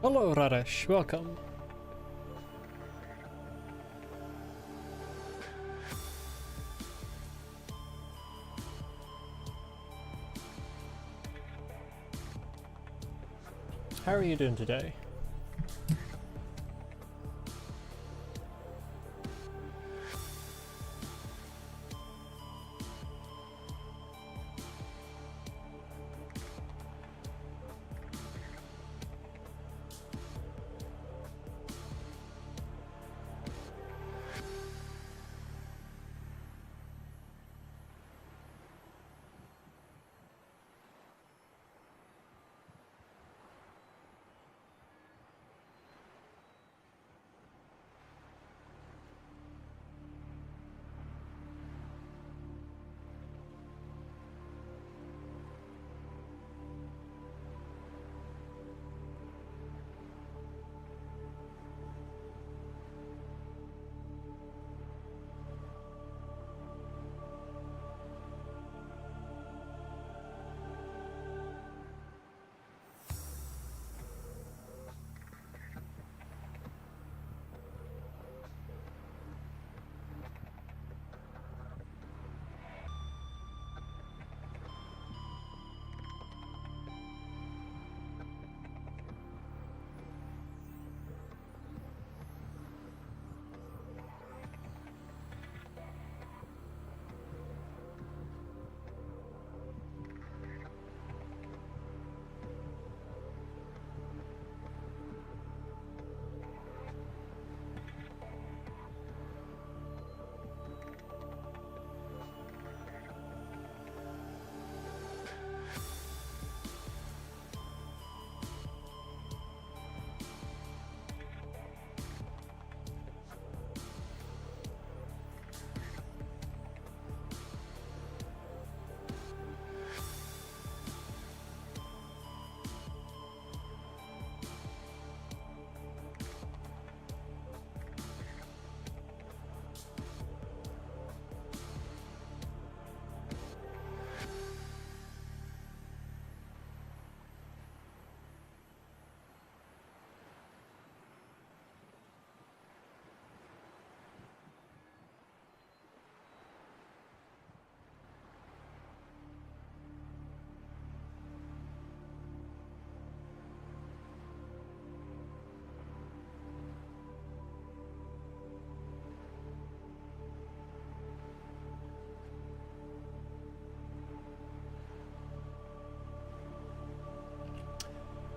Hello, Raresh. Welcome. How are you doing today?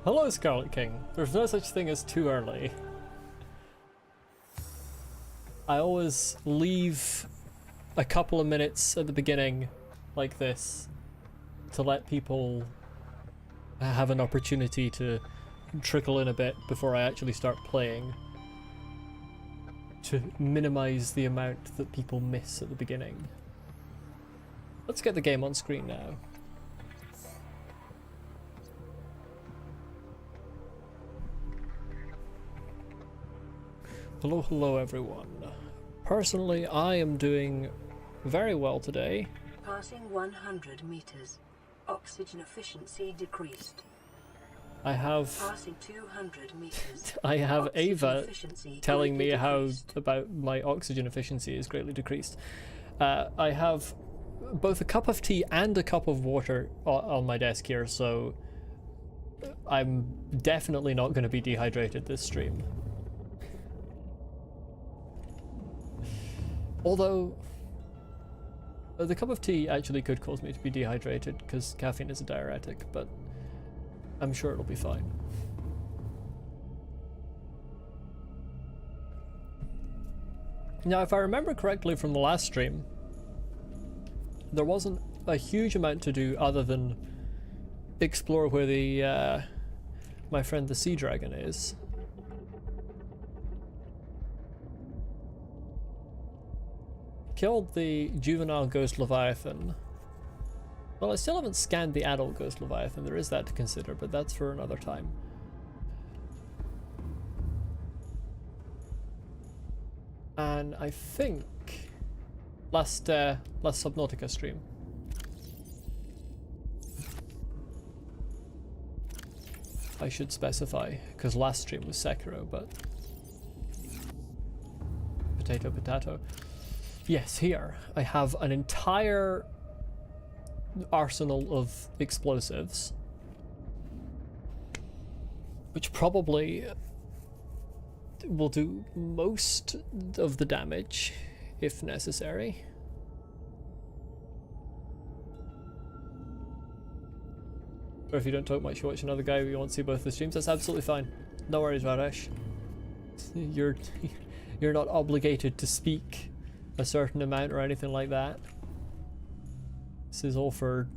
Hello, Scarlet King. There's no such thing as too early. I always leave a couple of minutes at the beginning, like this, to let people have an opportunity to trickle in a bit before I actually start playing, to minimize the amount that people miss at the beginning. Let's get the game on screen now. Hello, hello everyone. Personally, I am doing very well today. Passing 100 meters. Oxygen efficiency decreased. I have Passing 200 meters. I have Oxygen Ava efficiency telling me greatly how decreased. about my oxygen efficiency is greatly decreased. I have both a cup of tea and a cup of water on my desk here, so I'm definitely not going to be dehydrated this stream. Although, the cup of tea actually could cause me to be dehydrated because caffeine is a diuretic, but I'm sure it'll be fine. Now, if I remember correctly from the last stream, there wasn't a huge amount to do other than explore where the my friend the sea dragon is. Killed the juvenile ghost leviathan. Well, I still haven't scanned the adult ghost leviathan. There is that to consider, but that's for another time. And I think last Subnautica stream. I should specify, because last stream was Sekiro, but potato potato. Yes, here I have an entire arsenal of explosives, which probably will do most of the damage if necessary. Or if you don't talk much, you watch another guy, you won't see both the streams. That's absolutely fine. No worries, Radesh. You're not obligated to speak a certain amount or anything like that. This is all for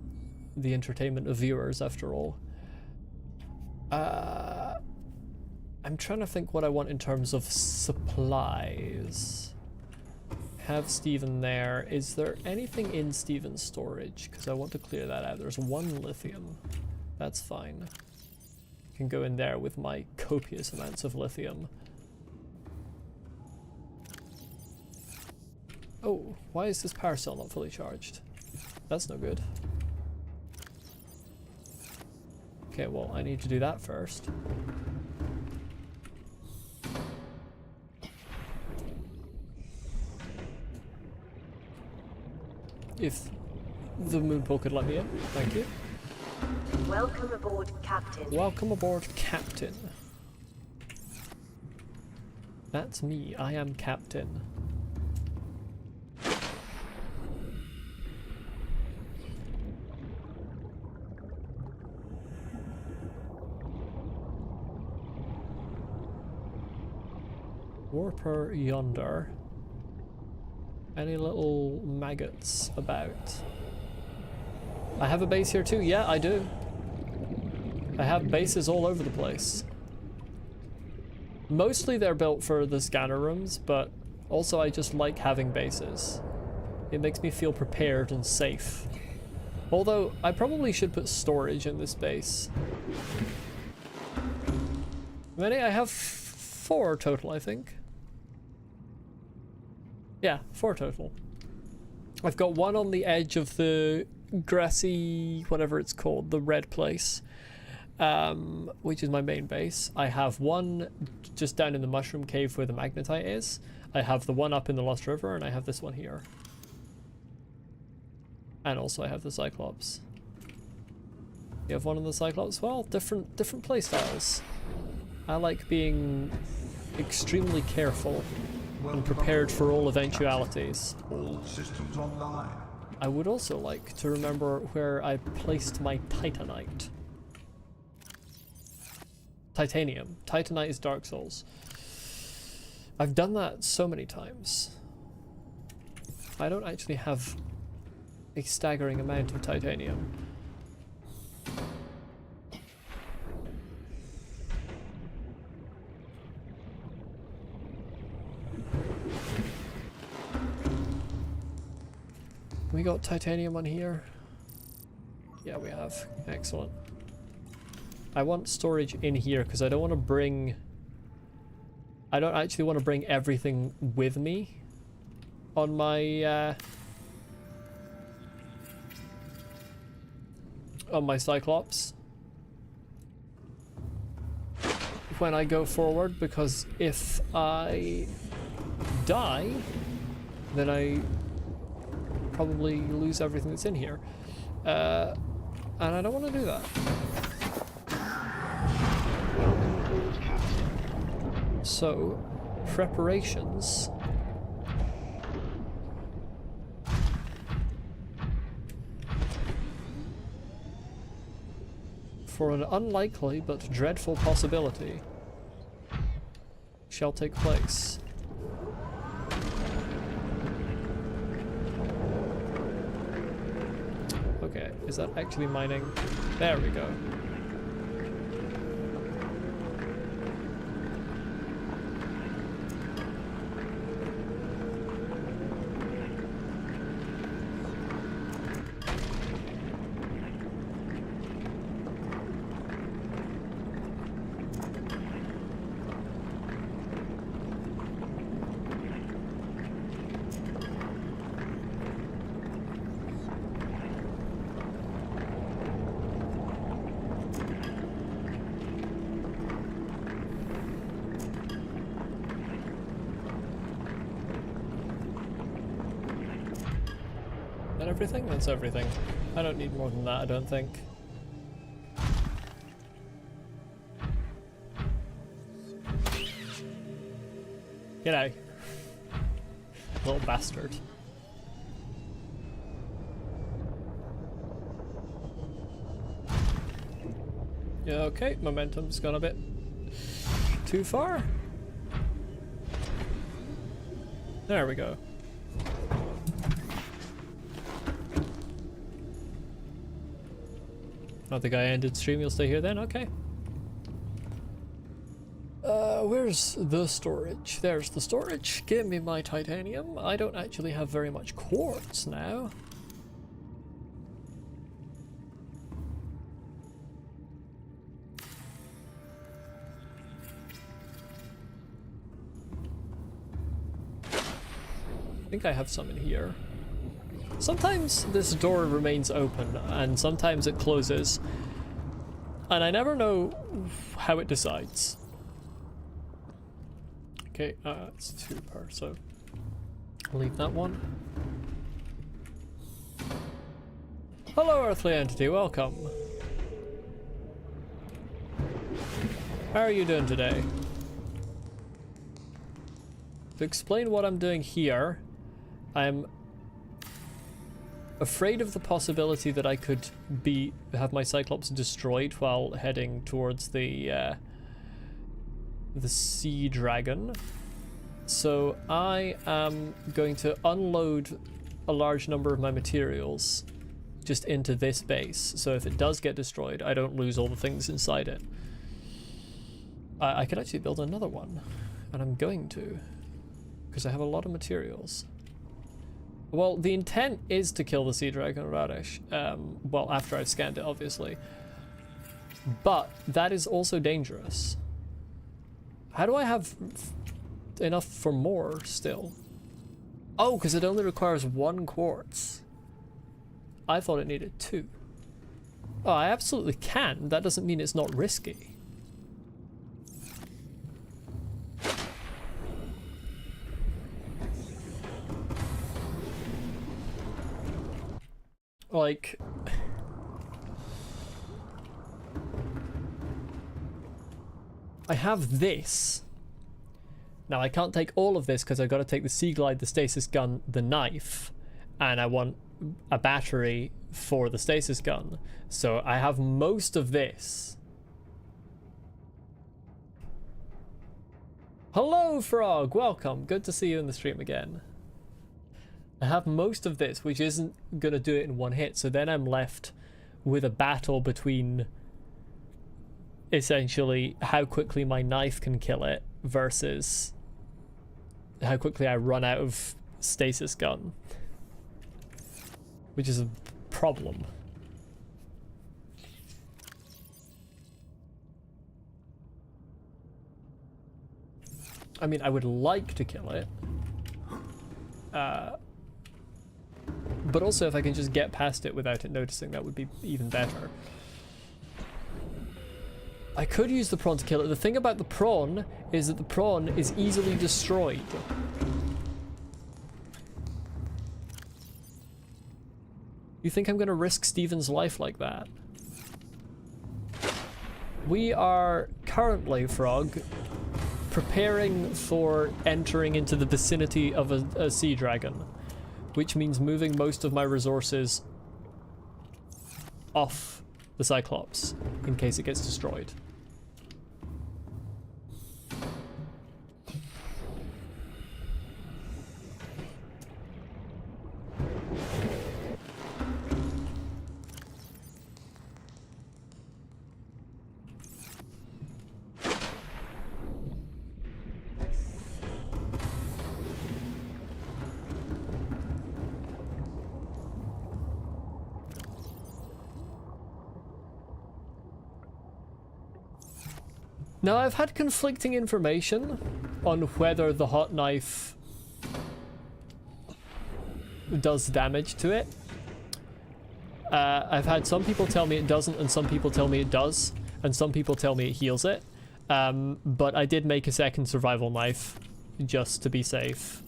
the entertainment of viewers, after all. I'm trying to think what I want in terms of supplies. Have Steven there. Is there anything in Steven's storage? Because I want to clear that out. There's 1 lithium. That's fine. I can go in there with my copious amounts of lithium. Oh, why is this power cell not fully charged? That's no good. Okay, well, I need to do that first. If the Moonpool could let me in, thank you. Welcome aboard, Captain. Welcome aboard, Captain. That's me, I am Captain. Warper yonder. Any little maggots about? I have a base here too. Yeah, I do. I have bases all over the place. Mostly they're built for the scanner rooms, but also I just like having bases. It makes me feel prepared and safe. Although, I probably should put storage in this base. How many? I have 4 total, I think. Yeah, 4 total. I've got 1 on the edge of the grassy, whatever it's called, the red place, which is my main base. I have 1 just down in the mushroom cave where the magnetite is. I have the 1 up in the Lost River, and I have this one here. And also I have the Cyclops. You have 1 on the Cyclops? Well, different play styles. I like being extremely careful and prepared for all eventualities. All systems online. I would also like to remember where I placed my Titanite. Titanium. Titanite is Dark Souls. I've done that so many times. I don't actually have a staggering amount of titanium. We got titanium on here? Yeah, we have. Excellent. I want storage in here because I don't want to bring... I don't actually want to bring everything with me on my Cyclops when I go forward, because if I die, then I probably lose everything that's in here, and I don't want to do that. So, preparations. For an unlikely but dreadful possibility shall take place. Okay, is that actually mining? There we go. everything? That's everything. I don't need more than that, I don't think. G'day. Little bastard. Yeah, okay, momentum's gone a bit too far. There we go. I think I ended stream, you'll stay here then? Okay. Where's the storage? There's the storage. Give me my titanium. I don't actually have very much quartz now. I think I have some in here. Sometimes this door remains open and sometimes it closes, and I never know how it decides. Okay, it's 2 per, so I'll leave that one. Hello, earthly entity, welcome. How are you doing today? To explain what I'm doing here, I'm afraid of the possibility that I could have my Cyclops destroyed while heading towards the sea dragon. So I am going to unload a large number of my materials just into this base, so if it does get destroyed, I don't lose all the things inside it. I could actually build another one, and I'm going to, because I have a lot of materials. Well, the intent is to kill the sea dragon Radish, well, after I've scanned it, obviously. But that is also dangerous. How do I have enough for more still? Oh, because it only requires 1 quartz. I thought it needed 2. Oh, I absolutely can. That doesn't mean it's not risky. Like, I have this. Now I can't take all of this because I've got to take the Sea Glide, the stasis gun, the knife, and I want a battery for the stasis gun. So I have most of this. Hello, Frog, welcome. Good to see you in the stream again. I have most of this, which isn't going to do it in one hit, so then I'm left with a battle between essentially how quickly my knife can kill it versus how quickly I run out of stasis gun, which is a problem. I mean, I would like to kill it. But also if I can just get past it without it noticing, that would be even better. I could use the prawn to kill it. The thing about the prawn is that the prawn is easily destroyed. You think I'm going to risk Steven's life like that? We are currently, Frog, preparing for entering into the vicinity of a sea dragon, which means moving most of my resources off the Cyclops in case it gets destroyed. Now, I've had conflicting information on whether the hot knife does damage to it. I've had some people tell me it doesn't, and some people tell me it does, and some people tell me it heals it. But I did make a second survival knife just to be safe.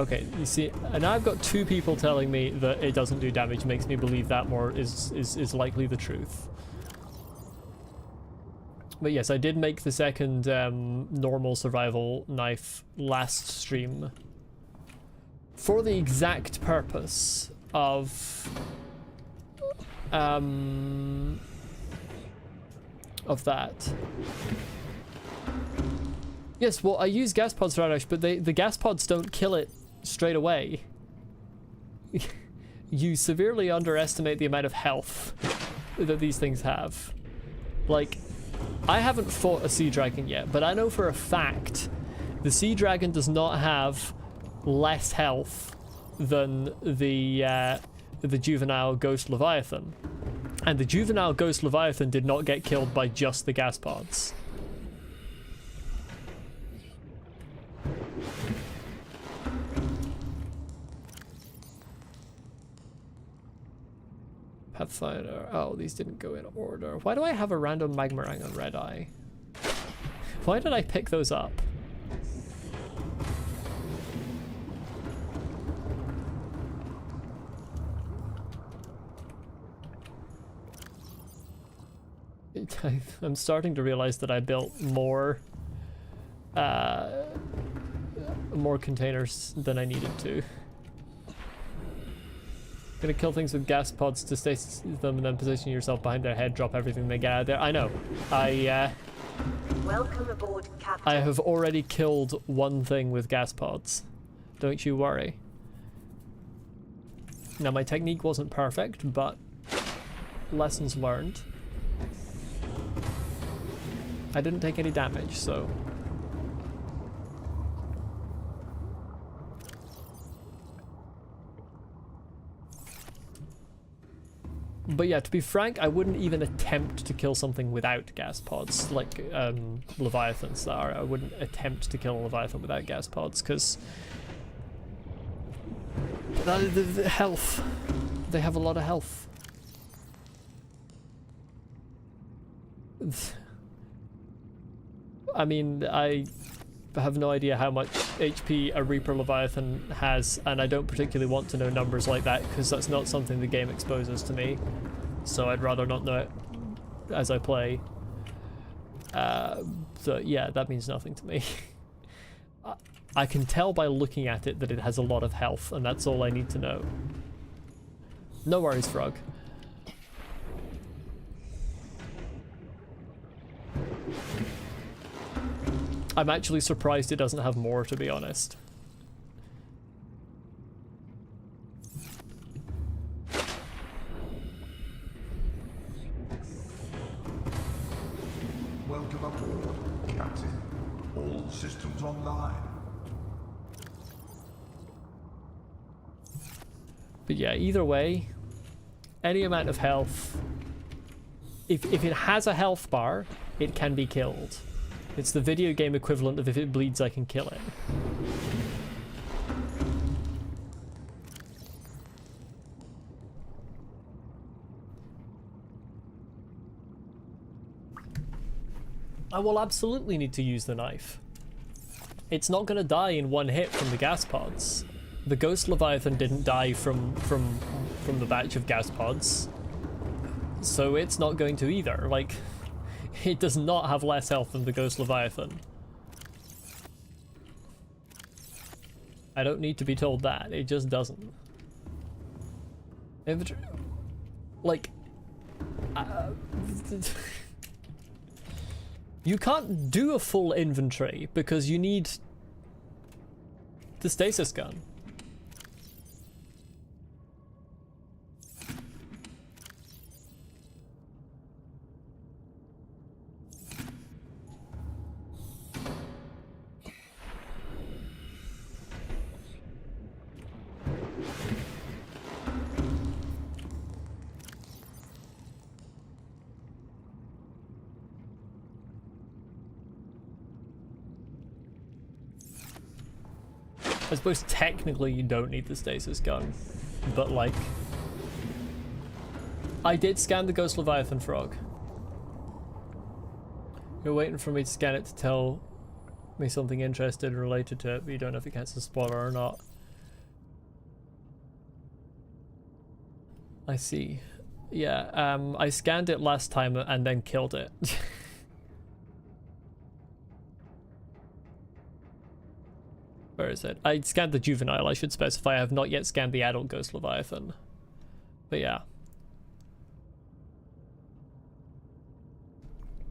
Okay, you see, and now I've got two people telling me that it doesn't do damage, makes me believe that more is likely the truth. But yes, I did make the second normal survival knife last stream for the exact purpose of that. Yes, well, I use gas pods for Radish, but the gas pods don't kill it straight away. You severely underestimate the amount of health that these things have. Like, I haven't fought a sea dragon yet, but I know for a fact the sea dragon does not have less health than the juvenile ghost leviathan, and the juvenile ghost leviathan did not get killed by just the gas pods. Pathfinder. Oh, these didn't go in order. Why do I have a random magmarang on red eye? Why did I pick those up? I'm starting to realize that I built more containers than I needed to. Gonna kill things with gas pods to stasis them and then position yourself behind their head, drop everything they get out of there. I know. Welcome aboard, Captain. I have already killed one thing with gas pods. Don't you worry. Now, my technique wasn't perfect, but lessons learned. I didn't take any damage, so... But yeah, to be frank, I wouldn't even attempt to kill something without gas pods, like Leviathans that are. I wouldn't attempt to kill a Leviathan without gas pods, because the health, they have a lot of health. I mean, I have no idea how much HP a Reaper Leviathan has, and I don't particularly want to know numbers like that because that's not something the game exposes to me, so I'd rather not know it as I play. So yeah, that means nothing to me. I can tell by looking at it that it has a lot of health, and that's all I need to know. No worries, Frog. I'm actually surprised it doesn't have more, to be honest. Welcome aboard, Captain. All systems online. But yeah, either way, any amount of health, if it has a health bar, it can be killed. It's the video game equivalent of if it bleeds, I can kill it. I will absolutely need to use the knife. It's not going to die in one hit from the gas pods. The Ghost Leviathan didn't die from the batch of gas pods, so it's not going to either. Like, it does not have less health than the Ghost Leviathan. I don't need to be told that. It just doesn't. Inventory... Like... you can't do a full inventory because you need the stasis gun. I suppose technically you don't need the stasis gun, but like... I did scan the Ghost Leviathan frog. You're waiting for me to scan it to tell me something interested and related to it, but you don't know if it counts as a spoiler or not. I see. Yeah, I scanned it last time and then killed it. Where is it? I scanned the juvenile, I should specify. I have not yet scanned the adult Ghost Leviathan. But yeah.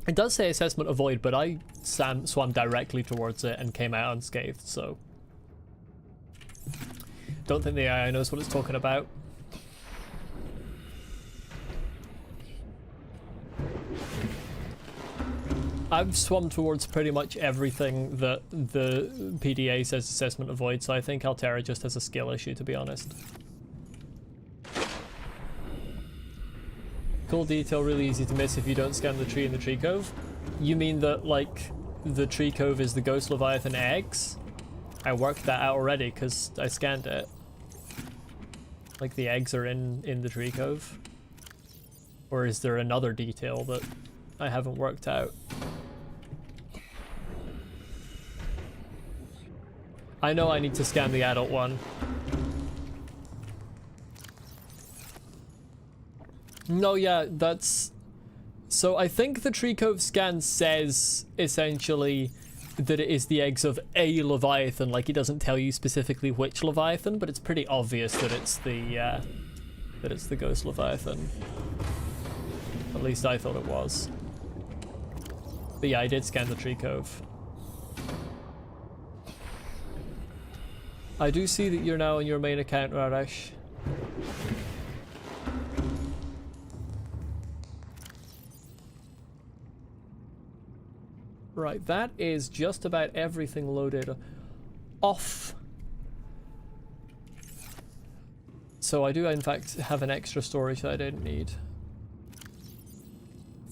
It does say assessment avoid, but I swam directly towards it and came out unscathed, so... Don't think the AI knows what it's talking about. I've swum towards pretty much everything that the PDA says assessment avoid, so I think Altera just has a skill issue, to be honest. Cool detail, really easy to miss if you don't scan the tree in the tree cove. You mean that, like, the tree cove is the Ghost Leviathan eggs? I worked that out already because I scanned it. Like, the eggs are in the tree cove? Or is there another detail that I haven't worked out? I know I need to scan the adult one. No, yeah, that's... So I think the Tree Cove scan says, essentially, that it is the eggs of a Leviathan. Like, it doesn't tell you specifically which Leviathan, but it's pretty obvious that it's the Ghost Leviathan. At least I thought it was. But yeah, I did scan the Tree Cove. I do see that you're now on your main account, Raresh. Right, that is just about everything loaded off. So I do in fact have an extra storage that I didn't need.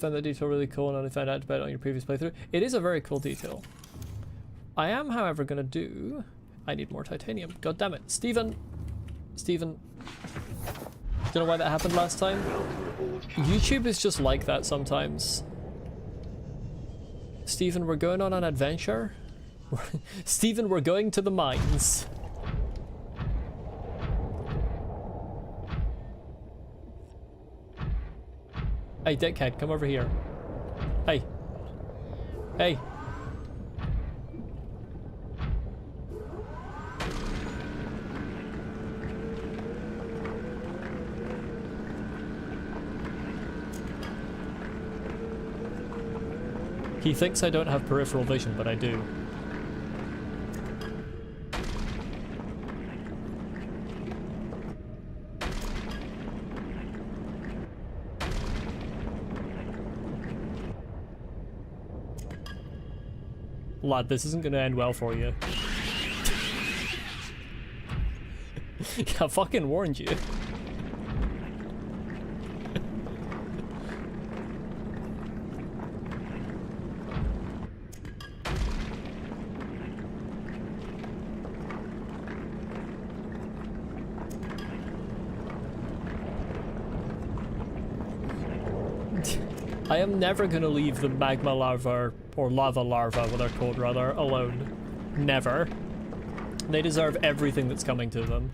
Found that detail really cool and only found out about it on your previous playthrough. It is a very cool detail. I am, however, gonna do... I need more titanium. God damn it. Steven! Steven. Don't know why that happened last time. YouTube is just like that sometimes. Steven, we're going on an adventure. Steven, we're going to the mines. Hey, dickhead, come over here. Hey. Hey. He thinks I don't have peripheral vision, but I do. Lad, this isn't gonna end well for you. I fucking warned you. I am never gonna leave the magma larva, or lava larva, what they're called rather, alone. Never. They deserve everything that's coming to them.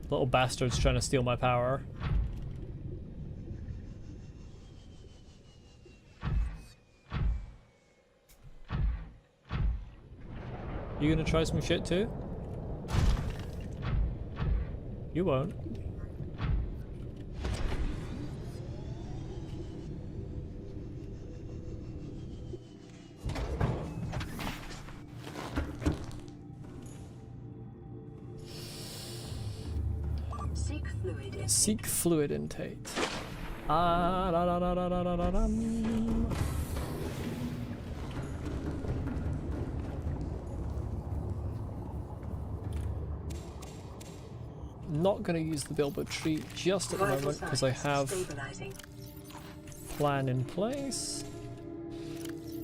Little bastards trying to steal my power. You gonna try some shit too? You won't. Seek fluid intake. Ah, da, da, da, da, da, da, da, dum. Not going to use the Bilbo tree just at the moment because I have plan in place.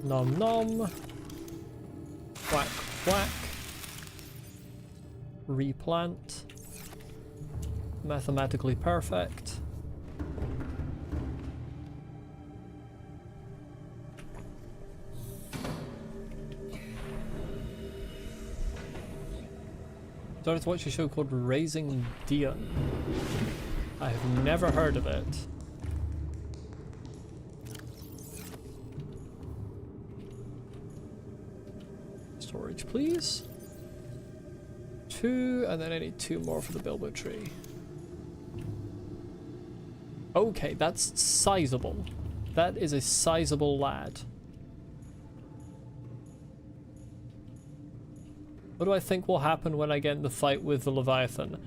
Nom nom. Whack whack. Replant. Mathematically perfect. Started to watch a show called Raising Dion. I have never heard of it. Storage, please. 2, and then I need 2 more for the bilbo tree. Okay, that's sizable. That is a sizable lad. What do I think will happen when I get in the fight with the Leviathan?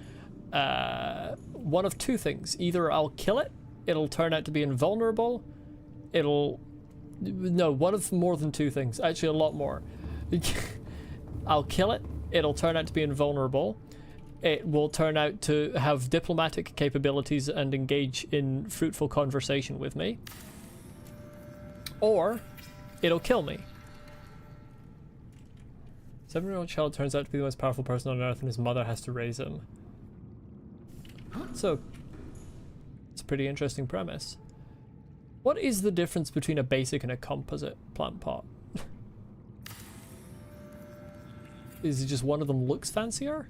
One of 2 things. Either I'll kill it, it'll turn out to be invulnerable, no, one of more than 2 things. Actually, a lot more. I'll kill it, it'll turn out to be invulnerable, it will turn out to have diplomatic capabilities and engage in fruitful conversation with me, or it'll kill me. 7-year-old child turns out to be the most powerful person on earth and his mother has to raise him. So, it's a pretty interesting premise. What is the difference between a basic and a composite plant pot? Is it just one of them looks fancier?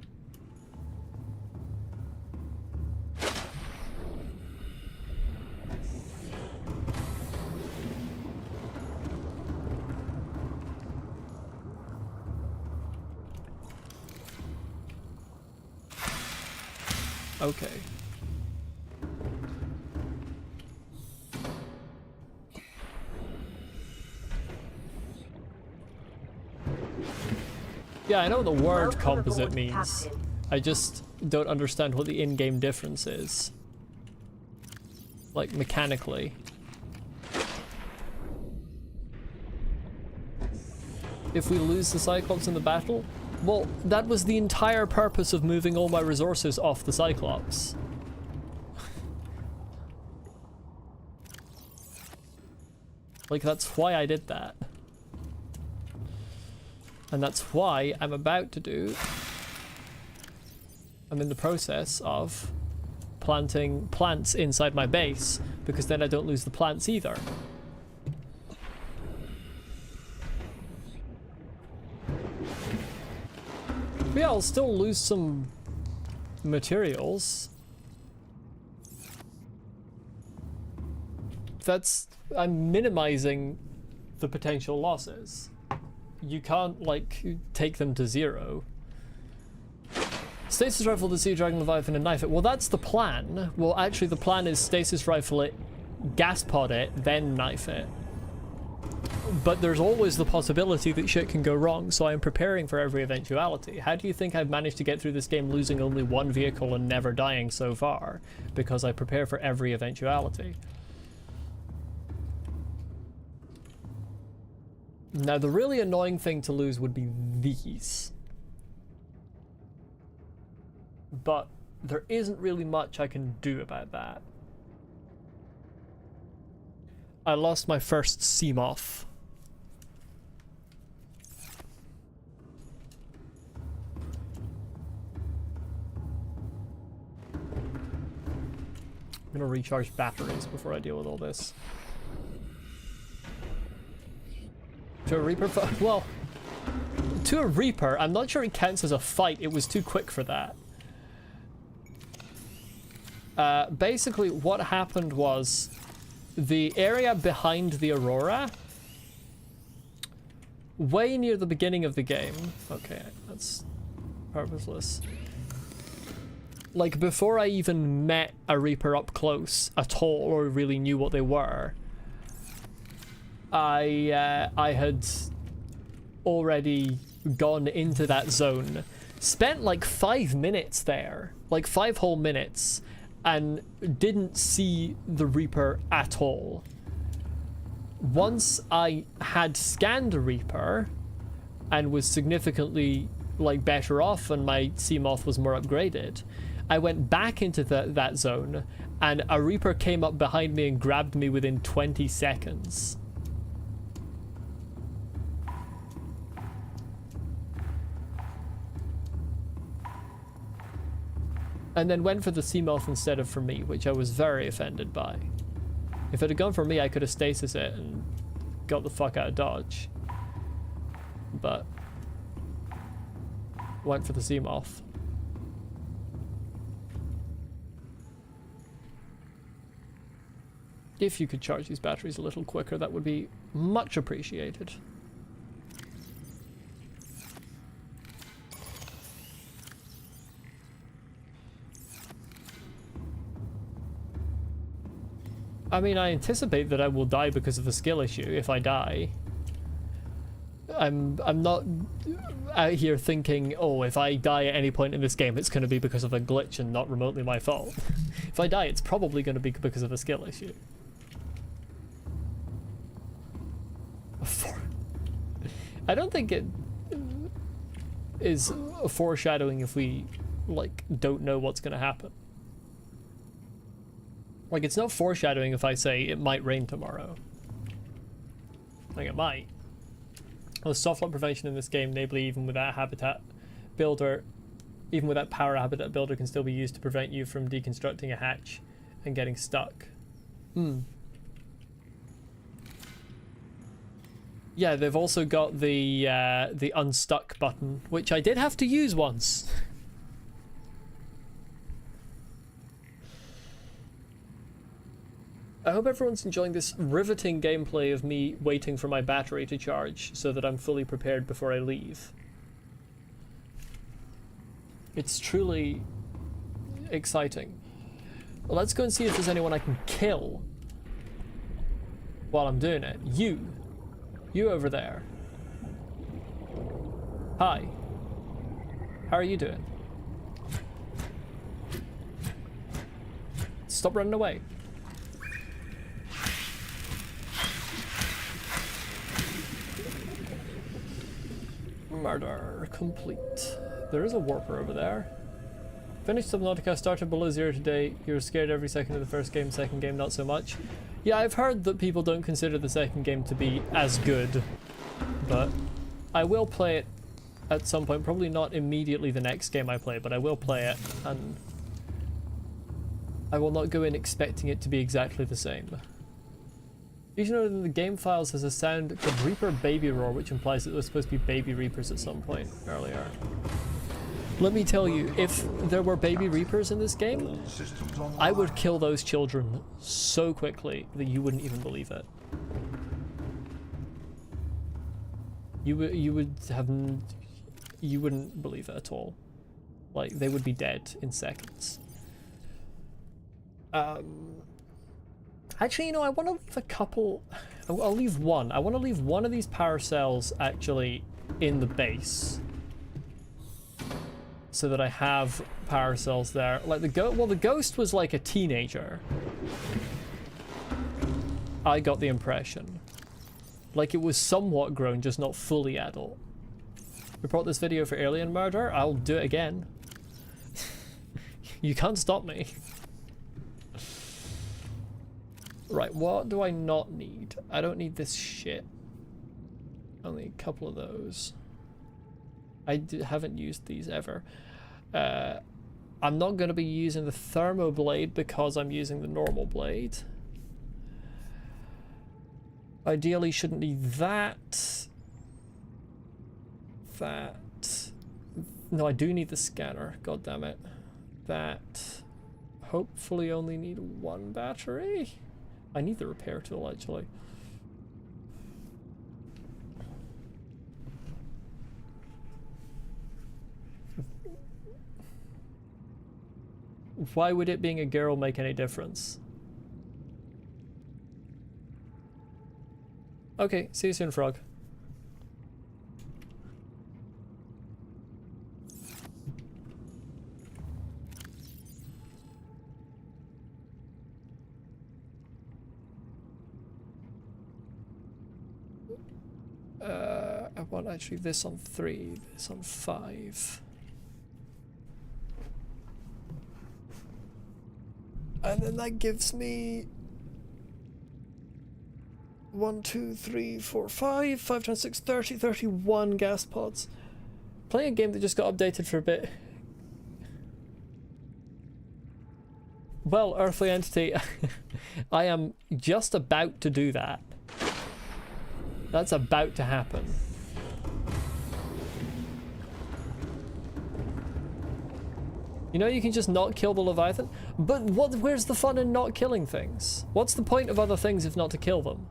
Okay. Yeah, I know what the word Welcome composite aboard, means. Captain. I just don't understand what the in-game difference is. Like, mechanically. If we lose the Cyclops in the battle, well, that was the entire purpose of moving all my resources off the Cyclops. Like, that's why I did that. And that's why I'm about to do... I'm in the process of planting plants inside my base, because then I don't lose the plants either. But yeah, I'll still lose some materials. I'm minimizing the potential losses. You can't, like, take them to 0. Stasis rifle the sea dragon Leviathan and knife it. Well, that's the plan. Well, actually, the plan is stasis rifle it, gas pod it, then knife it. But there's always the possibility that shit can go wrong, so I'm preparing for every eventuality. How do you think I've managed to get through this game losing only 1 vehicle and never dying so far? Because I prepare for every eventuality. Now, the really annoying thing to lose would be these. But there isn't really much I can do about that. I lost my first sea moth. I'm gonna recharge batteries before I deal with all this. To a Reaper well, to a Reaper, I'm not sure it counts as a fight. It was too quick for that. Basically, what happened was the area behind the Aurora, way near the beginning of the game. Okay, that's purposeless. Like, before I even met a Reaper up close at all, or really knew what they were, I had already gone into that zone, spent like 5 minutes there, like 5 whole minutes, and didn't see the Reaper at all. Once I had scanned the Reaper and was significantly like better off and my Seamoth was more upgraded, I went back into that zone and a Reaper came up behind me and grabbed me within 20 seconds. And then went for the Seamoth instead of for me, which I was very offended by. If it had gone for me, I could have stasis it and got the fuck out of Dodge. But went for the Seamoth. If you could charge these batteries a little quicker, that would be much appreciated. I mean, I anticipate that I will die because of a skill issue if I die. I'm not out here thinking, oh, if I die at any point in this game, it's going to be because of a glitch and not remotely my fault. If I die, it's probably going to be because of a skill issue. I don't think it is a foreshadowing if we, like, don't know what's going to happen. Like, it's not foreshadowing if I say it might rain tomorrow. Like, it might. Well, soft lock prevention in this game, namely even without habitat builder, even without power habitat builder, can still be used to prevent you from deconstructing a hatch and getting stuck. Yeah, they've also got the unstuck button, which I did have to use once. I hope everyone's enjoying this riveting gameplay of me waiting for my battery to charge so that I'm fully prepared before I leave. It's truly exciting. Well, let's go and see if there's anyone I can kill while I'm doing it. You over there. Hi. How are you doing? Stop running away. Murder complete. There is a warper over there. Finished Subnautica, started below 0 today. You were scared every second of the first game, second game not so much. Yeah, I've heard that people don't consider the second game to be as good, but I will play it at some point, probably not immediately the next game I play, but I will play it, and I will not go in expecting it to be exactly the same. You should know that the game files has a sound called Reaper Baby Roar, which implies that there was supposed to be baby Reapers at some point earlier. Let me tell you, if there were baby Reapers in this game, I would kill those children so quickly that you wouldn't even believe it. You wouldn't believe it at all. Like, they would be dead in seconds. Actually, you know, I want to leave a couple. I'll leave one. I want to leave one of these power cells actually in the base, so that I have power cells there. Like the ghost was like a teenager. I got the impression. Like it was somewhat grown, just not fully adult. Report this video for alien murder. I'll do it again. You can't stop me. Right, what do I not need? I don't need this shit. Only a couple of those. I haven't used these ever. I'm not going to be using the thermo blade because I'm using the normal blade. Ideally shouldn't need that. No, I do need the scanner. God damn it. That. Hopefully only need one battery. I need the repair tool actually. Why would it being a girl make any difference? Okay, see you soon, Frog. I want actually this on 3, this on 5. And then that gives me 1, 2, 3, 4, 5, 5 times 6, 30, 31 gas pods. Playing a game that just got updated for a bit. Well, Earthly Entity, I am just about to do that. That's about to happen. You know, you can just not kill the Leviathan. But where's the fun in not killing things? What's the point of other things if not to kill them?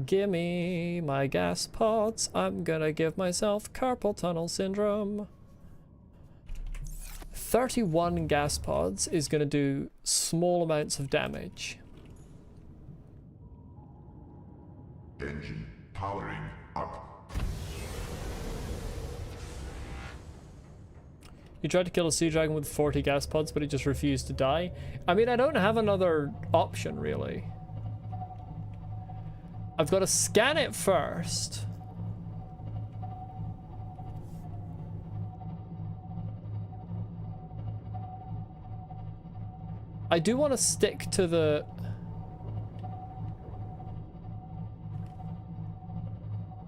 Gimme my gas pods. I'm gonna give myself carpal tunnel syndrome. 31 gas pods is gonna do small amounts of damage. Engine powering up. You tried to kill a sea dragon with 40 gas pods, but it just refused to die. I mean, I don't have another option, really. I've got to scan it first. I do want to stick to the...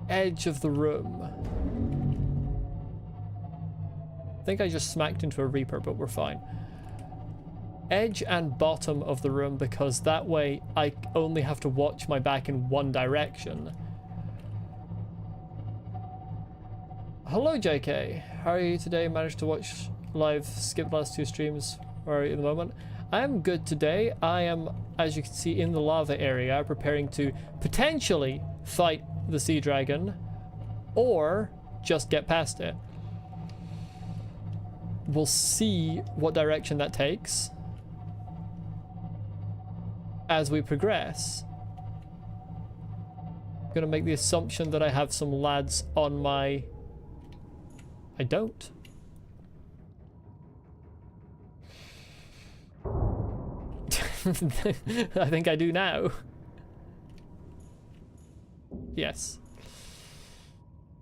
edge of the room. I think I just smacked into a Reaper, but we're fine. Edge and bottom of the room, because that way I only have to watch my back in one direction. Hello JK, how are you today? Managed to watch live, skip the last 2 streams. Where are you at the moment? I am good today. I am, as you can see, in the lava area, preparing to potentially fight the sea dragon, or just get past it. We'll see what direction that takes as we progress. I'm gonna make the assumption that I have some lads on my... I don't. I think I do now. Yes.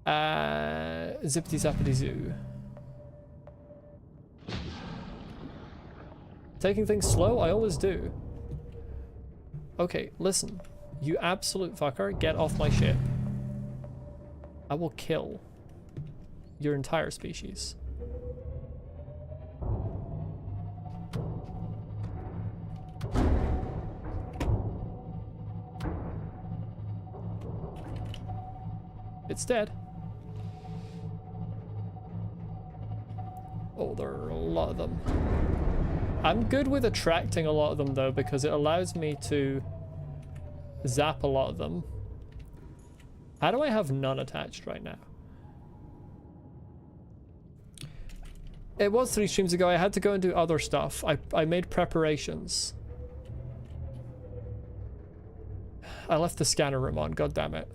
Zippity zappity zoo. Taking things slow? I always do. Okay, listen. You absolute fucker, get off my ship. I will kill your entire species. It's dead. Oh, there are a lot of them. I'm good with attracting a lot of them though, because it allows me to zap a lot of them. How do I have none attached right now? It was 3 streams ago. I had to go and do other stuff. I made preparations. I left the scanner room on, god damn it.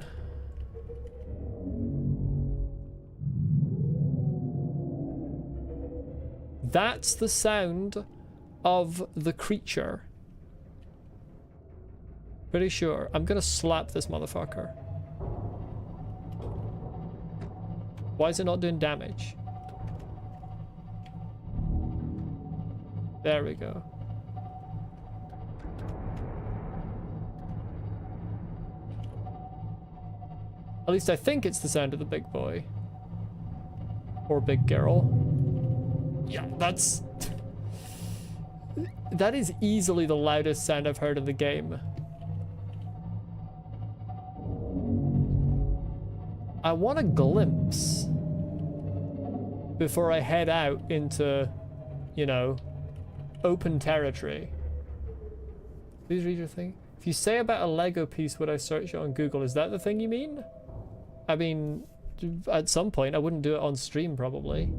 That's the sound of the creature. Pretty sure. I'm gonna slap this motherfucker. Why is it not doing damage? There we go. At least I think it's the sound of the big boy. Or big girl. Yeah, that's... That is easily the loudest sound I've heard in the game. I want a glimpse before I head out into, you know, open territory. Please read your thing. If you say about a Lego piece, would I search it on Google? Is that the thing you mean? I mean, at some point, I wouldn't do it on stream, probably.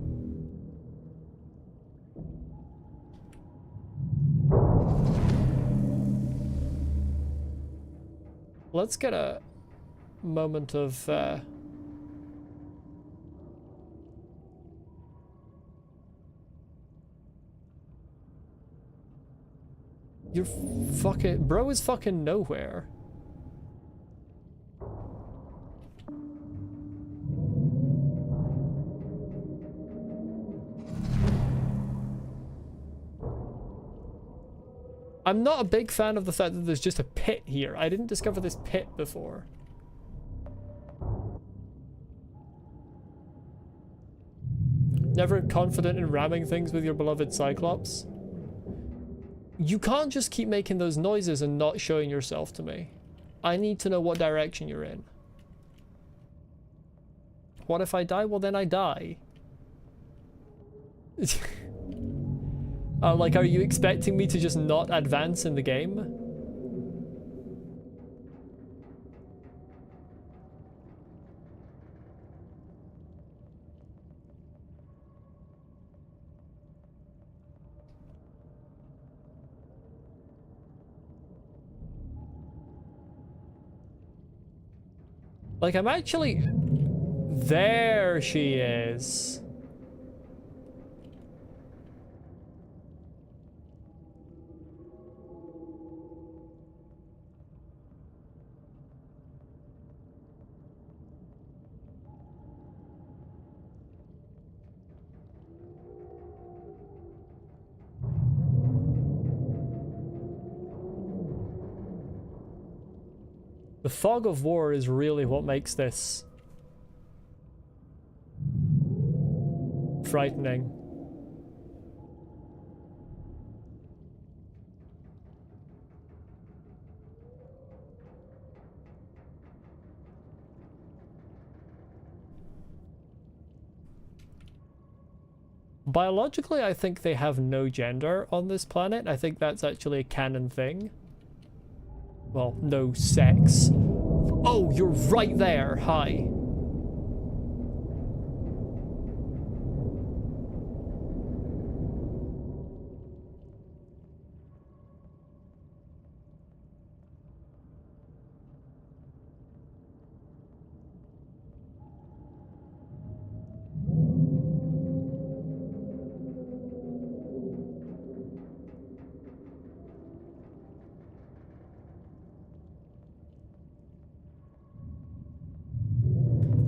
Let's get a moment of you're fucking... Bro is fucking nowhere. I'm not a big fan of the fact that there's just a pit here. I didn't discover this pit before. Never confident in ramming things with your beloved Cyclops? You can't just keep making those noises and not showing yourself to me. I need to know what direction you're in. What if I die? Well, then I die. Like, are you expecting me to just not advance in the game? Like, I'm actually... There she is. The fog of war is really what makes this frightening. Biologically, I think they have no gender on this planet. I think that's actually a canon thing. Well, no sex. Oh, you're right there. Hi.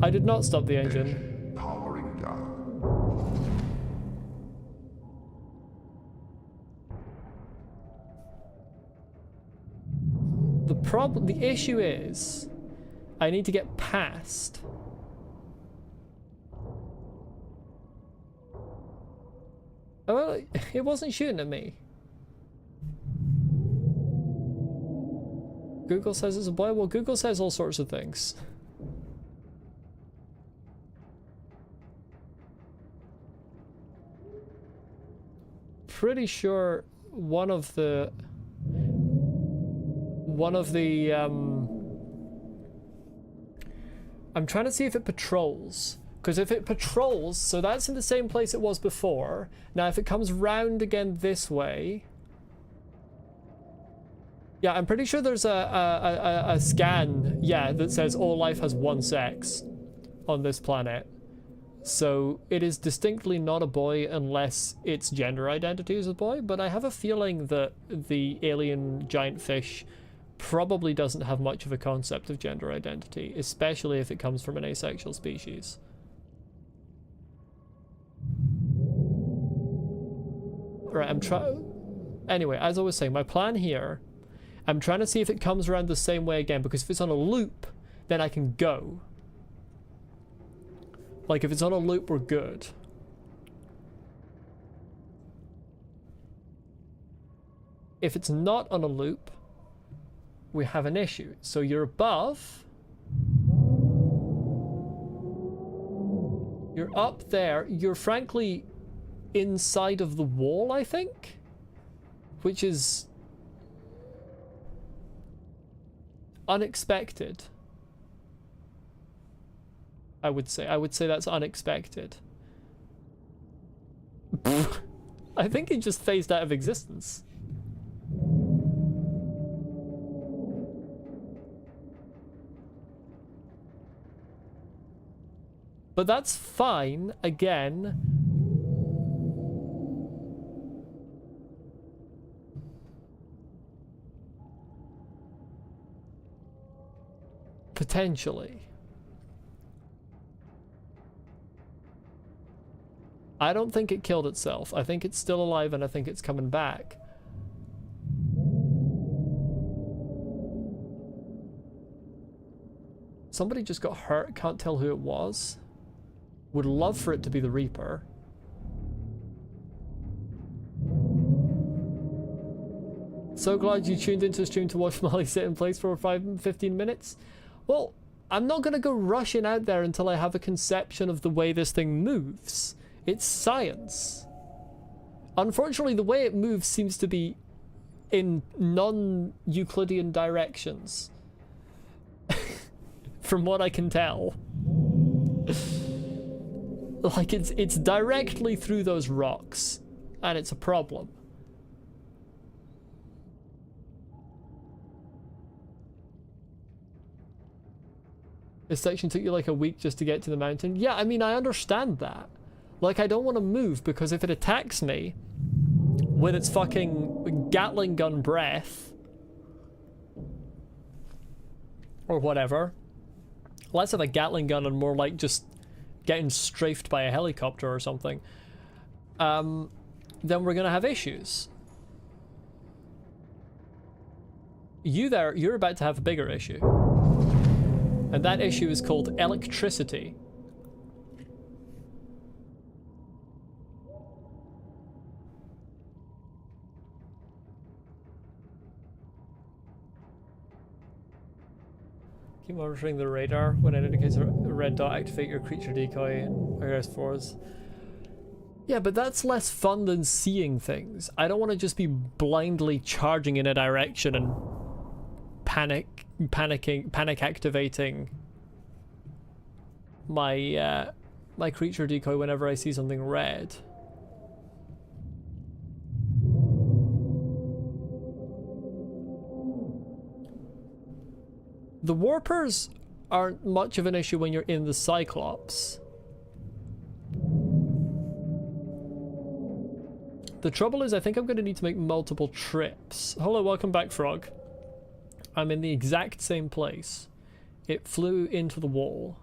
I did not stop the engine. Powering down. The issue is, I need to get past. Oh, well, it wasn't shooting at me. Google says it's a boy. Well, Google says all sorts of things. Pretty sure one of the I'm trying to see if it patrols, because if it patrols, so that's in the same place it was before. Now if it comes round again this way, yeah, I'm pretty sure there's a scan, yeah, that says all life has one sex on this planet. So it is distinctly not a boy unless its gender identity is a boy, but I have a feeling that the alien giant fish probably doesn't have much of a concept of gender identity, especially if it comes from an asexual species. Right, anyway, as I was saying, my plan here, I'm trying to see if it comes around the same way again, because if it's on a loop, then I can go. Like, if it's on a loop, we're good. If it's not on a loop, we have an issue. So you're above. You're up there. You're frankly inside of the wall, I think. Which is unexpected. I would say that's unexpected. I think it just phased out of existence. But that's fine, again. Potentially. I don't think it killed itself. I think it's still alive and I think it's coming back. Somebody just got hurt. Can't tell who it was. Would love for it to be the Reaper. So glad you tuned into the stream to watch Molly sit in place for 15 minutes. Well, I'm not going to go rushing out there until I have a conception of the way this thing moves. It's science. Unfortunately, the way it moves seems to be in non-Euclidean directions. From what I can tell. Like, it's directly through those rocks, and it's a problem. This section took you like a week just to get to the mountain. Yeah, I mean, I understand that. Like, I don't want to move because if it attacks me with its fucking Gatling gun breath or whatever, less of a Gatling gun and more like just getting strafed by a helicopter or something, then we're gonna have issues. You're about to have a bigger issue. And that issue is called electricity. Keep monitoring the radar. When it indicates a red dot, activate your creature decoy and RS4s. Yeah, but that's less fun than seeing things. I don't want to just be blindly charging in a direction and panic activating my my creature decoy whenever I see something red. The warpers aren't much of an issue when you're in the Cyclops. The trouble is, I think I'm going to need to make multiple trips. Hello, welcome back, Frog. I'm in the exact same place. It flew into the wall.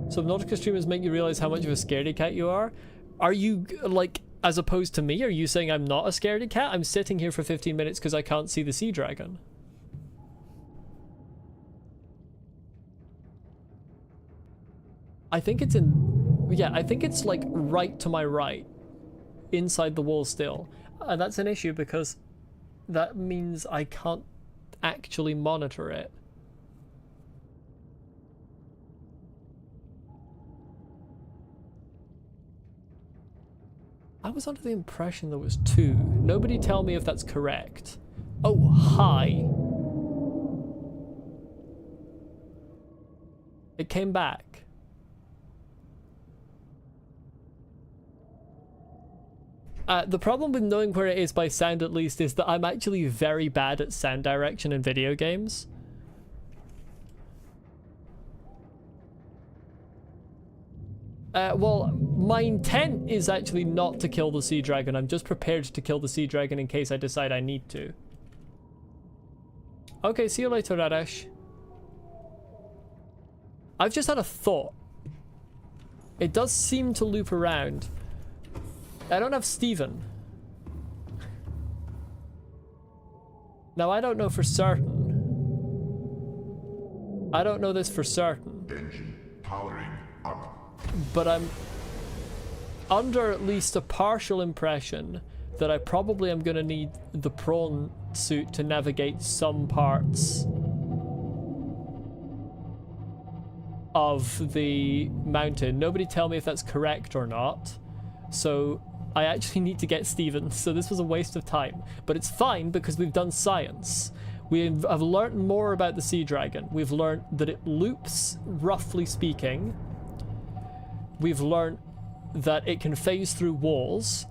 Subnautica streamers make you realize how much of a scaredy cat you are. Are you, like, as opposed to me, are you saying I'm not a scaredy cat? I'm sitting here for 15 minutes because I can't see the sea dragon. I think it's in... Yeah, I think it's, like, right to my right. Inside the wall still. And that's an issue because that means I can't actually monitor it. I was under the impression there was 2. Nobody tell me if that's correct. Oh, hi. It came back. The problem with knowing where it is by sound, at least, is that I'm actually very bad at sound direction in video games. Well, my intent is actually not to kill the sea dragon. I'm just prepared to kill the sea dragon in case I decide I need to. Okay, see you later, Radesh. I've just had a thought. It does seem to loop around. I don't have Steven. Now, I don't know for certain. I don't know this for certain. Engine powering up. But I'm under at least a partial impression that I probably am going to need the prawn suit to navigate some parts of the mountain. Nobody tell me if that's correct or not. So I actually need to get Steven. So this was a waste of time. But it's fine because we've done science. We have learned more about the sea dragon. We've learned that it loops, roughly speaking. We've learned that it can phase through walls.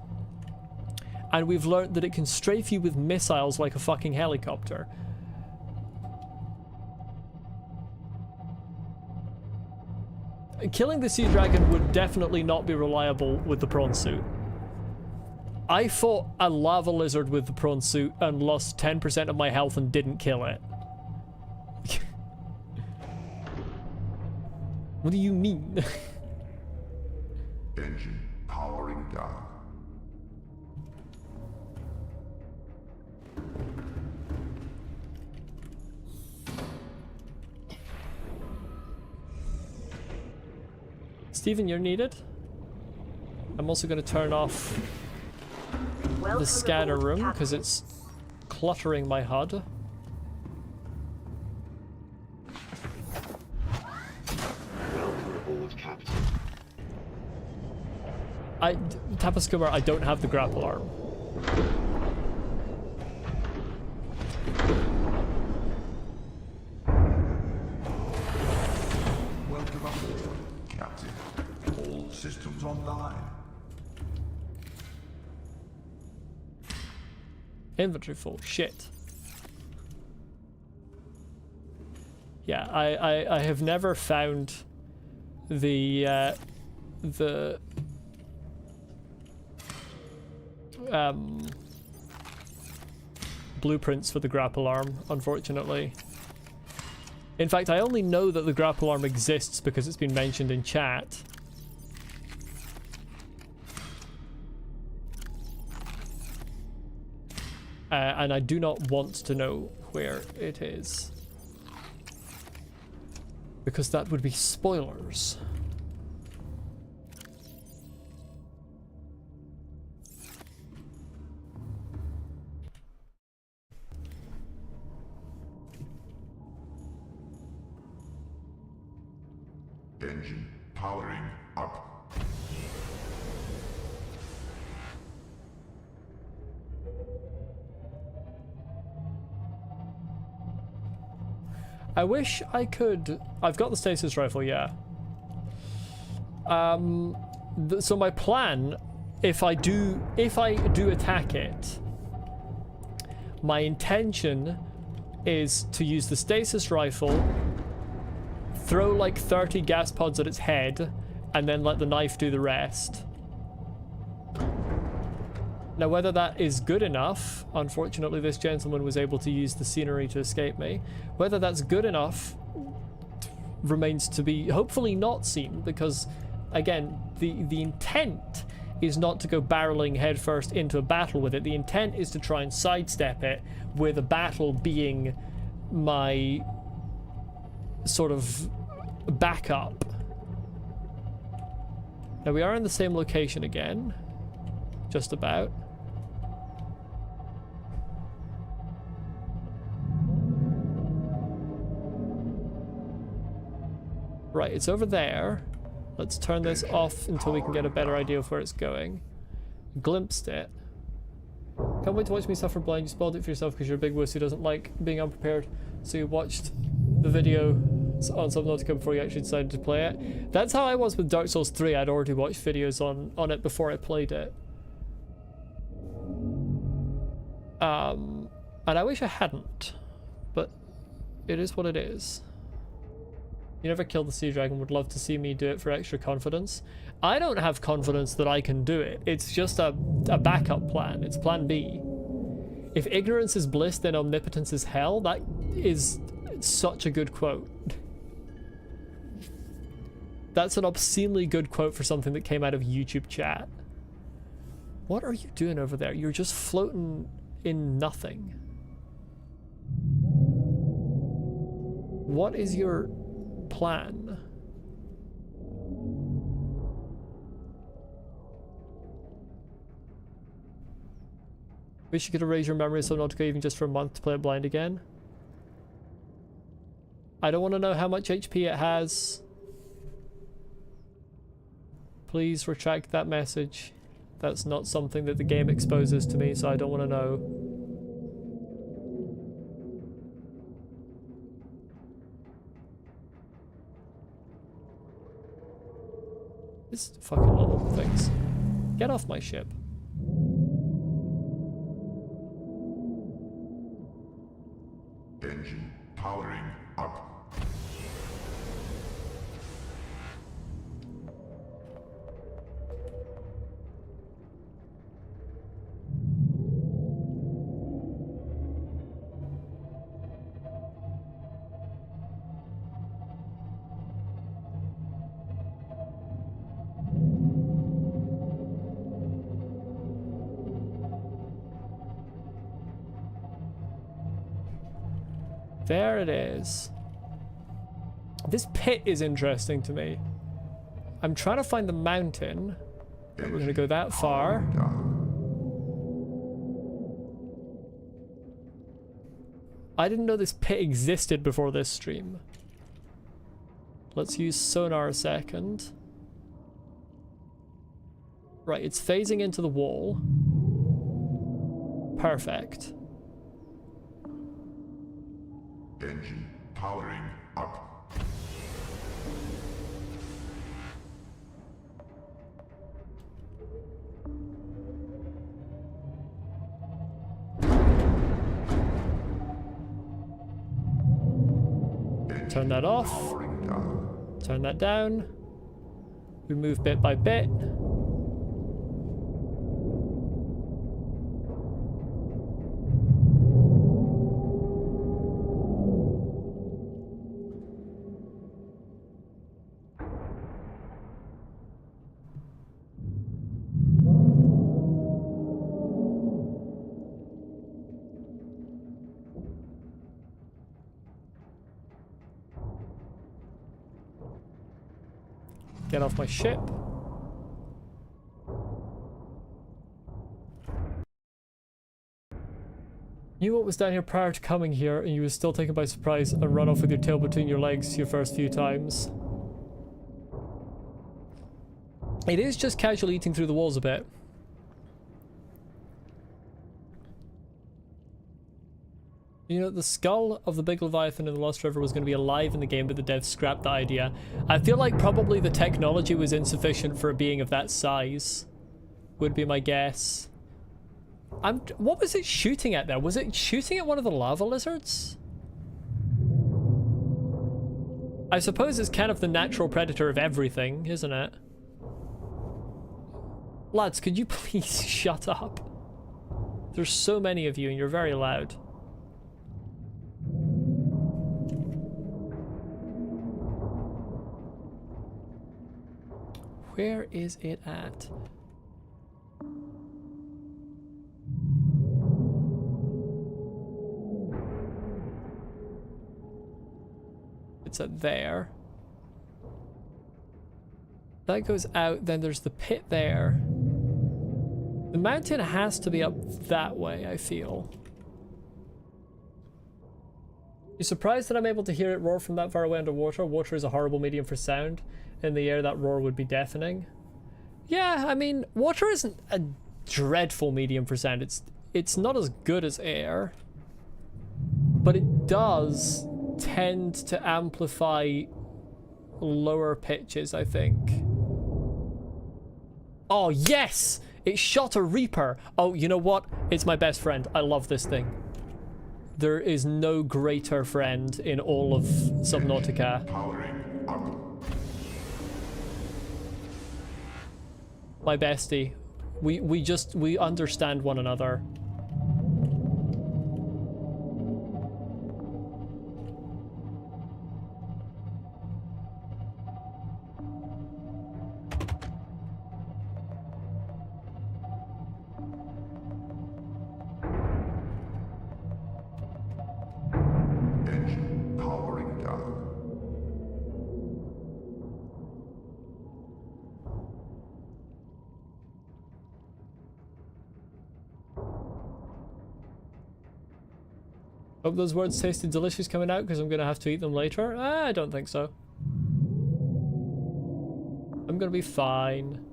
And we've learned that it can strafe you with missiles like a fucking helicopter. Killing the sea dragon would definitely not be reliable with the prawn suit. I fought a lava lizard with the prawn suit and lost 10% of my health and didn't kill it. What do you mean? Engine powering down. Stephen, you're needed. I'm also going to turn off Welcome the scanner aboard, room Captain. because it's cluttering my HUD. Welcome aboard, Captain. Tapaskuma, I don't have the grapple arm. Welcome aboard, Captain. All systems online. Inventory full. Shit. Yeah, I have never found the blueprints for the grapple arm, unfortunately. In fact, I only know that the grapple arm exists because it's been mentioned in chat. And I do not want to know where it is. Because that would be spoilers. Engine powering up. I wish I could... I've got the stasis rifle, yeah. So my plan, if I do attack it, my intention is to use the stasis rifle, throw like 30 gas pods at its head, and then let the knife do the rest. Now, whether that is good enough, unfortunately this gentleman was able to use the scenery to escape me. Whether that's good enough remains to be hopefully not seen, because again, the intent is not to go barreling headfirst into a battle with it. The intent is to try and sidestep it, with a battle being my sort of backup. Now we are in the same location again, just about. Right, it's over there. Let's turn this off until we can get a better idea of where it's going. Glimpsed it. Can't wait to watch me suffer blind. You spoiled it for yourself because you're a big wuss who doesn't like being unprepared. So you watched the video on Subnautica before you actually decided to play it. That's how I was with Dark Souls 3. I'd already watched videos on it before I played it. And I wish I hadn't, but it is what it is. You never killed the sea dragon. Would love to see me do it for extra confidence. I don't have confidence that I can do it. It's just a backup plan. It's plan B. If ignorance is bliss, then omnipotence is hell. That is such a good quote. That's an obscenely good quote for something that came out of YouTube chat. What are you doing over there? You're just floating in nothing. What is your plan? Wish you could erase your memory of Subnautica even just for a month to play it blind again. I don't want to know how much HP it has. Please retract that message. That's not something that the game exposes to me, so I don't want to know. This fucking little things. Get off my ship. Engine powering up. There it is. This pit is interesting to me. I'm trying to find the mountain. We're going to go that far. I didn't know this pit existed before this stream. Let's use sonar a second. Right, it's phasing into the wall. Perfect. Engine powering up. Turn that off. Turn that down. We move bit by bit. Get off my ship. Knew what was down here prior to coming here, and you were still taken by surprise and run off with your tail between your legs your first few times. It is just casually eating through the walls a bit. You know, the skull of the big Leviathan in the Lost River was going to be alive in the game, but the devs scrapped that idea. I feel like probably the technology was insufficient for a being of that size, would be my guess. What was it shooting at there? Was it shooting at one of the lava lizards? I suppose it's kind of the natural predator of everything, isn't it? Lads, could you please shut up? There's so many of you and you're very loud. Where is it at? It's at there. That goes out, then there's the pit there. The mountain has to be up that way, I feel. You surprised that I'm able to hear it roar from that far away underwater? Water is a horrible medium for sound. In the air, that roar would be deafening. Yeah, I mean, water isn't a dreadful medium for sound. It's not as good as air. But it does tend to amplify lower pitches, I think. Oh, yes! It shot a Reaper. Oh, you know what? It's my best friend. I love this thing. There is no greater friend in all of Subnautica. Powering up. My bestie. We understand one another. Engine powering down. Hope those words tasted delicious coming out because I'm going to have to eat them later. I don't think so. I'm going to be fine.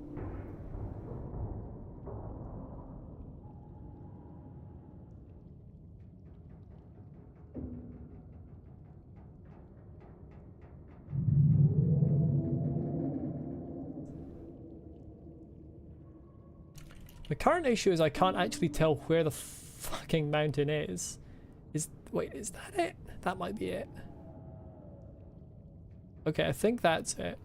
The current issue is I can't actually tell where the fucking mountain is. Wait, is that it? That might be it. Okay, I think that's it.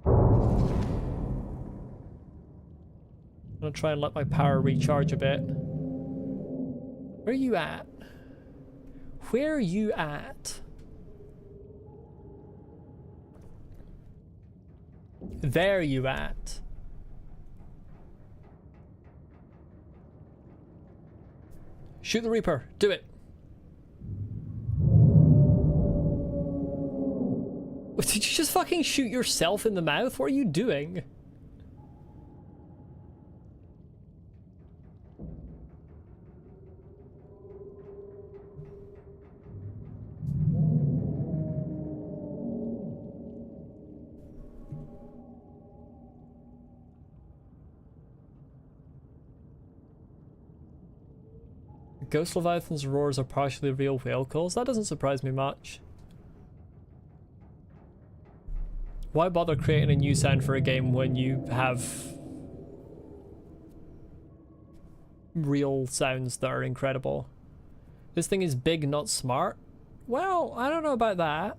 I'm gonna try and let my power recharge a bit. Where are you at? Where are you at? There you at. Shoot the Reaper. Do it. Did you just fucking shoot yourself in the mouth? What are you doing? Ghost Leviathan's roars are partially real whale calls. That doesn't surprise me much. Why bother creating a new sound for a game when you have real sounds that are incredible? This thing is big, not smart. Well, I don't know about that.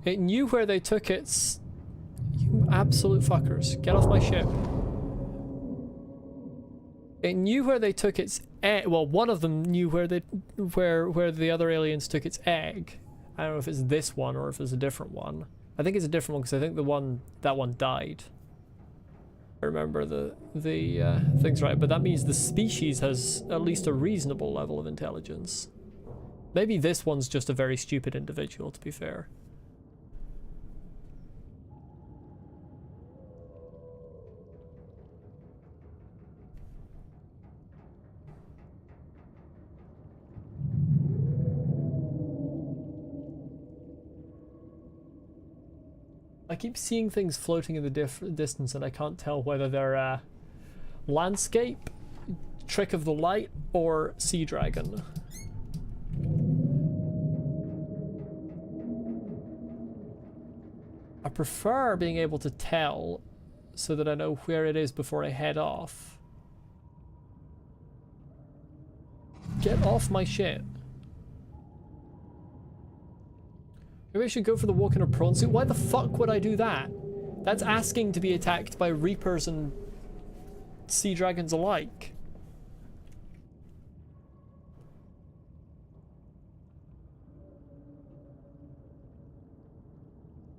It knew where they took its... You absolute fuckers. Get off my ship. It knew where they took its egg. Well, one of them knew where the other aliens took its egg. I don't know if it's this one or if it's a different one. I think it's a different one because I think that one died. I remember the things right, but that means the species has at least a reasonable level of intelligence. Maybe this one's just a very stupid individual, to be fair. I keep seeing things floating in the distance and I can't tell whether they're landscape, trick of the light, or sea dragon. I prefer being able to tell so that I know where it is before I head off. Get off my shit. Maybe I should go for the walk in a prawn suit. Why the fuck would I do that? That's asking to be attacked by reapers and sea dragons alike.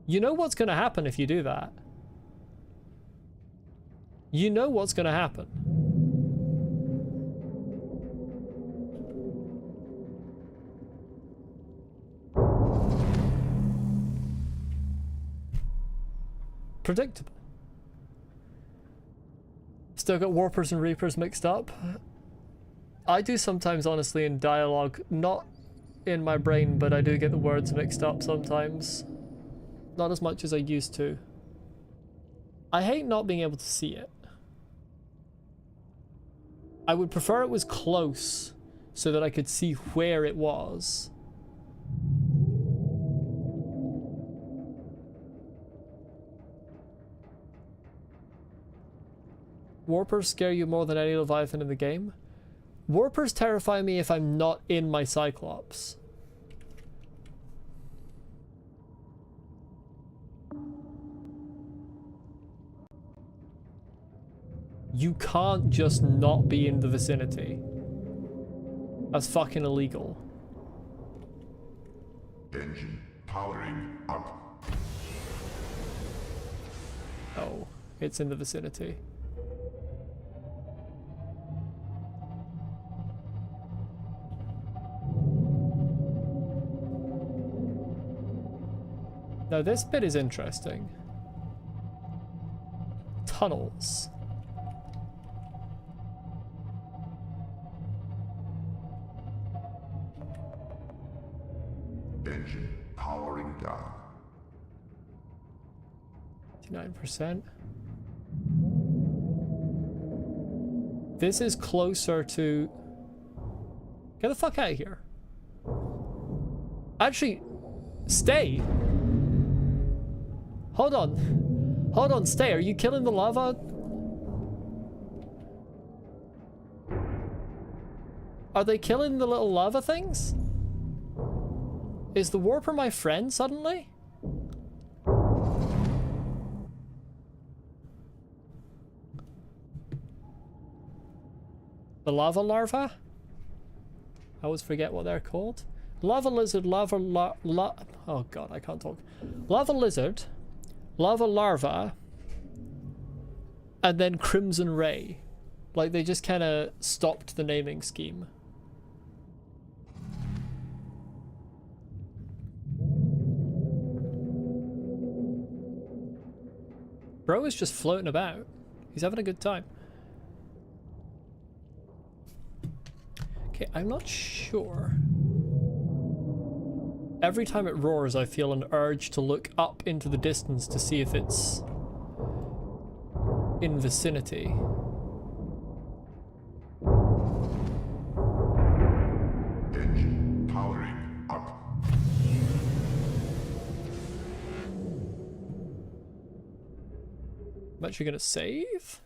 You know what's gonna happen if you do that. You know what's gonna happen. Predictable. Still got warpers and reapers mixed up. I do sometimes, honestly, in dialogue, not in my brain, but I do get the words mixed up sometimes. Not as much as I used to. I hate not being able to see it. I would prefer it was close so that I could see where it was. Warpers scare you more than any Leviathan in the game? Warpers terrify me if I'm not in my Cyclops. You can't just not be in the vicinity. That's fucking illegal. Engine powering up. Oh, it's in the vicinity. Now this bit is interesting. Tunnels. Engine powering down. 59%. This is closer to... Get the fuck out of here. Actually, stay. Hold on. Hold on, stay. Are you killing the lava? Are they killing the little lava things? Is the warper my friend suddenly? The lava larva? I always forget what they're called. Lava lizard, oh god, I can't talk. Lava lizard, lava larva, and then crimson ray. Like they just kind of stopped the naming scheme. Bro is just floating about. He's having a good time. Okay, I'm not sure. Every time it roars, I feel an urge to look up into the distance to see if it's in vicinity. Engine powering up. I'm actually gonna save.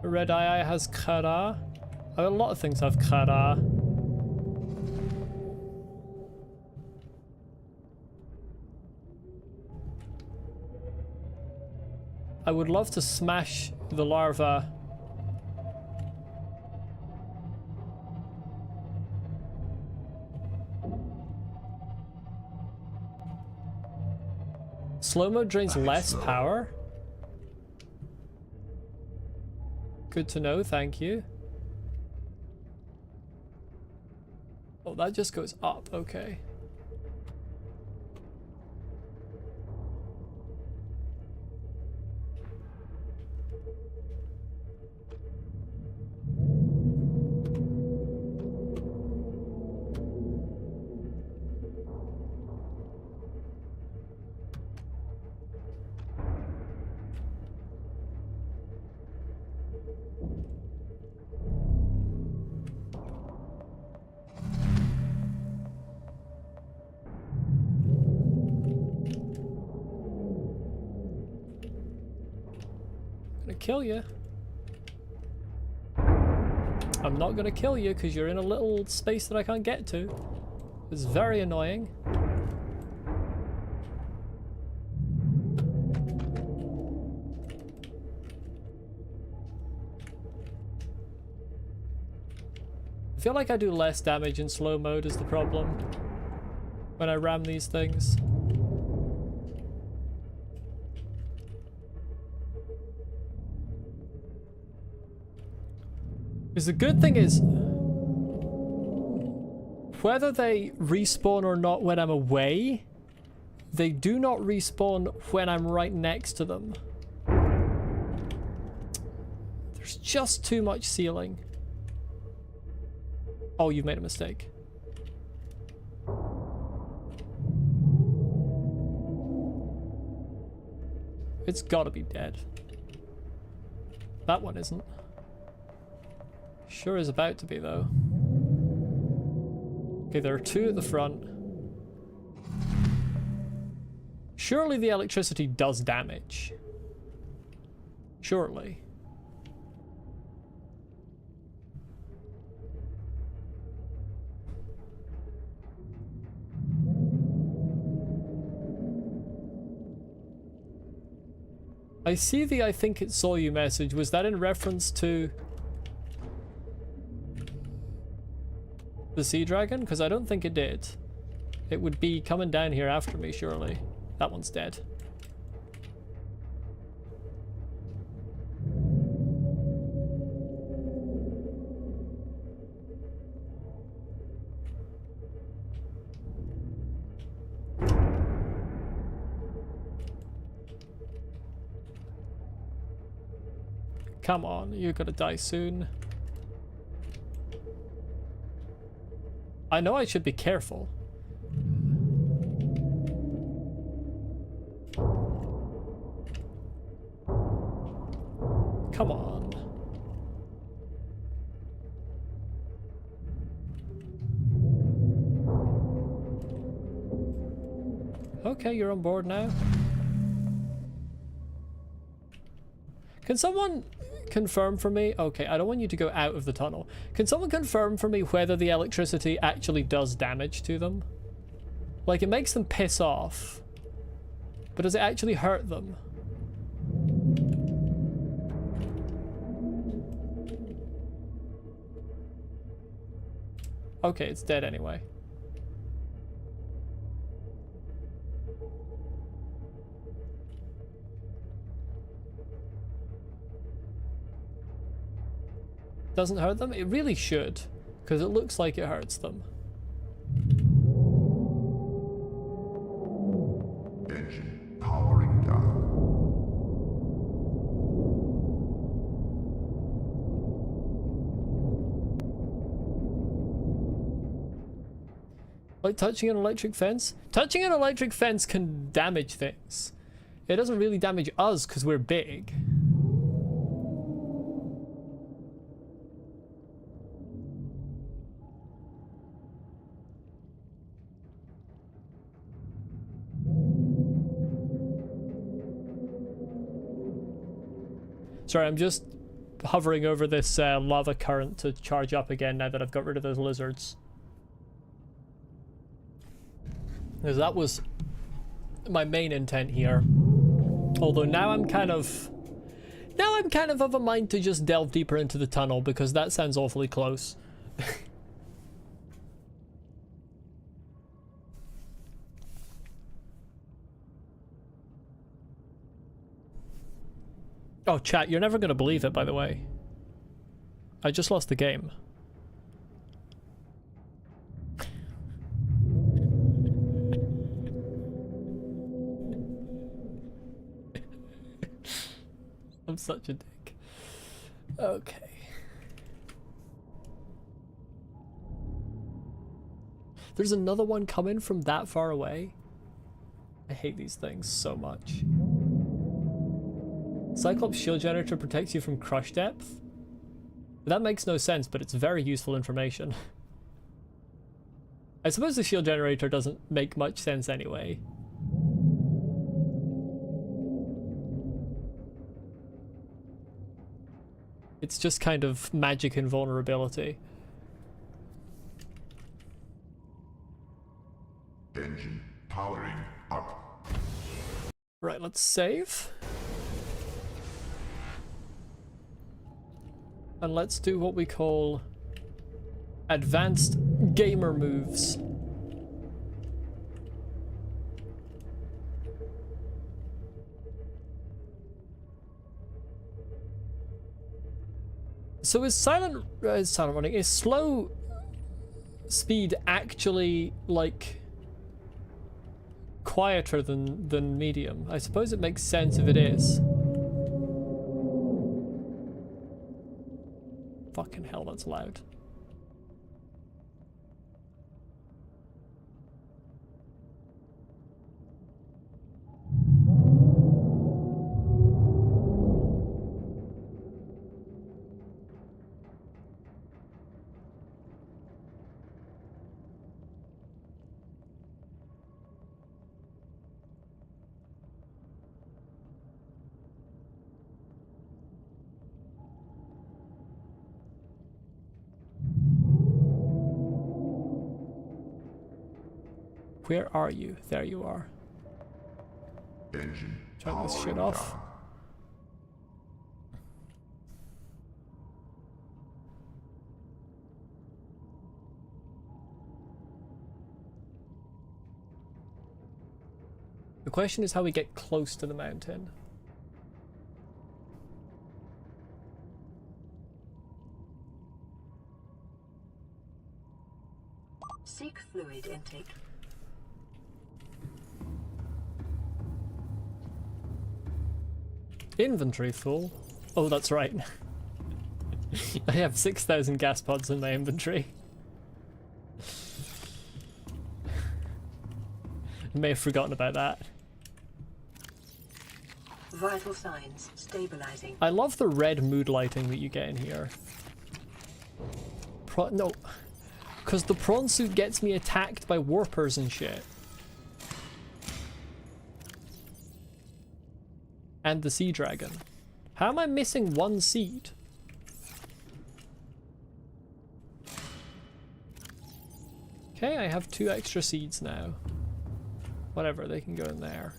Red Eye has Kara. A lot of things have Kara. I would love to smash the larva. Slow-mo drains less power. Good to know, thank you. Oh, that just goes up, okay. Kill you. I'm not gonna kill you because you're in a little space that I can't get to. It's very annoying. I feel like I do less damage in slow mode is the problem when I ram these things. Because the good thing is, whether they respawn or not when I'm away, they do not respawn when I'm right next to them. There's just too much ceiling. Oh, you've made a mistake. It's gotta be dead. That one isn't. Sure is about to be, though. Okay, there are two at the front. Surely the electricity does damage. Surely. I see the I think it saw you message. Was that in reference to the sea dragon? Because I don't think it did. It would be coming down here after me, surely. That one's dead. Come on, you're gonna die soon. I know I should be careful. Come on. Okay, you're on board now. Can someone confirm for me? Okay, I don't want you to go out of the tunnel. Can someone confirm for me whether the electricity actually does damage to them? Like, it makes them piss off, but does it actually hurt them? Okay, it's dead anyway. doesn't hurt them? It really should, because it looks like it hurts them. Engine powering down. Like touching an electric fence? Touching an electric fence can damage things. It doesn't really damage us because we're big. Sorry, I'm just hovering over this lava current to charge up again now that I've got rid of those lizards. Because that was my main intent here. Although now I'm kind of of a mind to just delve deeper into the tunnel because that sounds awfully close. Oh, chat, you're never gonna believe it, by the way. I just lost the game. I'm such a dick. Okay. There's another one coming from that far away. I hate these things so much. Cyclops shield generator protects you from crush depth? That makes no sense, but it's very useful information. I suppose the shield generator doesn't make much sense anyway. It's just kind of magic invulnerability. Engine powering up. Right, let's save. And let's do what we call advanced gamer moves. So is silent running, is slow speed actually like quieter than medium? I suppose it makes sense if it is. Fucking hell, that's loud. Where are you? There you are. Engine Turn this shit powering off. down. The question is how we get close to the mountain. Seek fluid intake. Inventory full. Oh, that's right. I have 6,000 gas pods in my inventory. May have forgotten about that. Vital signs stabilizing. I love the red mood lighting that you get in here. No, because the prawn suit gets me attacked by warpers and shit. And the sea dragon. How am I missing one seed? Okay, I have 2 extra seeds now. Whatever, they can go in there.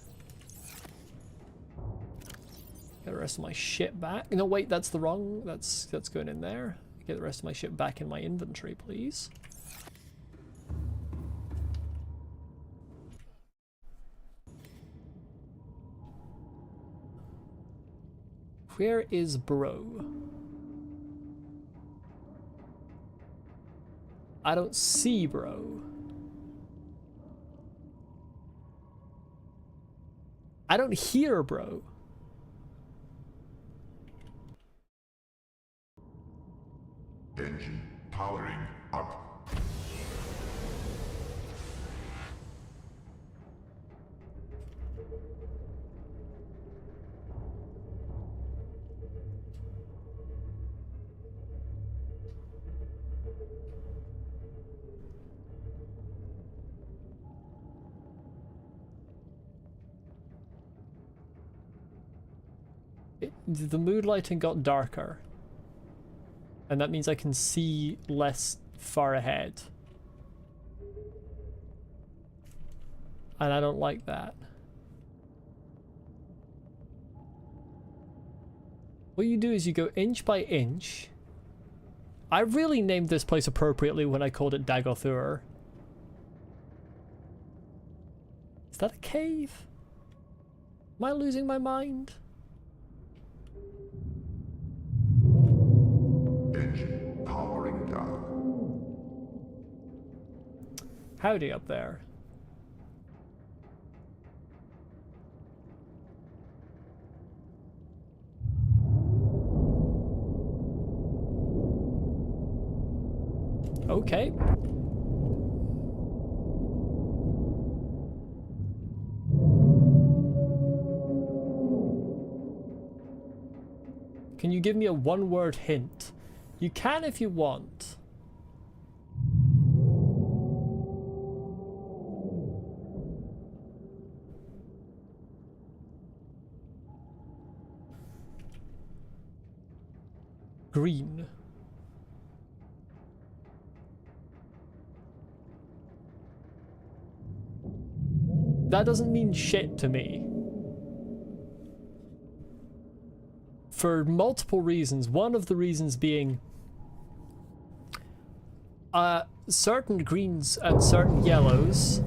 Get the rest of my shit back. No, wait, that's the wrong. That's going in there. Get the rest of my shit back in my inventory, please. Where is bro? I don't see, bro. I don't hear, bro. Engine powering up. The mood lighting got darker. And that means I can see less far ahead. And I don't like that. What you do is you go inch by inch. I really named this place appropriately when I called it Dagothur. Is that a cave? Am I losing my mind? Engine powering down. Howdy up there. Okay. Can you give me a one-word hint? You can if you want. Green. That doesn't mean shit to me. For multiple reasons. One of the reasons being certain greens and certain yellows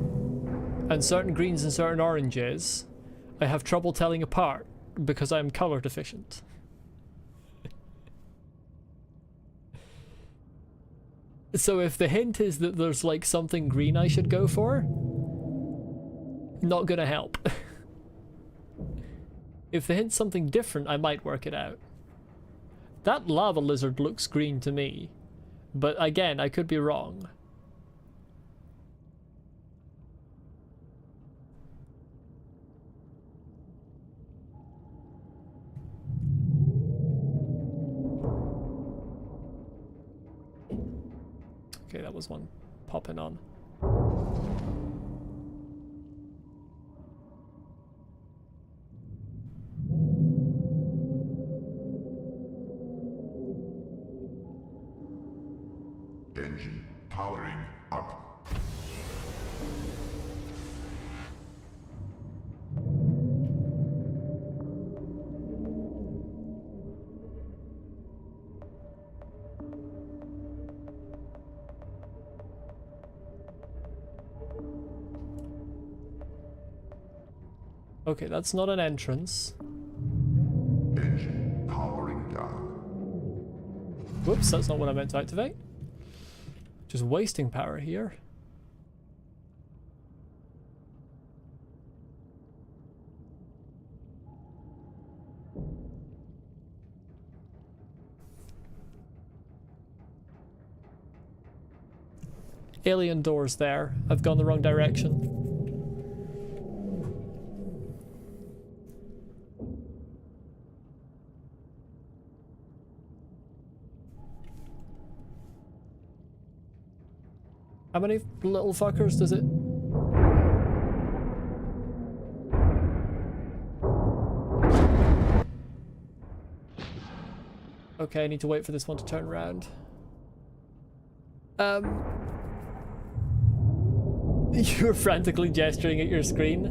and certain greens and certain oranges I have trouble telling apart because I'm color deficient. So if the hint is that there's like something green I should go for, not gonna help. If the hint's something different, I might work it out. That lava lizard looks green to me, but again, I could be wrong. Okay, that was one popping on. Engine powering up. Okay, that's not an entrance. Engine powering down. Whoops, that's not what I meant to activate. Just wasting power here. Alien doors there. I've gone the wrong direction. How many little fuckers does it? Okay, I need to wait for this one to turn around. You're frantically gesturing at your screen.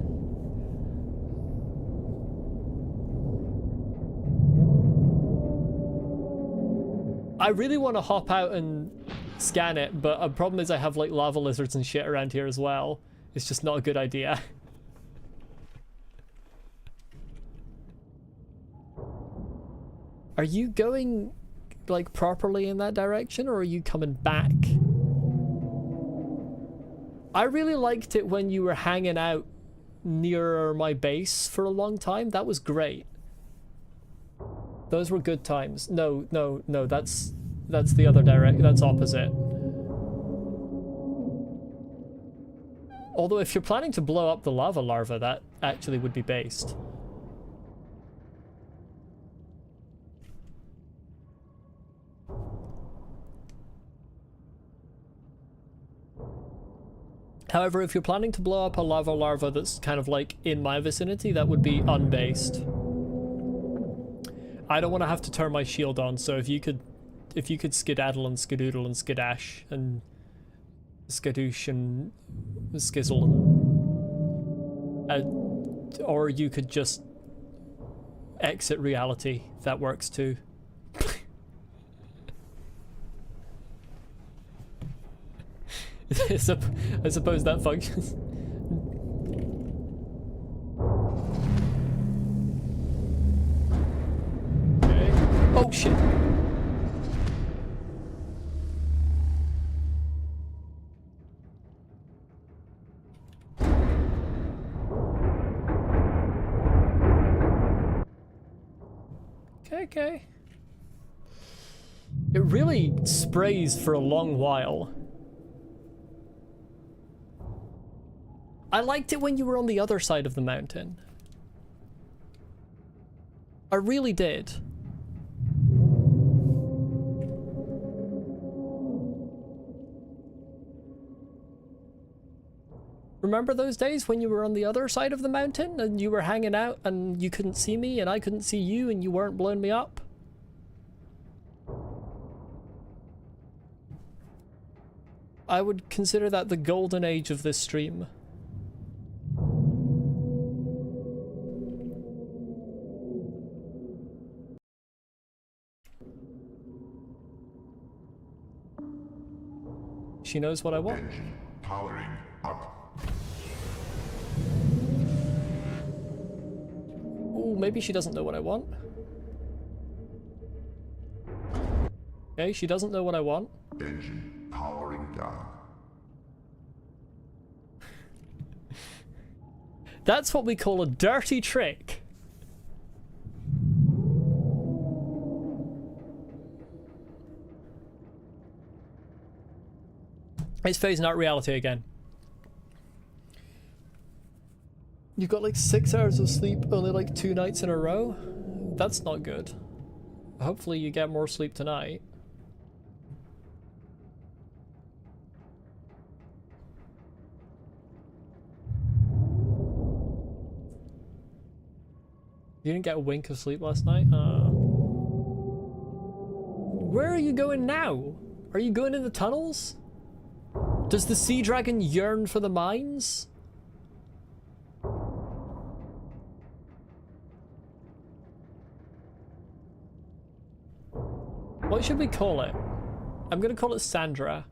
I really want to hop out and scan it, but a problem is I have like lava lizards and shit around here as well. It's just not a good idea. Are you going like properly in that direction, or are you coming back? I really liked it when you were hanging out near my base for a long time. That was great. Those were good times. No, that's the other direct. That's opposite. Although if you're planning to blow up the lava larva, that actually would be based. However, if you're planning to blow up a lava larva that's kind of like in my vicinity, that would be unbased. I don't want to have to turn my shield on, so if you could skedaddle and skedoodle and skedash and skadoosh and skizzle and or you could just exit reality, that works too. I suppose that functions. Okay. Oh shit. Okay. It really sprays for a long while. I liked it when you were on the other side of the mountain. I really did. Remember those days when you were on the other side of the mountain and you were hanging out and you couldn't see me and I couldn't see you and you weren't blowing me up? I would consider that the golden age of this stream. She knows what I want. Engine powering up. Ooh, maybe she doesn't know what I want. Okay, she doesn't know what I want. Engine powering down. That's what we call a dirty trick. It's phasing out reality again. You've got like 6 hours of sleep, only like 2 nights in a row? That's not good. Hopefully you get more sleep tonight. You didn't get a wink of sleep last night? Where are you going now? Are you going in the tunnels? Does the sea dragon yearn for the mines? What should we call it? I'm gonna call it Sandra,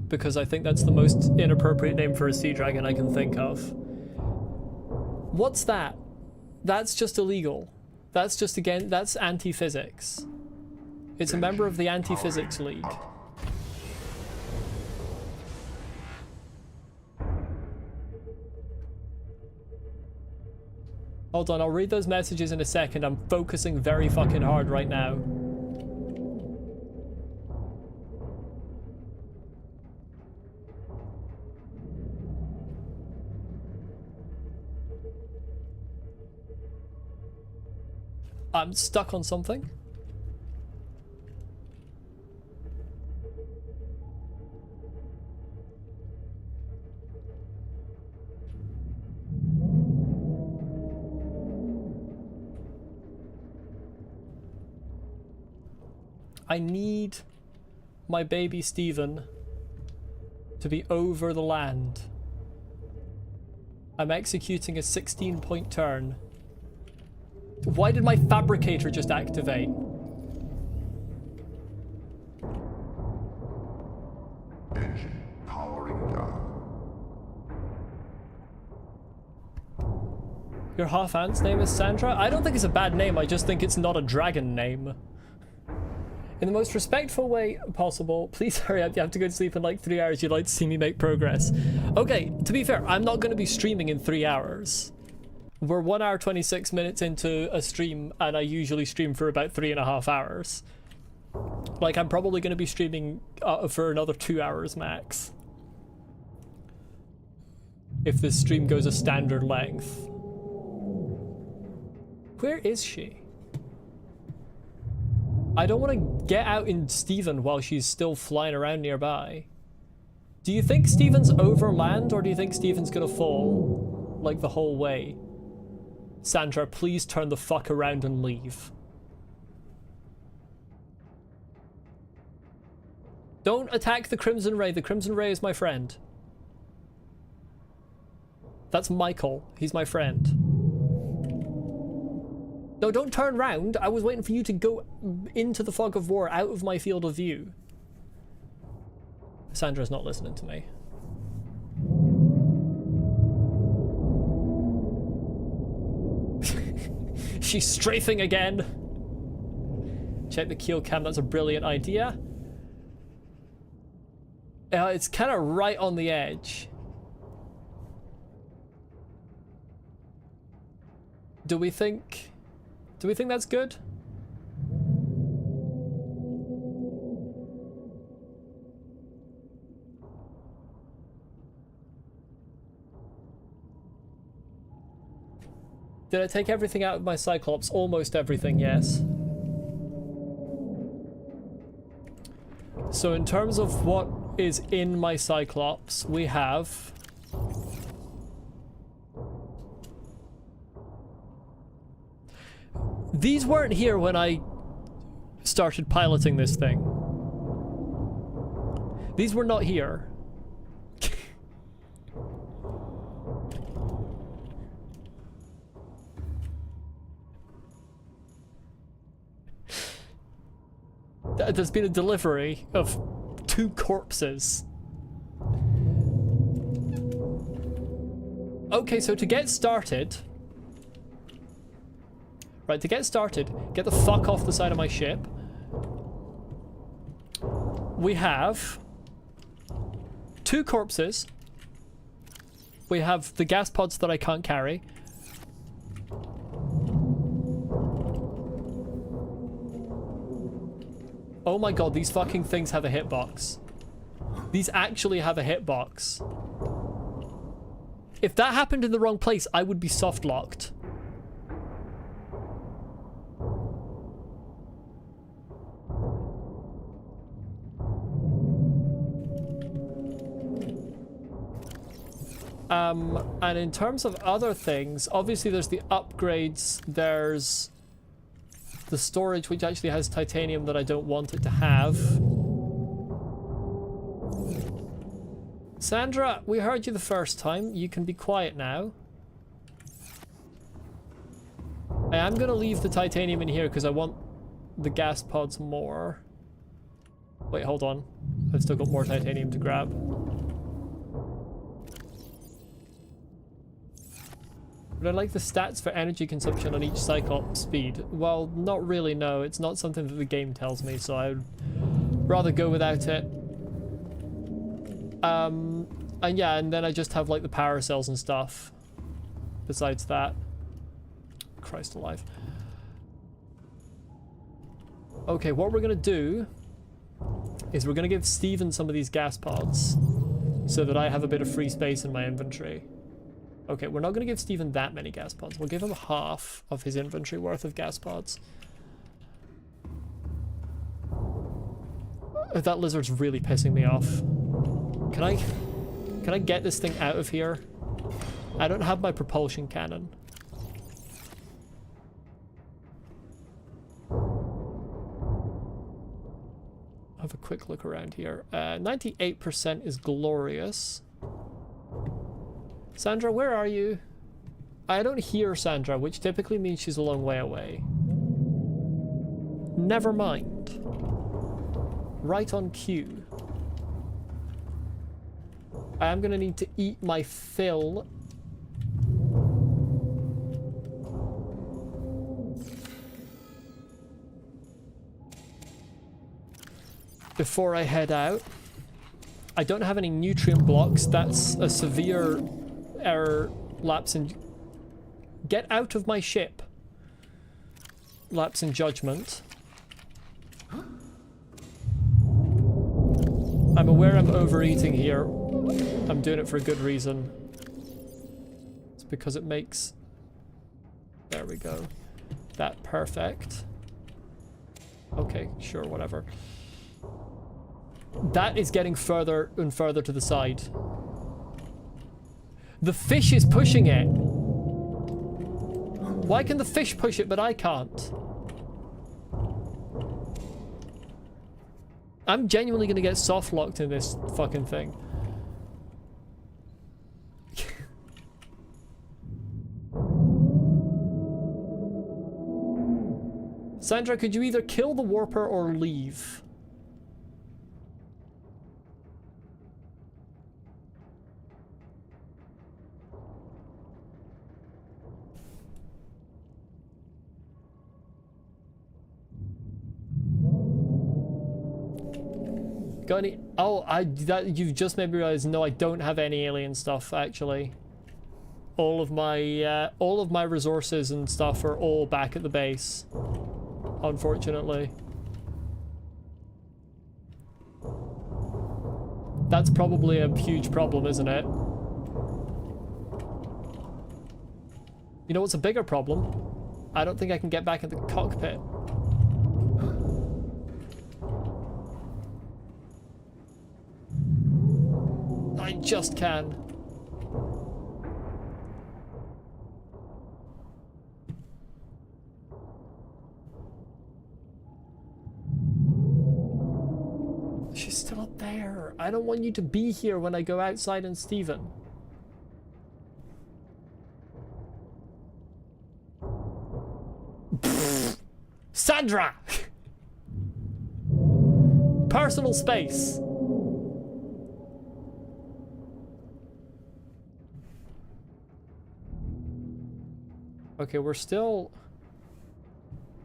because I think that's the most inappropriate name for a sea dragon I can think of. What's that? That's just illegal. That's just, again, that's anti-physics. It's a member of the Anti-Physics League. Hold on, I'll read those messages in a second. I'm focusing very fucking hard right now. I'm stuck on something. I need my baby Stephen to be over the land. I'm executing a 16-point turn. Why did my fabricator just activate? Engine powering down. Your half-aunt's name is Sandra? I don't think it's a bad name, I just think it's not a dragon name. In the most respectful way possible, please hurry up. You have to go to sleep in like 3 hours. You'd like to see me make progress. Okay, to be fair, I'm not going to be streaming in 3 hours. We're 1 hour 26 minutes into a stream, and I usually stream for about 3.5 hours. Like, I'm probably going to be streaming for another 2 hours max. If this stream goes a standard length. Where is she? I don't want to get out in Steven while she's still flying around nearby. Do you think Steven's over land, or do you think Steven's gonna fall, like, the whole way? Sandra, please turn the fuck around and leave. Don't attack the Crimson Ray. The Crimson Ray is my friend. That's Michael. He's my friend. No, don't turn round. I was waiting for you to go into the fog of war, out of my field of view. Sandra's not listening to me. She's strafing again. Check the kill cam. That's a brilliant idea. It's kind of right on the edge. Do we think that's good? Did I take everything out of my Cyclops? Almost everything, yes. So in terms of what is in my Cyclops, we have... These weren't here when I started piloting this thing. These were not here. There's been a delivery of 2 corpses. Okay, so to get started... Right, to get started, get the fuck off the side of my ship. We have 2 corpses. We have the gas pods that I can't carry. Oh my god, these fucking things have a hitbox. These actually have a hitbox. If that happened in the wrong place, I would be soft locked. And in terms of other things, obviously there's the upgrades, there's the storage, which actually has titanium that I don't want it to have. Sandra, we heard you the first time. You can be quiet now. I am going to leave the titanium in here because I want the gas pods more. Wait, hold on. I've still got more titanium to grab. Would I like the stats for energy consumption on each Cyclops speed? Well, not really, no. It's not something that the game tells me, so I'd rather go without it. And yeah, and then I just have like the power cells and stuff. Besides that. Christ alive. Okay, what we're gonna do is we're gonna give Steven some of these gas pods so that I have a bit of free space in my inventory. Okay, we're not going to give Steven that many gas pods. We'll give him half of his inventory worth of gas pods. That lizard's really pissing me off. Can I get this thing out of here? I don't have my propulsion cannon. Have a quick look around here. 98% is glorious. Sandra, where are you? I don't hear Sandra, which typically means she's a long way away. Never mind. Right on cue. I am gonna need to eat my fill. before I head out. I don't have any nutrient blocks. That's a severe error lapse in... Get out of my ship. Lapse in judgment. I'm aware I'm overeating here. I'm doing it for a good reason. It's because it makes... There we go. That perfect. Okay, sure, whatever. That is getting further and further to the side. The fish is pushing it. Why can the fish push it, but I can't? I'm genuinely gonna get soft locked in this fucking thing. Sandra, could you either kill the warper or leave? Got any? Oh, you've just made me realize. No, I don't have any alien stuff actually. All of my resources and stuff are all back at the base. Unfortunately. That's probably a huge problem, isn't it? You know what's a bigger problem? I don't think I can get back in the cockpit. I just can. She's still up there. I don't want you to be here when I go outside and Steven. Sandra! Personal space. Okay, we're still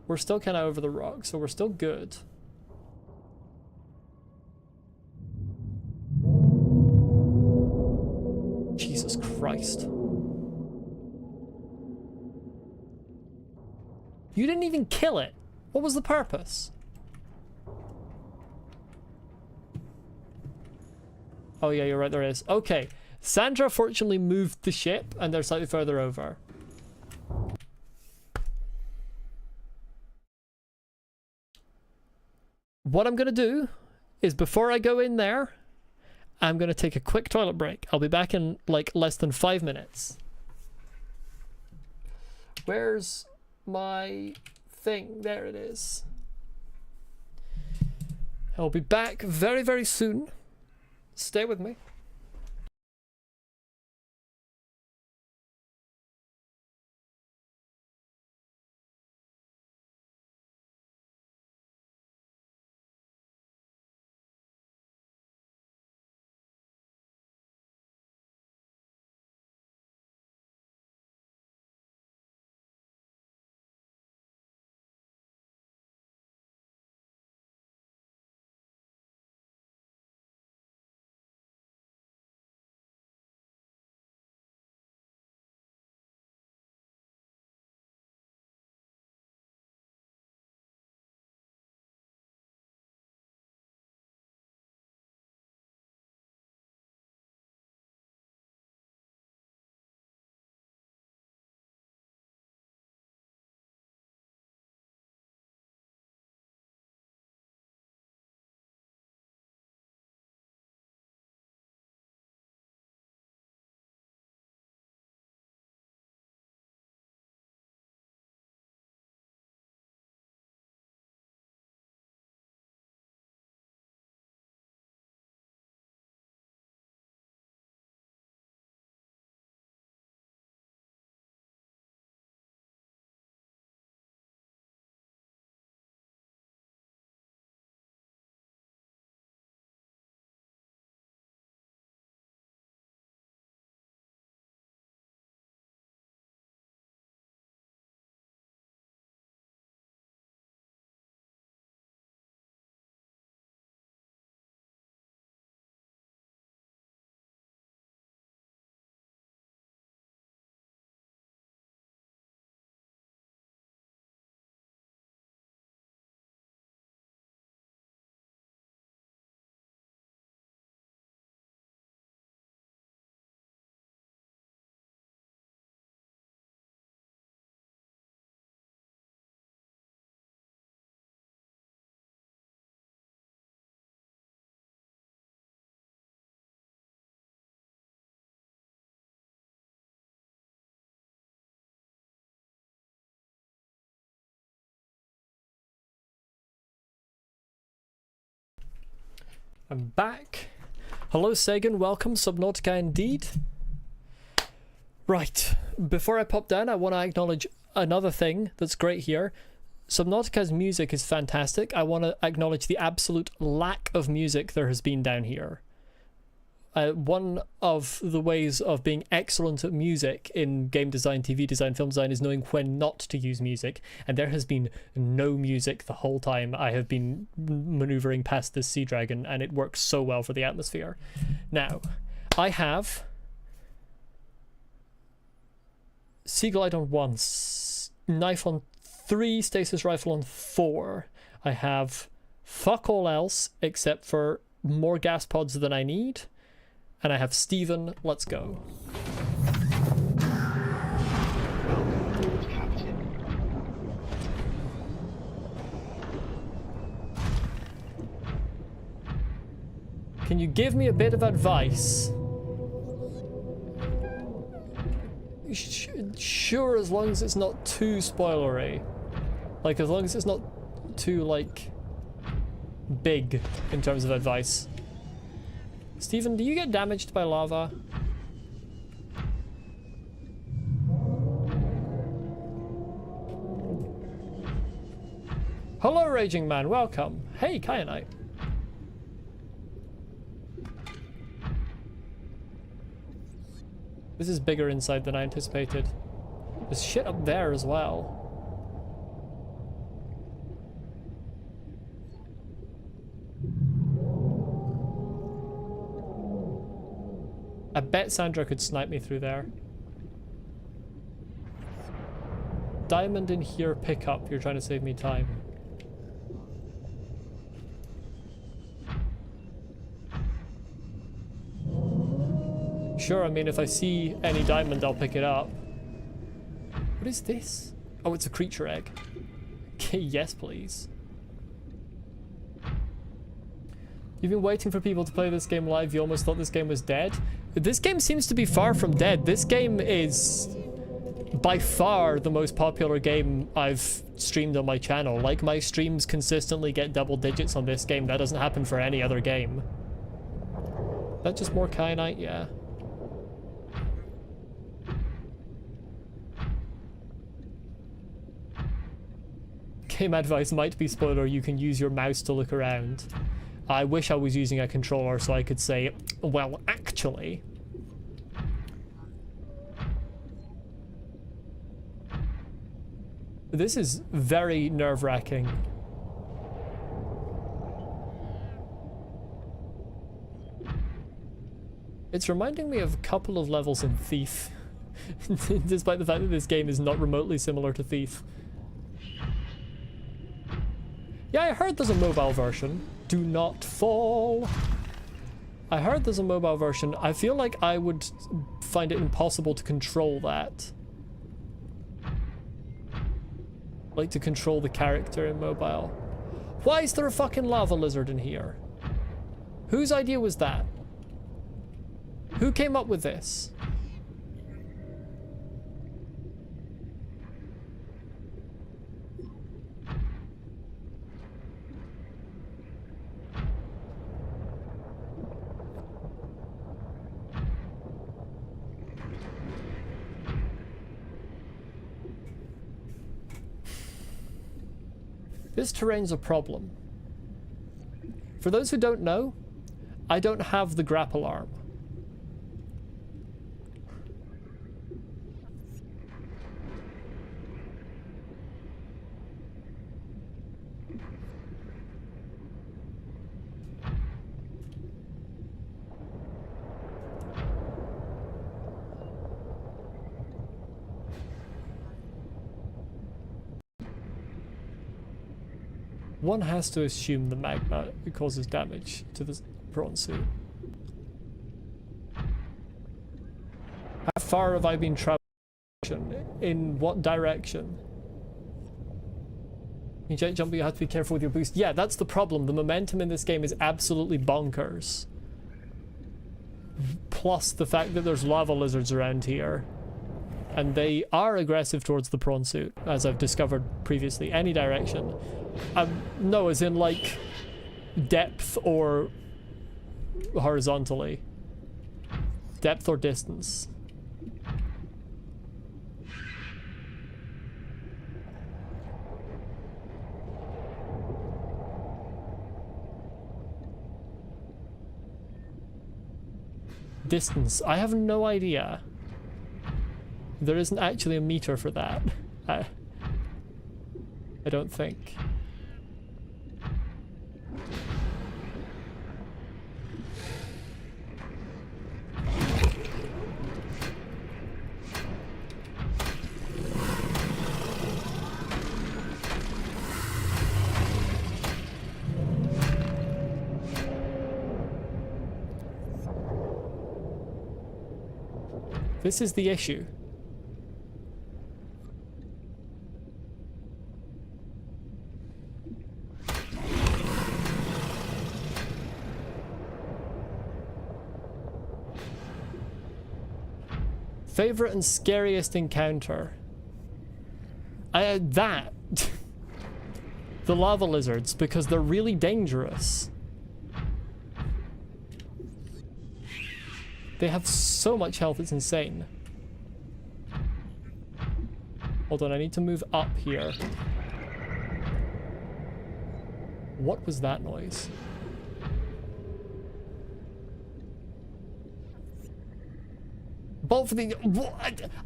kind of over the rock, so we're still good. Jesus Christ. You didn't even kill it. What was the purpose? Oh yeah, you're right, there is. Okay. Sandra fortunately moved the ship and they're slightly further over. What I'm gonna do is before I go in there, I'm gonna take a quick toilet break. I'll be back in like less than 5 minutes. Where's my thing? There it is. I'll be back very, very soon. Stay with me. I'm back. Hello Sagan, welcome, Subnautica indeed. Right, before I pop down, I want to acknowledge another thing that's great here. Subnautica's music is fantastic. I want to acknowledge the absolute lack of music there has been down here. One of the ways of being excellent at music in game design, TV design, film design is knowing when not to use music, and there has been no music the whole time I have been maneuvering past this sea dragon, and it works so well for the atmosphere. Now, I have Seagull on 1, knife on 3, stasis rifle on 4. I have fuck all else except for more gas pods than I need. And I have Steven, let's go. Welcome aboard, Captain. Can you give me a bit of advice? Sure, as long as it's not too spoilery. Like, as long as it's not too, like, big in terms of advice. Stephen, do you get damaged by lava? Hello, Raging Man, welcome. Hey, Kyanite. This is bigger inside than I anticipated. There's shit up there as well. I bet Sandra could snipe me through there. Diamond in here, pick up. You're trying to save me time. Sure, I mean, if I see any diamond, I'll pick it up. What is this? Oh, it's a creature egg. Okay, yes, please. You've been waiting for people to play this game live. You almost thought this game was dead. This game seems to be far from dead. This game is by far the most popular game I've streamed on my channel. Like, my streams consistently get double digits on this game. That doesn't happen for any other game. That just more kyanite? Yeah. Game advice might be spoiler. You can use your mouse to look around. I wish I was using a controller so I could say, well, actually. This is very nerve-wracking. It's reminding me of a couple of levels in Thief, despite the fact that this game is not remotely similar to Thief. Yeah, I heard there's a mobile version. Do not fall. I heard there's a mobile version. I feel like I would find it impossible to control that. Like, to control the character in mobile. Why is there a fucking lava lizard in here? Whose idea was that? Who came up with this? This terrain's a problem. For those who don't know, I don't have the grapple arm. One has to assume the magma causes damage to the prawn suit. How far have I been traveling? In what direction? You jet jump, but you have to be careful with your boost. Yeah, that's the problem. The momentum in this game is absolutely bonkers. Plus the fact that there's lava lizards around here. And they are aggressive towards the prawn suit, as I've discovered previously. Any direction. No, as in, like, depth or horizontally. Depth or distance? Distance. I have no idea. There isn't actually a meter for that. I don't think. This is the issue. Favorite and scariest encounter? That. The lava lizards, because they're really dangerous. They have so much health, it's insane. Hold on, I need to move up here. What was that noise? Bolt for the...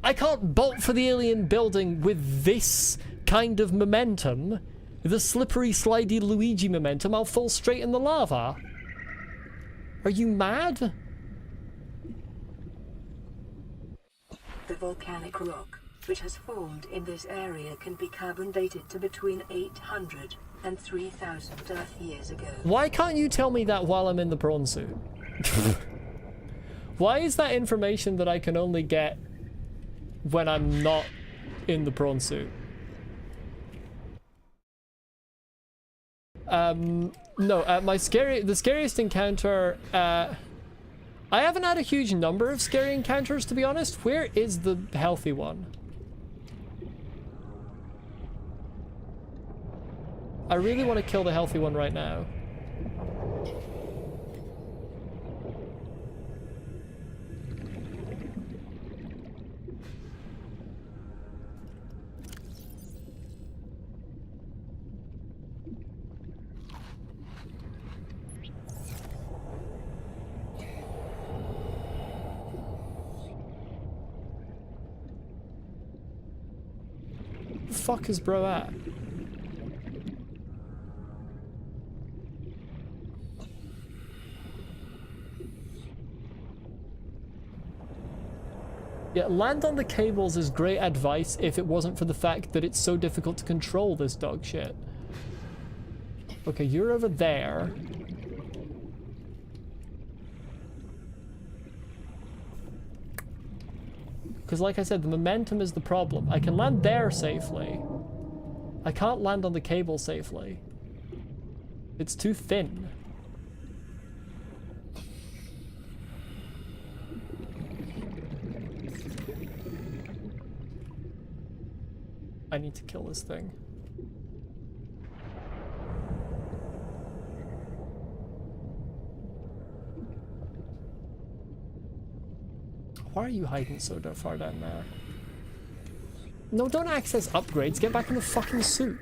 I can't bolt for the alien building with this kind of momentum. The slippery, slidey Luigi momentum. I'll fall straight in the lava. Are you mad? The volcanic rock, which has formed in this area, can be carbon dated to between 800 and 3,000 Earth years ago. Why can't you tell me that while I'm in the prawn suit? Why is that information that I can only get when I'm not in the prawn suit? No, the scariest encounter, I haven't had a huge number of scary encounters, to be honest. Where is the healthy one? I really want to kill the healthy one right now. Fuck is bro at? Yeah, land on the cables is great advice if it wasn't for the fact that it's so difficult to control this dog shit. Okay, you're over there. Because like I said, the momentum is the problem. I can land there safely. I can't land on the cable safely. It's too thin. I need to kill this thing. Why are you hiding so far down there? No, don't access upgrades. Get back in the fucking suit.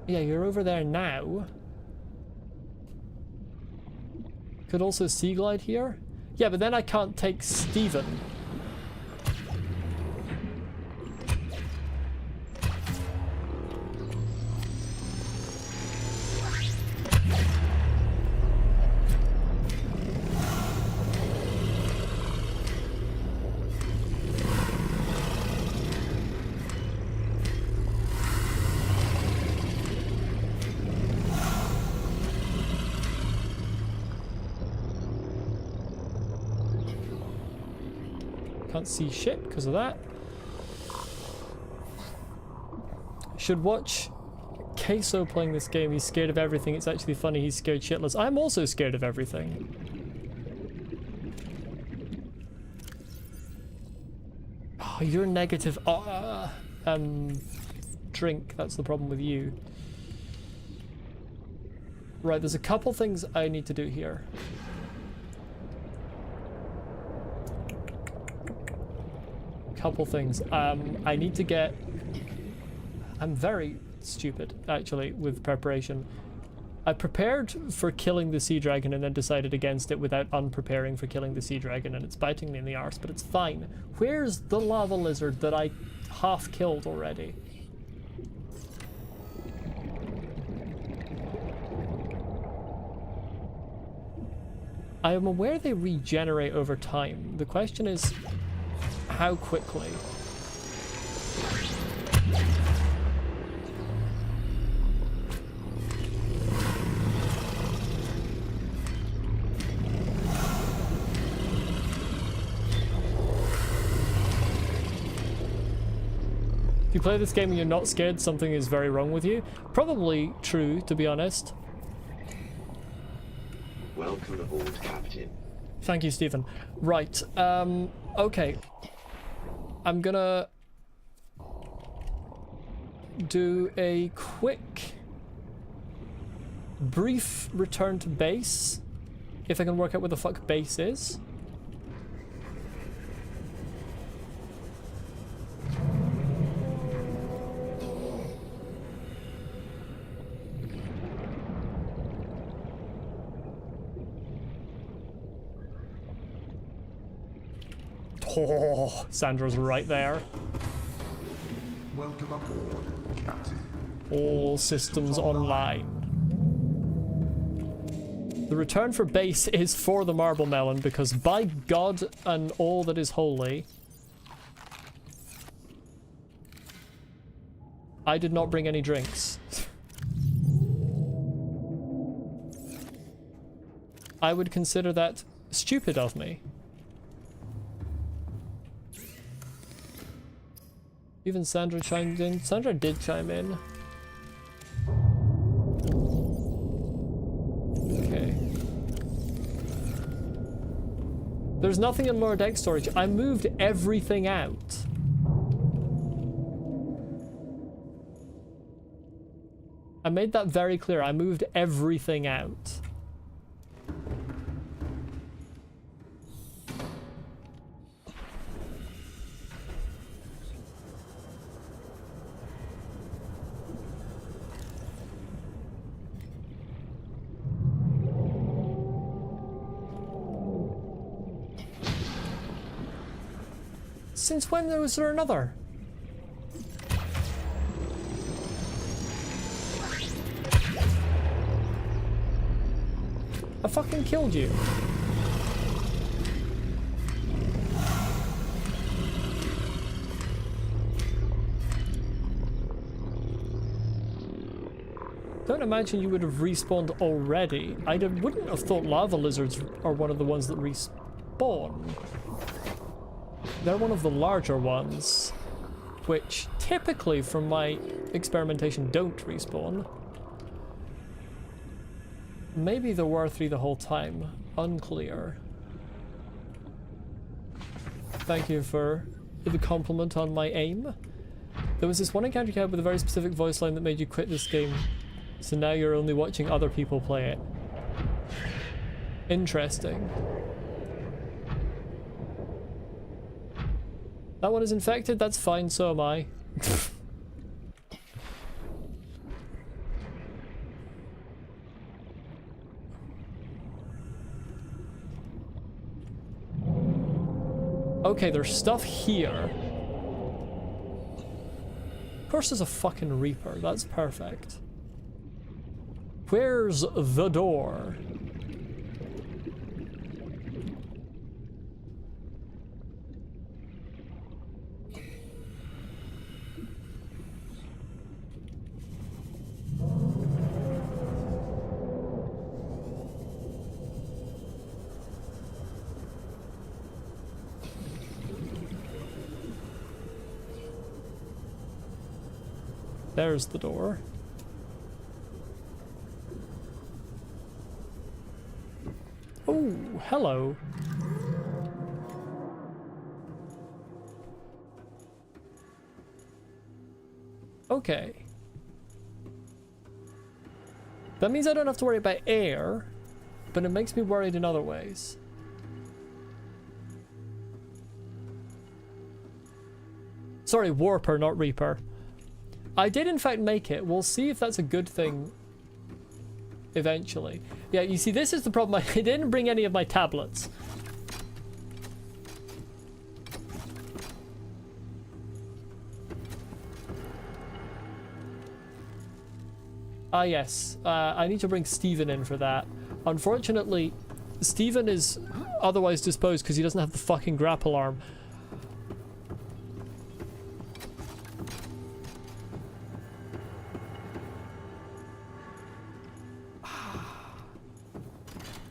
Yeah, you're over there now. Could also sea glide here. Yeah, but then I can't take Steven. Can't see shit because of that. Should watch Queso playing this game. He's scared of everything. It's actually funny. He's scared shitless. I'm also scared of everything. Oh, you're negative. Drink. That's the problem with you. Right, there's a couple things I need to do here. Couple things. I need to get... I'm very stupid, actually, with preparation. I prepared for killing the sea dragon and then decided against it without unpreparing for killing the sea dragon, and it's biting me in the arse, but it's fine. Where's the lava lizard that I half killed already? I am aware they regenerate over time. The question is, how quickly? If you play this game and you're not scared, something is very wrong with you. Probably true, to be honest. Welcome aboard, Captain. Thank you, Stephen. Right, okay. I'm gonna do a quick, brief return to base, if I can work out where the fuck base is. Oh, Sandra's right there. Welcome aboard, Captain. All systems online. The return for base is for the marble melon because by God and all that is holy, I did not bring any drinks. I would consider that stupid of me. Even Sandra chimed in. Sandra did chime in. Okay. There's nothing in lower deck storage. I moved everything out. I made that very clear. I moved everything out. Since when was there another? I fucking killed you. Don't imagine you would have respawned already. Wouldn't have thought lava lizards are one of the ones that respawn. They're one of the larger ones, which typically, from my experimentation, don't respawn. Maybe there were 3 the whole time. Unclear. Thank you for the compliment on my aim. There was this one encounter you had with a very specific voice line that made you quit this game, so now you're only watching other people play it. Interesting. That one is infected? That's fine, so am I. Okay, there's stuff here. Of course there's a fucking Reaper, that's perfect. Where's the door? There's the door. Oh, hello. Okay. That means I don't have to worry about air, but it makes me worried in other ways. Sorry, Warper, not Reaper. I did in fact make it. We'll see if that's a good thing eventually. Yeah, you see, this is the problem. I didn't bring any of my tablets. Ah, yes. I need to bring Steven in for that. Unfortunately, Steven is otherwise disposed because he doesn't have the fucking grapple arm.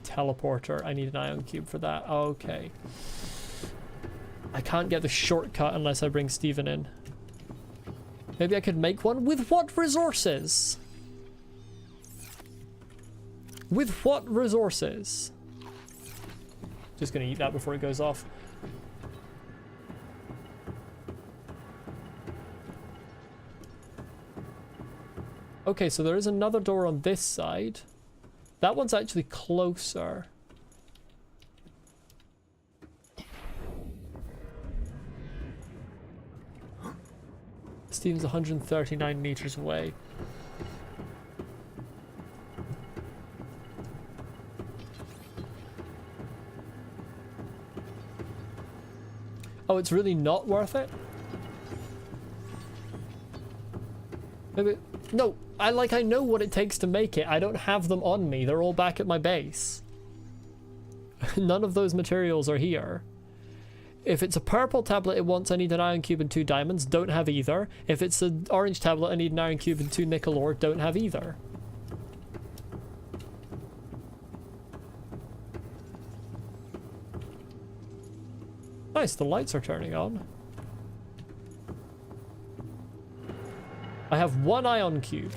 Teleporter. I need an ion cube for that. Okay. I can't get the shortcut unless I bring Steven in. Maybe I could make one? With what resources? With what resources? Just gonna eat that before it goes off. Okay, so there is another door on this side. That one's actually closer. Steven's 139 meters away. Oh, it's really not worth it? Maybe... No, I know what it takes to make it. I don't have them on me. They're all back at my base. None of those materials are here. If it's a purple tablet, it wants I need an iron cube and 2 diamonds. Don't have either. If it's an orange tablet, I need an iron cube and 2 nickel ore. Don't have either. Nice, the lights are turning on. I have 1 ion cube.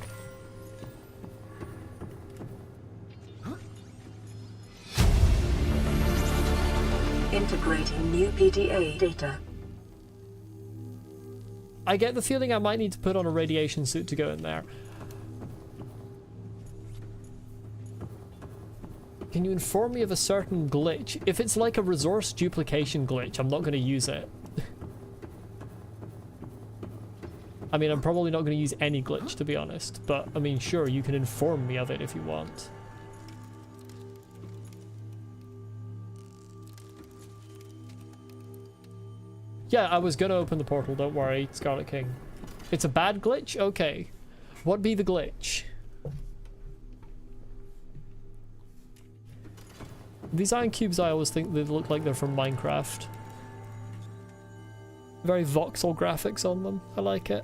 Integrating new PDA data. I get the feeling I might need to put on a radiation suit to go in there. Can you inform me of a certain glitch? If it's like a resource duplication glitch, I'm not going to use it. I mean, I'm probably not going to use any glitch, to be honest. But, I mean, sure, you can inform me of it if you want. Yeah, I was going to open the portal, don't worry, Scarlet King. It's a bad glitch? Okay. What be the glitch? These iron cubes, I always think they look like they're from Minecraft. Very voxel graphics on them. I like it.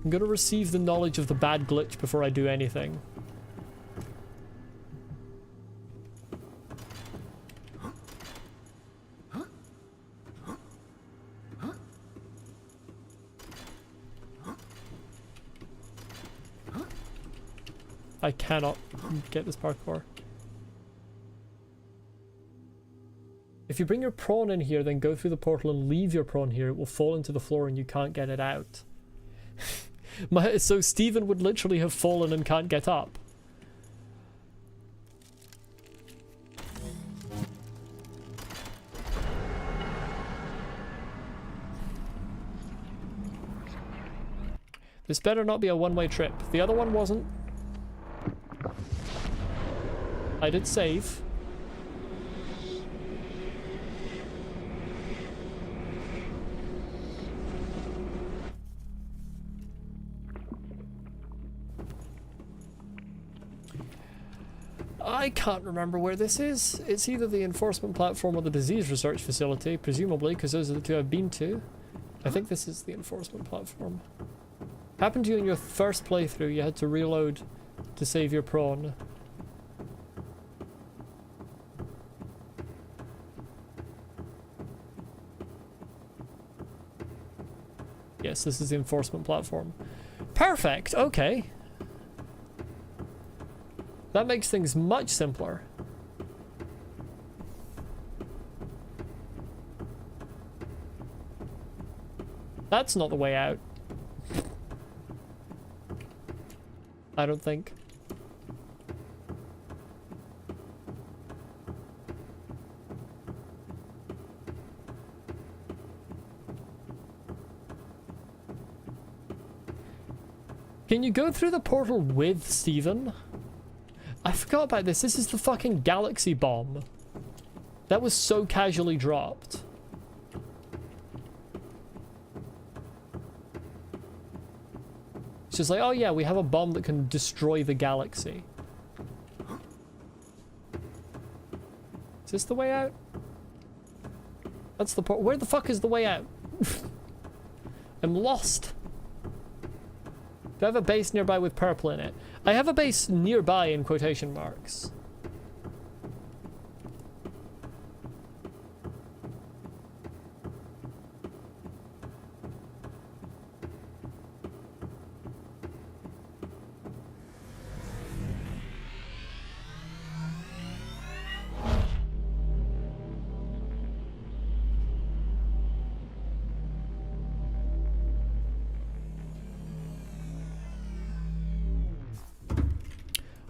I'm gonna receive the knowledge of the bad glitch before I do anything. I cannot get this parkour. If you bring your prawn in here, then go through the portal and leave your prawn here, it will fall into the floor and you can't get it out. So Steven would literally have fallen and can't get up. This better not be a one-way trip. The other one wasn't. I did save. I can't remember where this is. It's either the enforcement platform or the disease research facility, presumably, because those are the two I've been to. I think this is the enforcement platform. Happened to you in your first playthrough, you had to reload to save your prawn. Yes, this is the enforcement platform. Perfect, okay. That makes things much simpler. That's not the way out. I don't think. Can you go through the portal with Steven? I forgot about this. This is the fucking galaxy bomb. That was so casually dropped. It's just like, oh yeah, we have a bomb that can destroy the galaxy. Is this the way out? That's the port. Where the fuck is the way out? I'm lost. Do I have a base nearby with purple in it? I have a base nearby in quotation marks.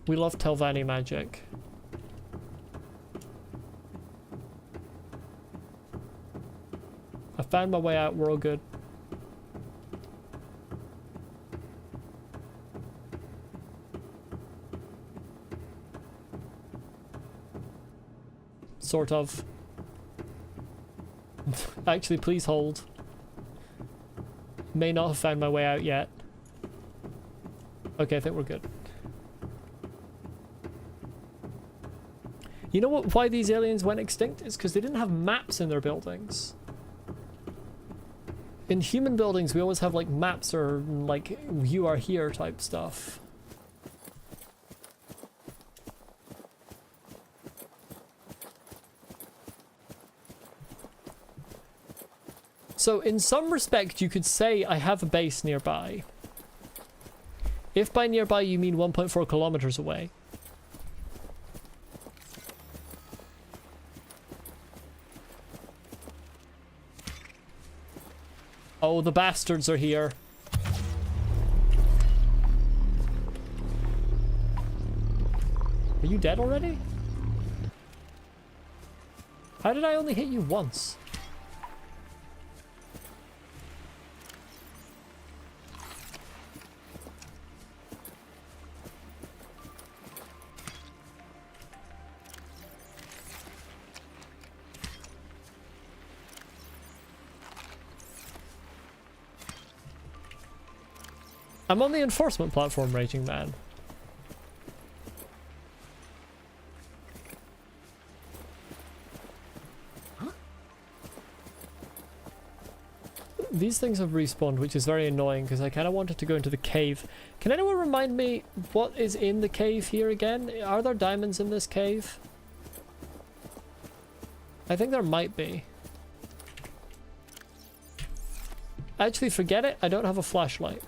We love Telvanni magic. I found my way out, we're all good. Sort of. Actually, please hold. May not have found my way out yet. Okay, I think we're good. You know what? Why these aliens went extinct? Is because they didn't have maps in their buildings. In human buildings, we always have like maps or like you are here type stuff. So in some respect, you could say I have a base nearby. If by nearby you mean 1.4 kilometers away. Oh, the bastards are here. Are you dead already? How did I only hit you once? I'm on the enforcement platform, Raging Man. These things have respawned, which is very annoying because I kind of wanted to go into the cave. Can anyone remind me what is in the cave here again? Are there diamonds in this cave? I think there might be. Actually, forget it. I don't have a flashlight.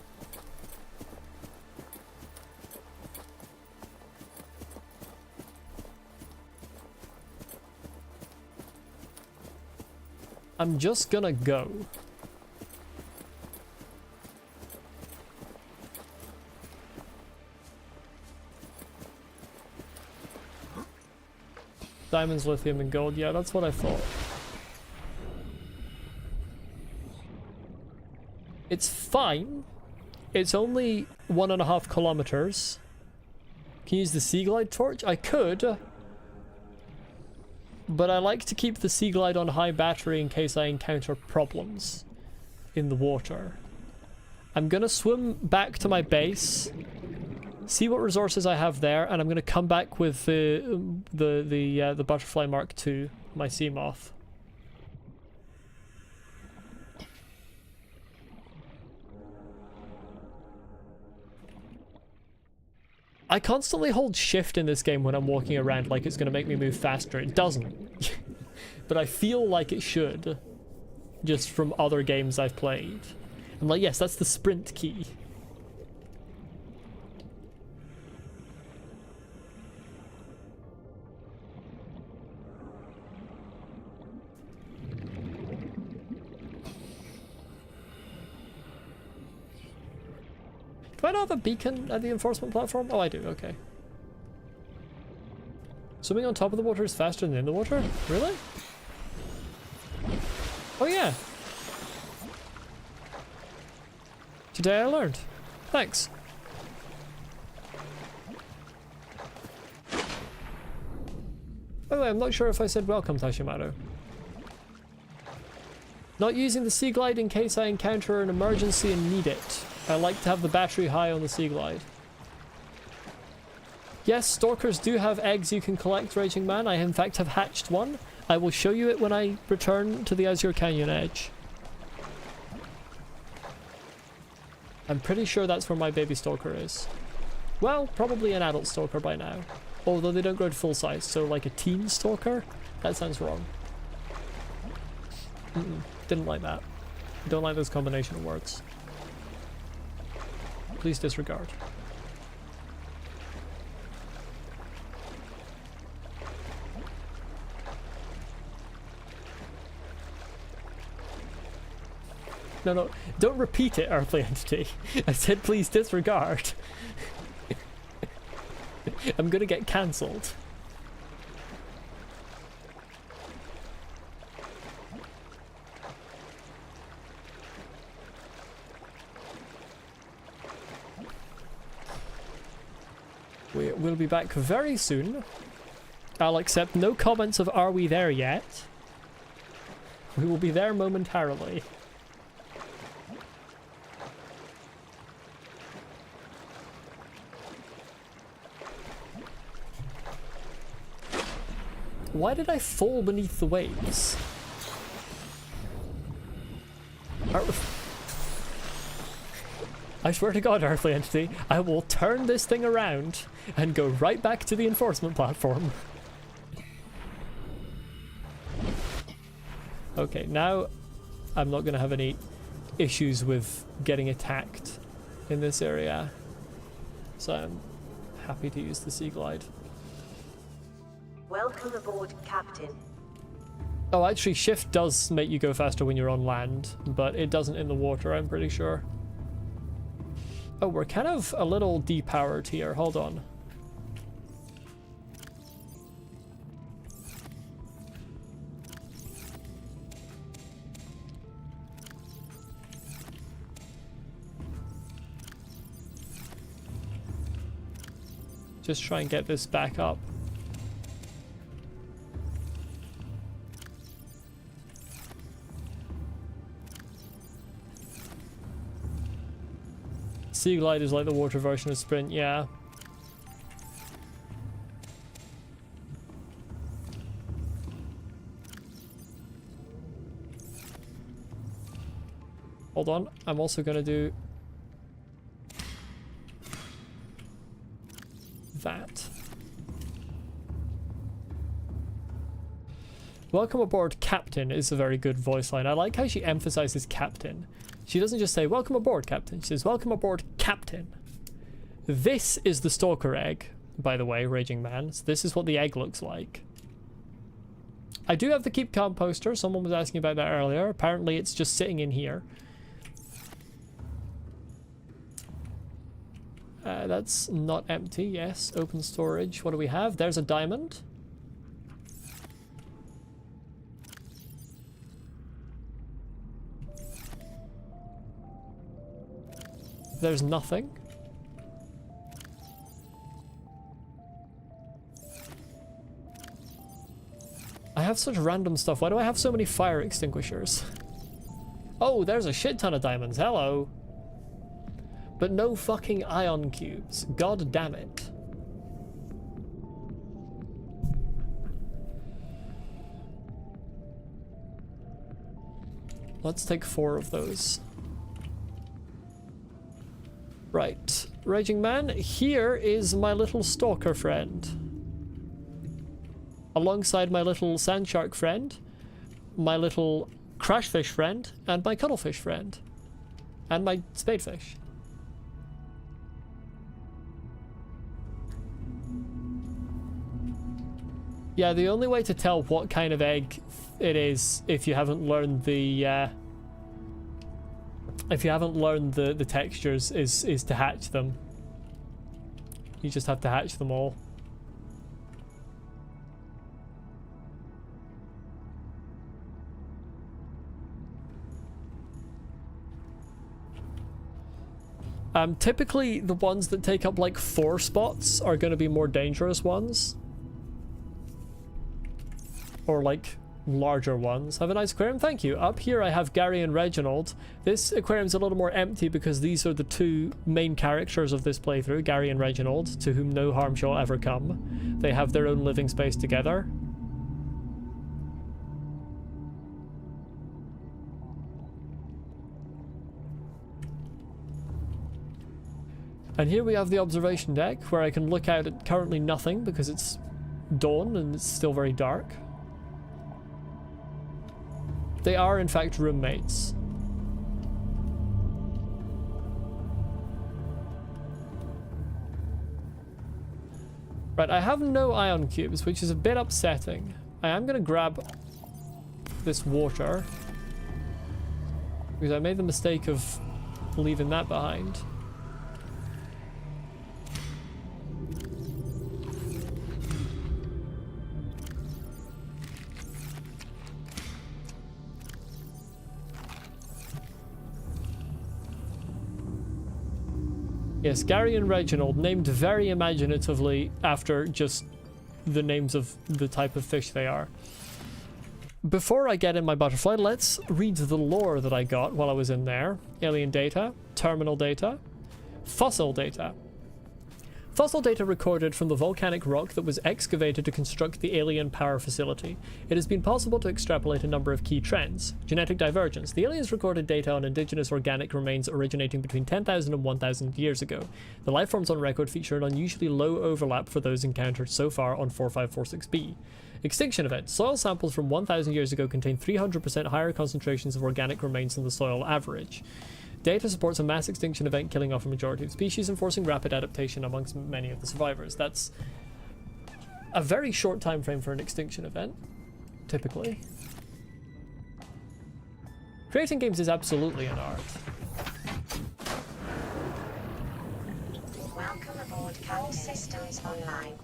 I'm just gonna go. Diamonds, lithium, and gold. Yeah, that's what I thought. It's fine. It's only 1.5 kilometers. Can you use the Sea Glide torch? I could. But I like to keep the Sea Glide on high battery in case I encounter problems in the water. I'm gonna swim back to my base, see what resources I have there, and I'm gonna come back with the Butterfly Mark II, my sea moth. I constantly hold shift in this game when I'm walking around like it's going to make me move faster. It doesn't. But I feel like it should. Just from other games I've played. I'm like, yes, that's the sprint key. I not have a beacon at the enforcement platform? Oh, I do, okay. Swimming on top of the water is faster than in the water? Really? Oh yeah. Today I learned. Thanks. By the way, I'm not sure if I said welcome, Tashimaru. Not using the Sea Glide in case I encounter an emergency and need it. I like to have the battery high on the Sea Glide. Yes, stalkers do have eggs you can collect, Raging Man. I in fact have hatched one. I will show you it when I return to the Azure Canyon edge. I'm pretty sure that's where my baby stalker is. Well, probably an adult stalker by now. Although they don't grow to full size, so like a teen stalker? That sounds wrong. Didn't like that. Don't like this combination of words. Please disregard. No, don't repeat it, Earthly Entity. I said please disregard. I'm gonna get cancelled. We'll be back very soon. I'll accept no comments of "are we there yet?" We will be there momentarily. Why did I fall beneath the waves? I swear to God, Earthly Entity, I will turn this thing around and go right back to the enforcement platform. Okay, now I'm not going to have any issues with getting attacked in this area. So I'm happy to use the Sea Glide. Welcome aboard, Captain. Oh, actually, shift does make you go faster when you're on land, but it doesn't in the water, I'm pretty sure. Oh, we're kind of a little depowered here. Hold on. Just try and get this back up. Sea Glide is like the water version of Sprint, yeah. Hold on, I'm also gonna do that. Welcome aboard, Captain is a very good voice line. I like how she emphasizes Captain. She doesn't just say, welcome aboard, Captain. She says, welcome aboard, Captain. This is the stalker egg, by the way, Raging Man. So this is what the egg looks like. I do have the keep calm poster. Someone was asking about that earlier. Apparently it's just sitting in here. That's not empty. Yes, open storage. What do we have? There's a diamond. There's nothing. I have such random stuff. Why do I have so many fire extinguishers? Oh, there's a shit ton of diamonds. Hello. But no fucking ion cubes. God damn it. Let's take 4 of those. Right, Raging Man, here is my little stalker friend. Alongside my little sand shark friend, my little crashfish friend, and my cuttlefish friend. And my spadefish. Yeah, the only way to tell what kind of egg it is if you haven't learned the if you haven't learned the textures, is to hatch them. You just have to hatch them all. Typically the ones that take up like 4 spots are going to be more dangerous ones. Or like larger ones. Have a nice aquarium, thank you. Up here I have Gary and Reginald. This aquarium's a little more empty because these are the 2 main characters of this playthrough, Gary and Reginald, to whom no harm shall ever come. They have their own living space together. And here we have the observation deck, where I can look out at currently nothing because it's dawn and it's still very dark. They are in fact roommates. Right, I have no ion cubes, which is a bit upsetting. I am going to grab this water because I made the mistake of leaving that behind. Yes, Gary and Reginald, named very imaginatively after just the names of the type of fish they are. Before I get in my butterfly, let's read the lore that I got while I was in there. Alien data, terminal data, fossil data. Fossil data recorded from the volcanic rock that was excavated to construct the alien power facility. It has been possible to extrapolate a number of key trends. Genetic divergence. The aliens recorded data on indigenous organic remains originating between 10,000 and 1,000 years ago. The lifeforms on record feature an unusually low overlap for those encountered so far on 4546b. Extinction event. Soil samples from 1,000 years ago contain 300% higher concentrations of organic remains than the soil average. Data supports a mass extinction event killing off a majority of species and forcing rapid adaptation amongst many of the survivors. That's a very short time frame for an extinction event, typically. Creating games is absolutely an art. Welcome aboard Cal Systems Online.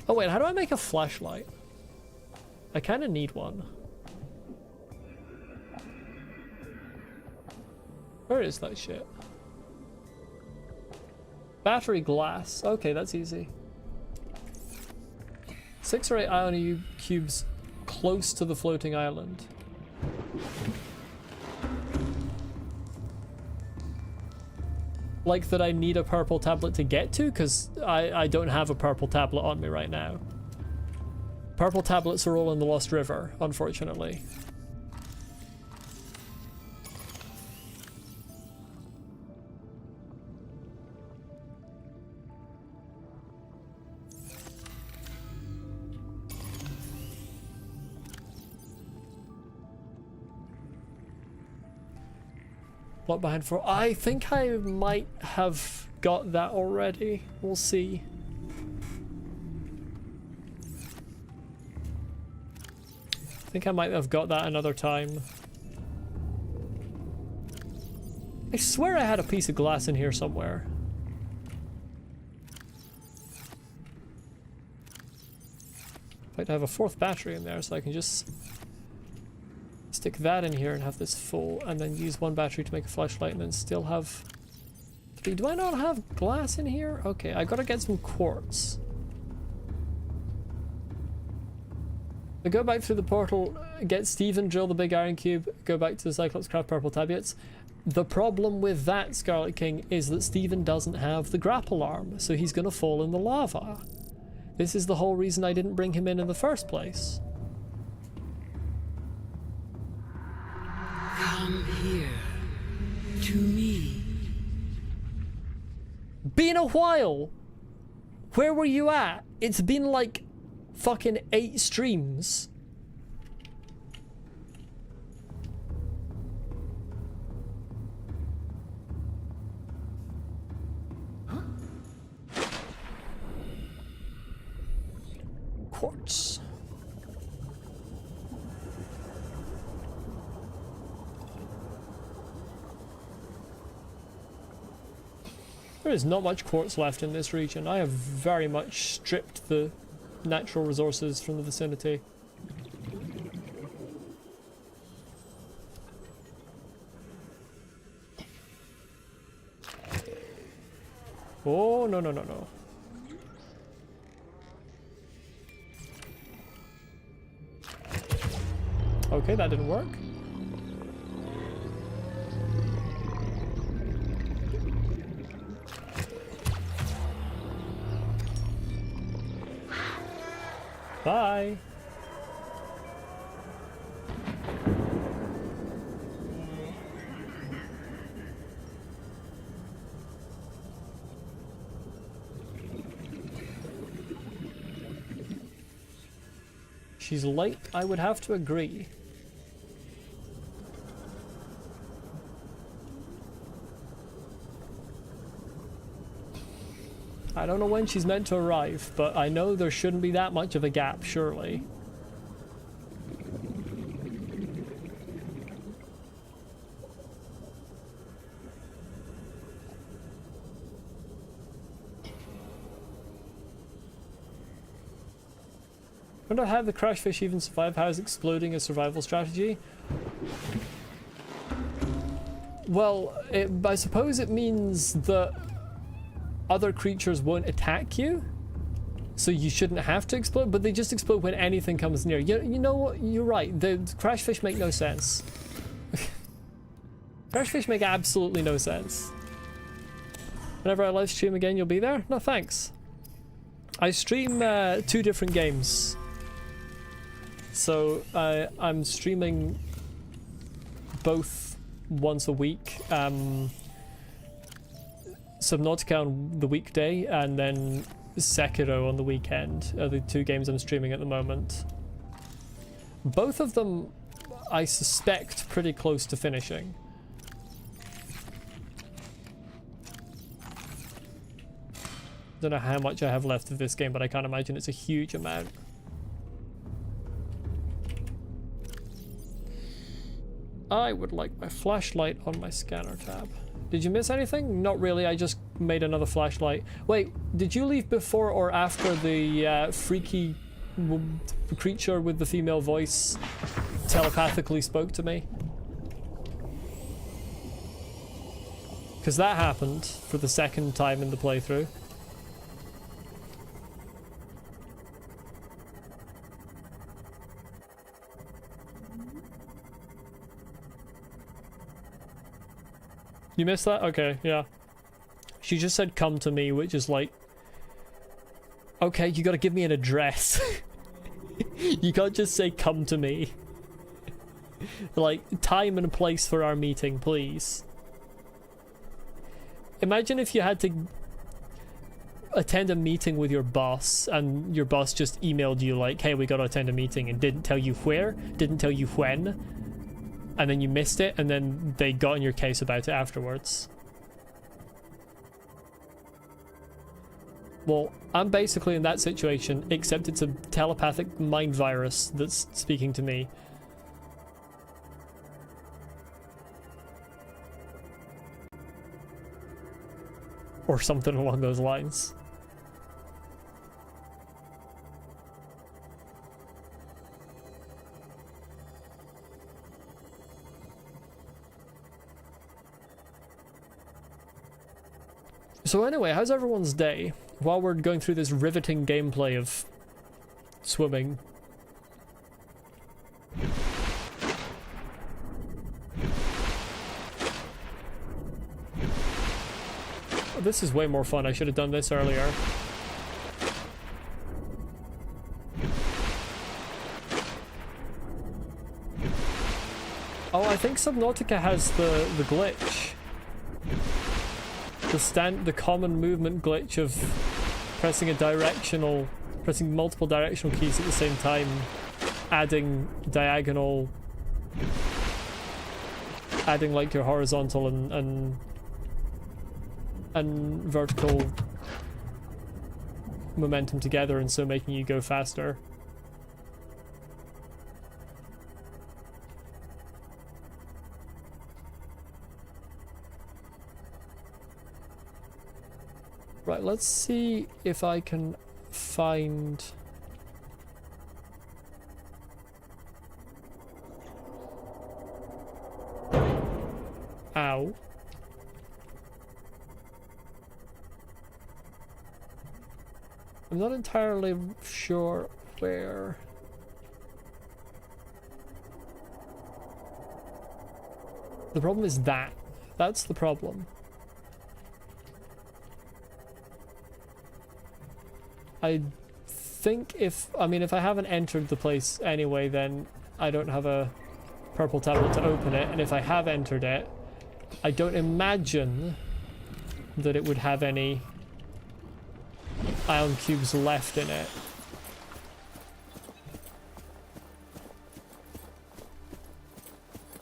Oh wait, how do I make a flashlight? I kind of need one. Where is that shit? Battery glass. Okay, that's easy. 6 or 8 ion cubes close to the floating island. Like that I need a purple tablet to get to? Because I don't have a purple tablet on me right now. Purple tablets are all in the Lost River, unfortunately. Lock behind 4. I think I might have got that already. We'll see. I think I might have got that another time. I swear I had a piece of glass in here somewhere. I'd like to have a 4th battery in there so I can just stick that in here and have this full, and then use 1 battery to make a flashlight, and then still have 3. Do I not have glass in here? Okay, I gotta get some quartz. I go back through the portal, get Steven, drill the big iron cube, go back to the Cyclops, craft purple tablets. The problem with that, Scarlet King, is that Steven doesn't have the grapple arm, so he's gonna fall in the lava. This is the whole reason I didn't bring him in the first place. Come here, to me. Been a while! Where were you at? It's been like fucking 8 streams. Quartz. There is not much quartz left in this region. I have very much stripped the natural resources from the vicinity. Oh, no, no, no, no. Okay, that didn't work. Bye. She's light, I would have to agree. I don't know when she's meant to arrive, but I know there shouldn't be that much of a gap, surely. I wonder how the crash fish even survive. How is exploding a survival strategy? Well, I suppose it means that other creatures won't attack you, so you shouldn't have to explode, but they just explode when anything comes near. You know what? You're right. The crash fish make no sense. Crash fish make absolutely no sense. Whenever I live stream again, you'll be there? No, thanks. I stream 2 different games. So I'm streaming both once a week. Subnautica on the weekday and then Sekiro on the weekend are the 2 games I'm streaming at the moment. Both of them I suspect pretty close to finishing. Don't know how much I have left of this game, but I can't imagine it's a huge amount. I would like my flashlight on my scanner tab. Did you miss anything? Not really, I just made another flashlight. Wait, did you leave before or after the freaky creature with the female voice telepathically spoke to me? Because that happened for the 2nd time in the playthrough. You missed that? Okay, yeah. She just said come to me, which is like, okay, you gotta give me an address. You can't just say come to me. Like, time and place for our meeting, please. Imagine if you had to attend a meeting with your boss and your boss just emailed you like, hey, we gotta attend a meeting, and didn't tell you where, didn't tell you when, and then you missed it, and then they got in your case about it afterwards. Well, I'm basically in that situation, except it's a telepathic mind virus that's speaking to me. Or something along those lines. So anyway, how's everyone's day? While we're going through this riveting gameplay of swimming. Oh, this is way more fun. I should have done this earlier. Oh, I think Subnautica has the glitch. The common movement glitch of pressing multiple directional keys at the same time, adding like your horizontal and vertical momentum together, and so making you go faster. Right, let's see if I can find... Ow. I'm not entirely sure where... The problem is that. That's the problem. I think if I haven't entered the place anyway, then I don't have a purple tablet to open it, and if I have entered it, I don't imagine that it would have any ion cubes left in it.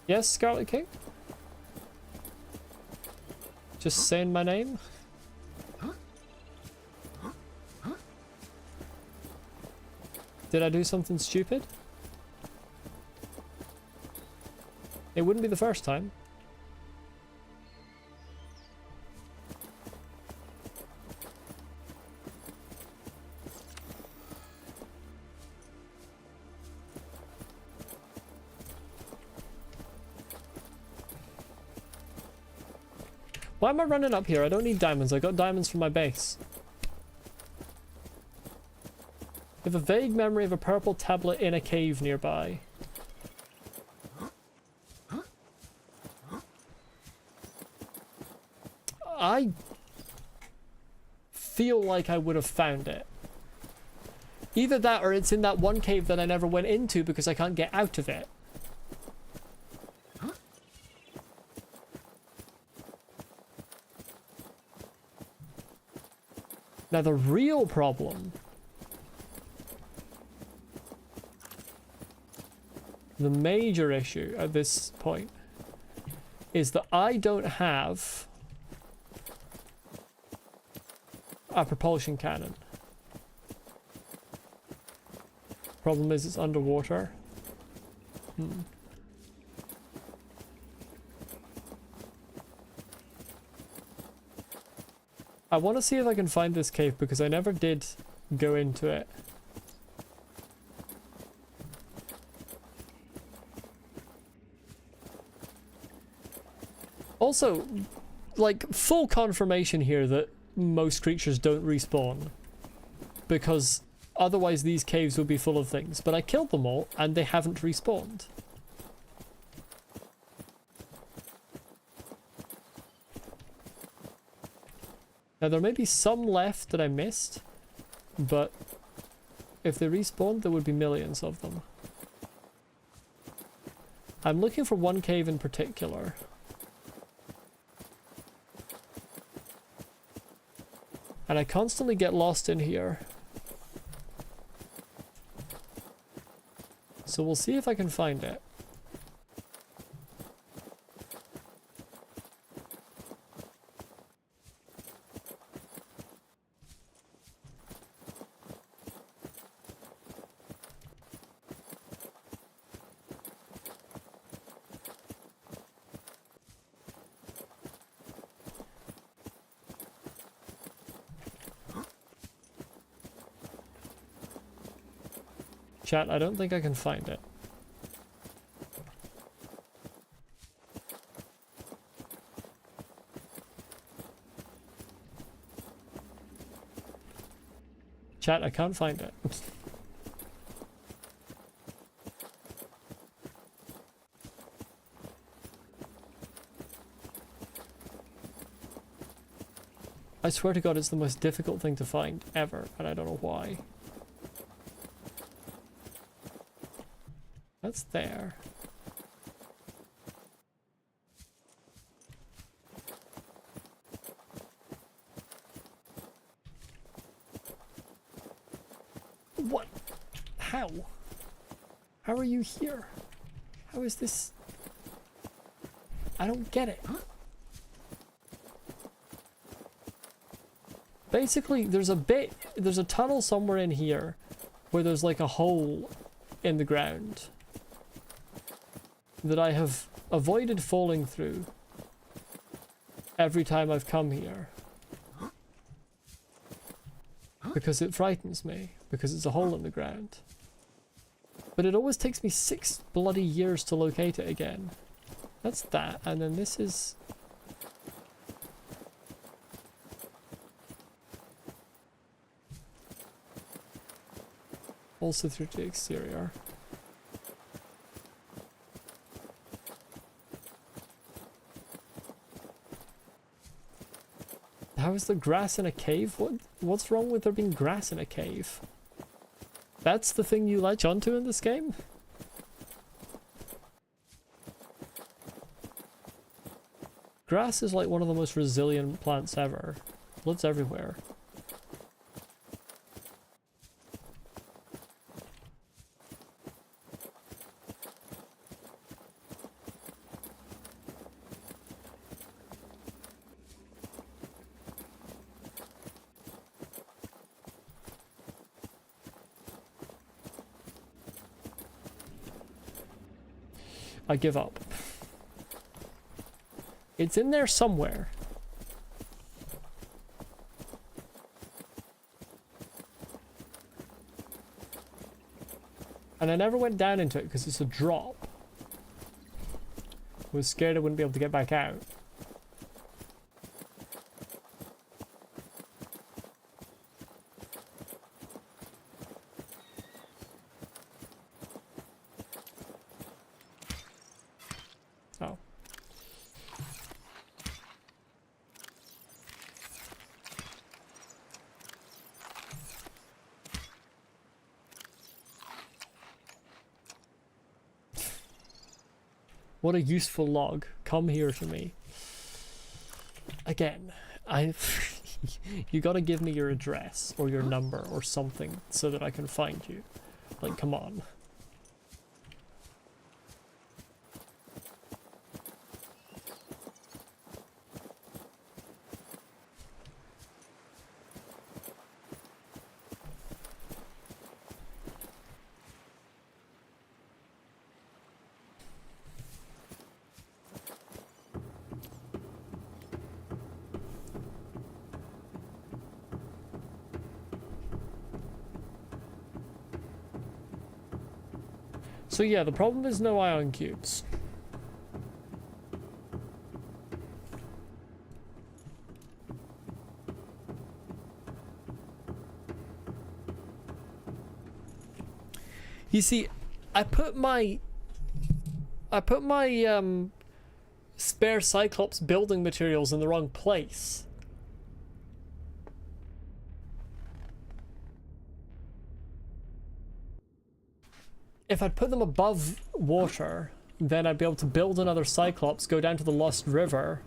Yes, Scarlet King? Just saying my name? Did I do something stupid? It wouldn't be the first time. Why am I running up here? I don't need diamonds. I got diamonds from my base. I have a vague memory of a purple tablet in a cave nearby. I feel like I would have found it. Either that or it's in that one cave that I never went into because I can't get out of it. Now the real problem, the major issue at this point, is that I don't have a propulsion cannon. Problem is it's underwater. I want to see if I can find this cave because I never did go into it. Also, like, full confirmation here that most creatures don't respawn, because otherwise these caves would be full of things. But I killed them all and they haven't respawned. Now there may be some left that I missed, but if they respawned there would be millions of them. I'm looking for one cave in particular. And I constantly get lost in here. So we'll see if I can find it. Chat, I don't think I can find it. Chat, I can't find it. I swear to God, it's the most difficult thing to find ever, and I don't know why. That's there. What? How? How are you here? How is this? I don't get it. Basically, there's a tunnel somewhere in here where there's like a hole in the ground that I have avoided falling through every time I've come here. because it frightens me, because it's a hole in the ground. But it always takes me 6 bloody years to locate it again. That's that, and then this is... also through the exterior. How is there grass in a cave? What's wrong with there being grass in a cave? That's the thing you latch onto in this game? Grass is like one of the most resilient plants ever. It lives everywhere. I give up. It's in there somewhere. And I never went down into it because it's a drop. I was scared I wouldn't be able to get back out. Oh. What a useful log. Come here to me. Again, you gotta give me your address or your number or something so that I can find you. Like, come on. So yeah, the problem is no ion cubes. You see, I put my spare Cyclops building materials in the wrong place. If I'd put them above water, then I'd be able to build another Cyclops, go down to the Lost River,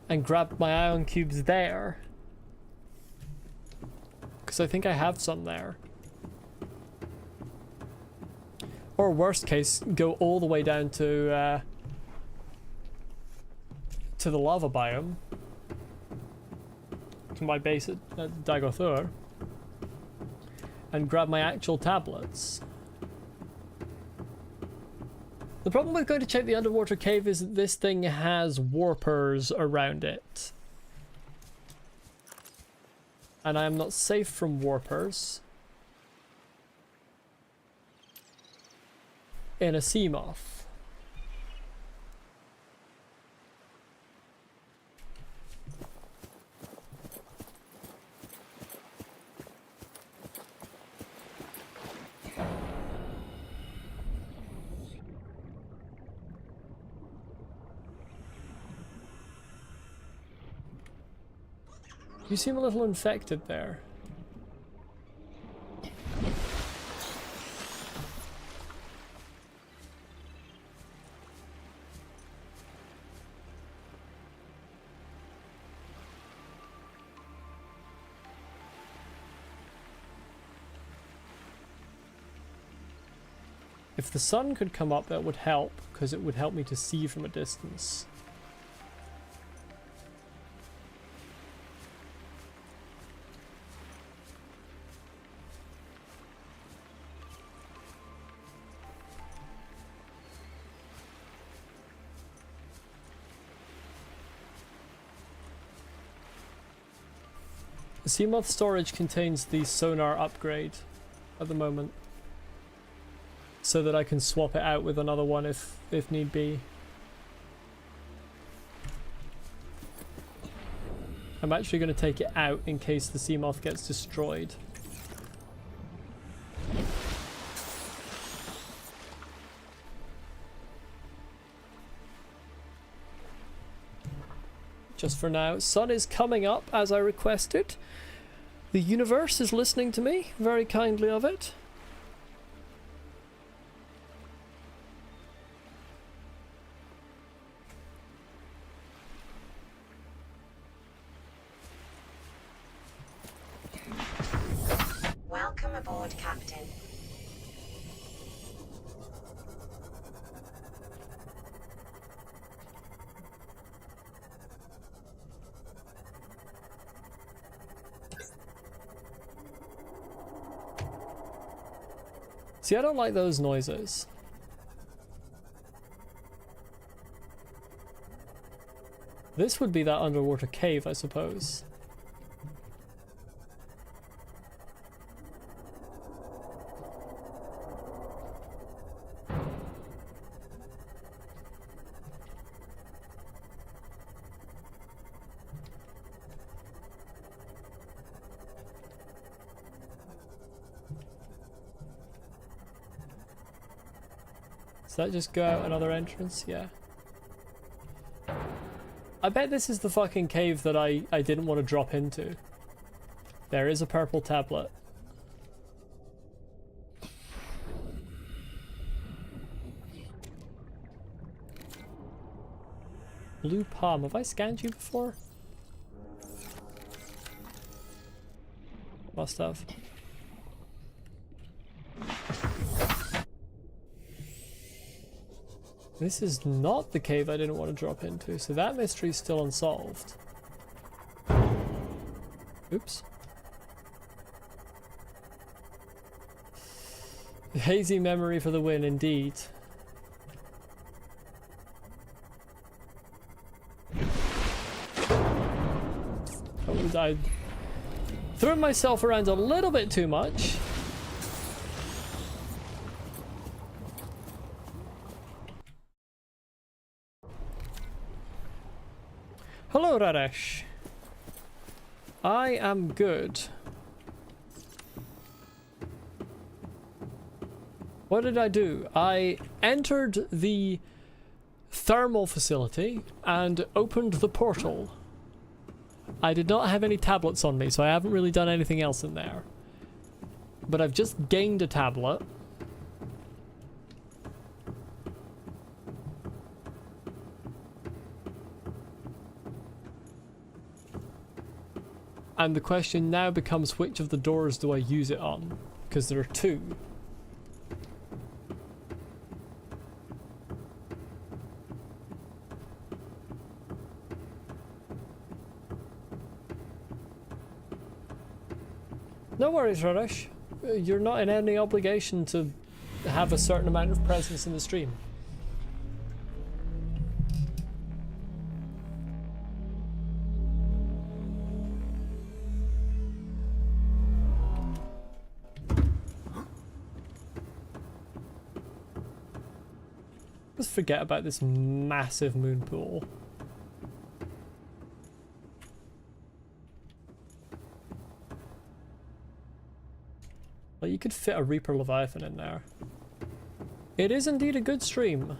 and grab my ion cubes there. Because I think I have some there. Or worst case, go all the way down to the lava biome. To my base at Dagothur. And grab my actual tablets. The problem with going to check the underwater cave is that this thing has warpers around it. And I am not safe from warpers in a Seamoth. You seem a little infected there. If the sun could come up, that would help, because it would help me to see from a distance. Seamoth storage contains the sonar upgrade at the moment, so that I can swap it out with another one if need be. I'm actually going to take it out in case the Seamoth gets destroyed. Just for now. Sun is coming up as I requested. The universe is listening to me, very kindly of it. Welcome aboard, Captain. See, I don't like those noises. This would be that underwater cave, I suppose. Does that just go out another entrance? Yeah. I bet this is the fucking cave that I didn't want to drop into. There is a purple tablet. Blue palm. Have I scanned you before? Must have. This is not the cave I didn't want to drop into, so that mystery's still unsolved. Oops. Hazy memory for the win, indeed. I threw myself around a little bit too much. Hello, Raresh. I am good. What did I do? I entered the thermal facility and opened the portal. I did not have any tablets on me, so I haven't really done anything else in there. But I've just gained a tablet. And the question now becomes, which of the doors do I use it on? Because there are two. No worries, Raresh. You're not in any obligation to have a certain amount of presence in the stream. Let's forget about this massive moon pool. Well, you could fit a Reaper Leviathan in there. It is indeed a good stream.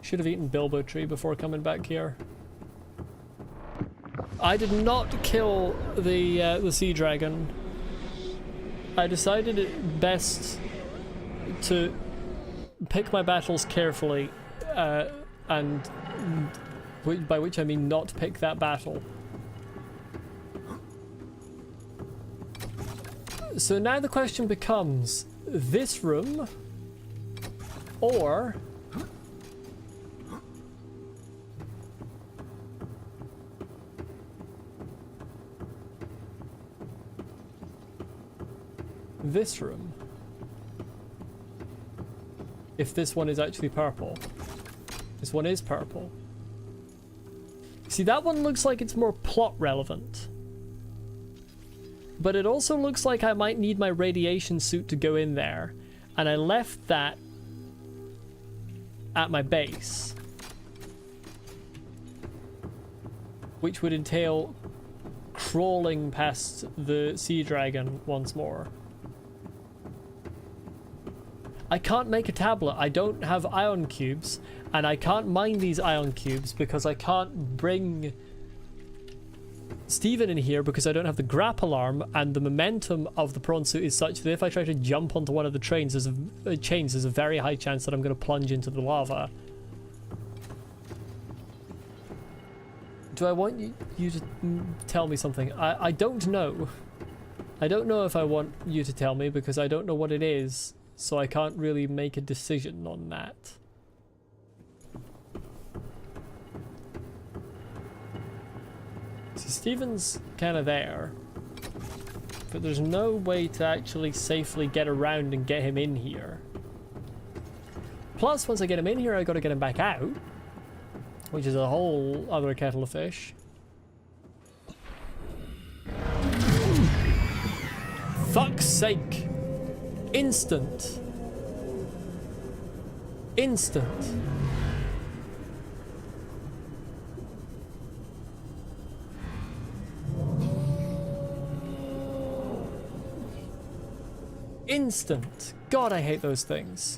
Should have eaten Bilbo Tree before coming back here. I did not kill the sea dragon. I decided it best to pick my battles carefully, and by which I mean not pick that battle. So now the question becomes, this room or this room. if this one is actually purple. This one is purple. See, that one looks like it's more plot relevant. But it also looks like I might need my radiation suit to go in there. And I left that at my base. Which would entail crawling past the sea dragon once more. I can't make a tablet. I don't have ion cubes. And I can't mine these ion cubes because I can't bring Steven in here because I don't have the grapple arm, and the momentum of the prawn suit is such that if I try to jump onto one of the chains, there's a very high chance that I'm going to plunge into the lava. Do I want you to tell me something? I don't know. I don't know if I want you to tell me because I don't know what it is, so I can't really make a decision on that. See, Steven's kind of there, but there's no way to actually safely get around and get him in here. Plus, once I get him in here, I gotta get him back out, which is a whole other kettle of fish. Fuck's sake! Instant! Instant! Instant! God, I hate those things.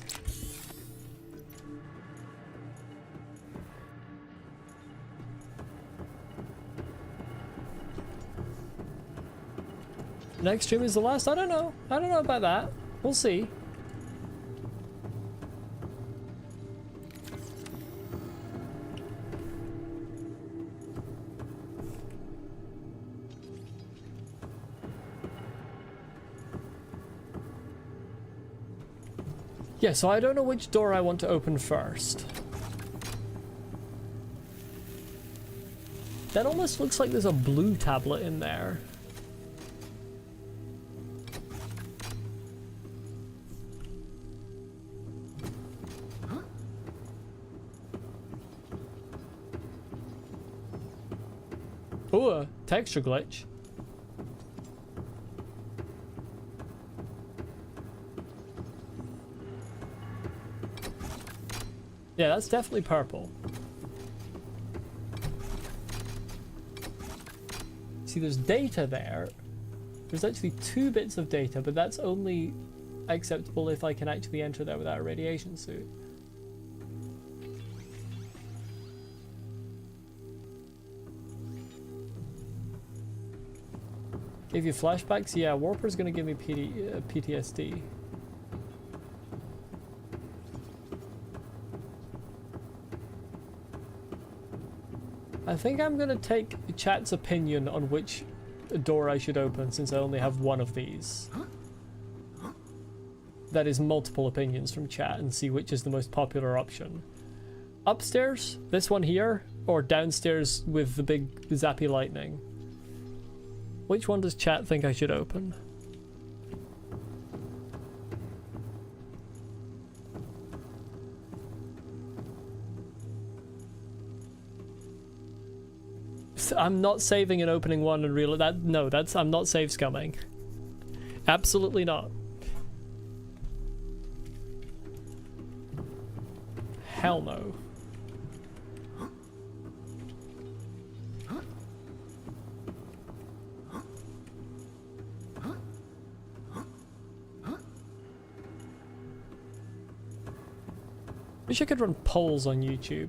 Next stream is the last? I don't know. I don't know about that. We'll see. Yeah, so I don't know which door I want to open first. That almost looks like there's a blue tablet in there. Ooh, a texture glitch. Yeah, that's definitely purple. See, there's data there. There's actually 2 bits of data, but that's only acceptable if I can actually enter there without a radiation suit. Give you flashbacks? Yeah, Warper's gonna give me PTSD. I think I'm gonna take chat's opinion on which door I should open, since I only have one of these. That is multiple opinions from chat, and see which is the most popular option. Upstairs, this one here, or downstairs with the big zappy lightning? Which one does chat think I should open? I'm not saving and opening one and real that. No, that's I'm not save scumming. Absolutely not. Hell no. Wish I could run polls on YouTube.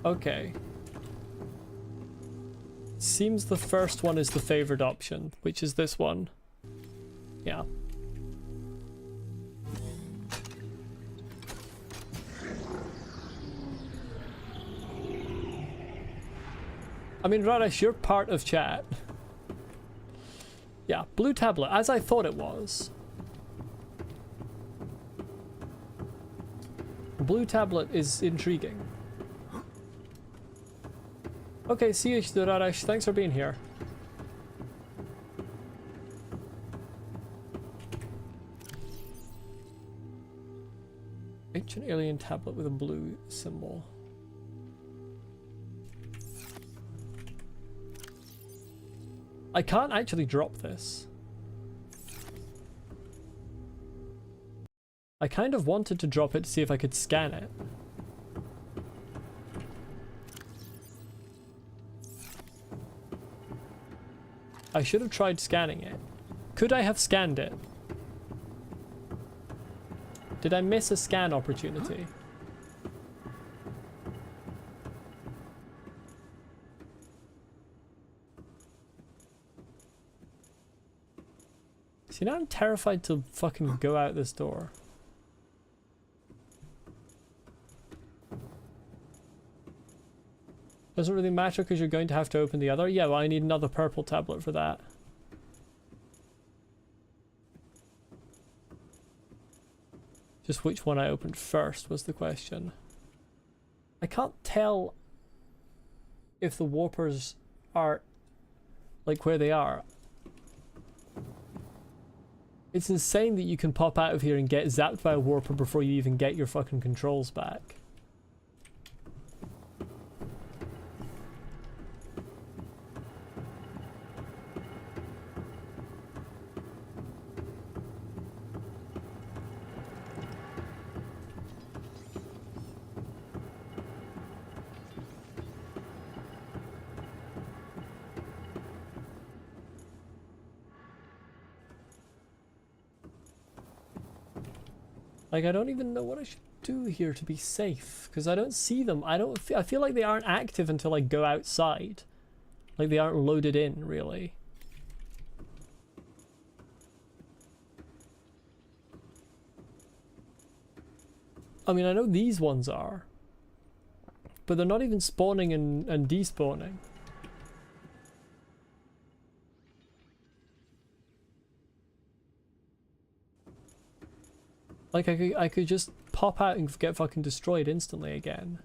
Okay. Seems the first one is the favored option, which is this one. Yeah. I mean, Radish, you're part of chat. Yeah, blue tablet, as I thought it was. Blue tablet is intriguing. Okay, see you, Radish. Thanks for being here. Ancient alien tablet with a blue symbol. I can't actually drop this. I kind of wanted to drop it to see if I could scan it. I should have tried scanning it. Could I have scanned it? Did I miss a scan opportunity? See, now I'm terrified to fucking go out this door. Doesn't really matter because you're going to have to open the other. Yeah, well, I need another purple tablet for that. Just which one I opened first was the question. I can't tell if the warpers are like where they are. It's insane that you can pop out of here and get zapped by a warper before you even get your fucking controls back. Like, I don't even know what I should do here to be safe, because I don't see them. I feel like they aren't active until I go outside. Like, they aren't loaded in, really. I mean, I know these ones are, but they're not even spawning and despawning. Like, I could just pop out and get fucking destroyed instantly again.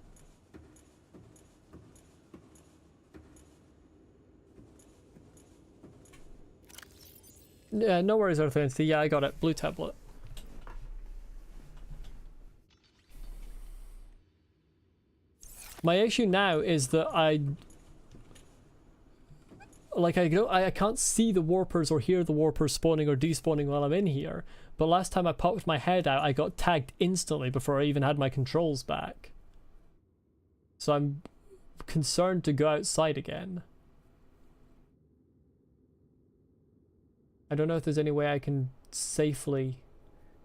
Yeah, no worries, Earth Entity. Yeah, I got it. Blue tablet. My issue now is that I can't see the warpers or hear the warpers spawning or despawning while I'm in here. But last time I popped my head out, I got tagged instantly before I even had my controls back. So I'm concerned to go outside again. I don't know if there's any way I can safely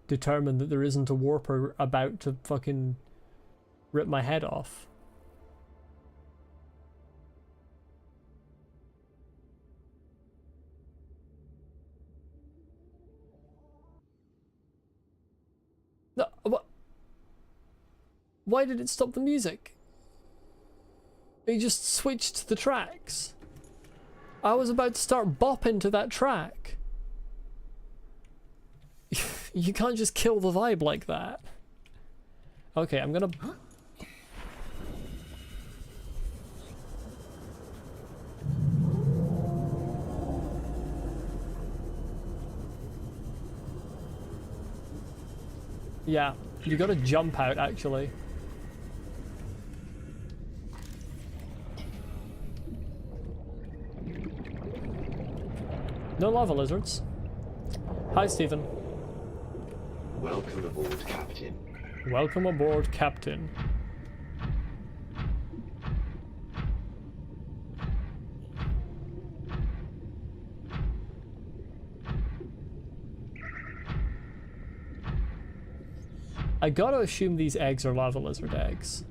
determine that there isn't a warper about to fucking rip my head off. No, what? Why did it stop the music? It just switched the tracks. I was about to start bopping to that track. You can't just kill the vibe like that. Okay, I'm gonna... Yeah, you gotta jump out, actually. No lava lizards. Hi, Stephen. Welcome aboard, Captain. Welcome aboard, Captain. I gotta assume these eggs are lava lizard eggs.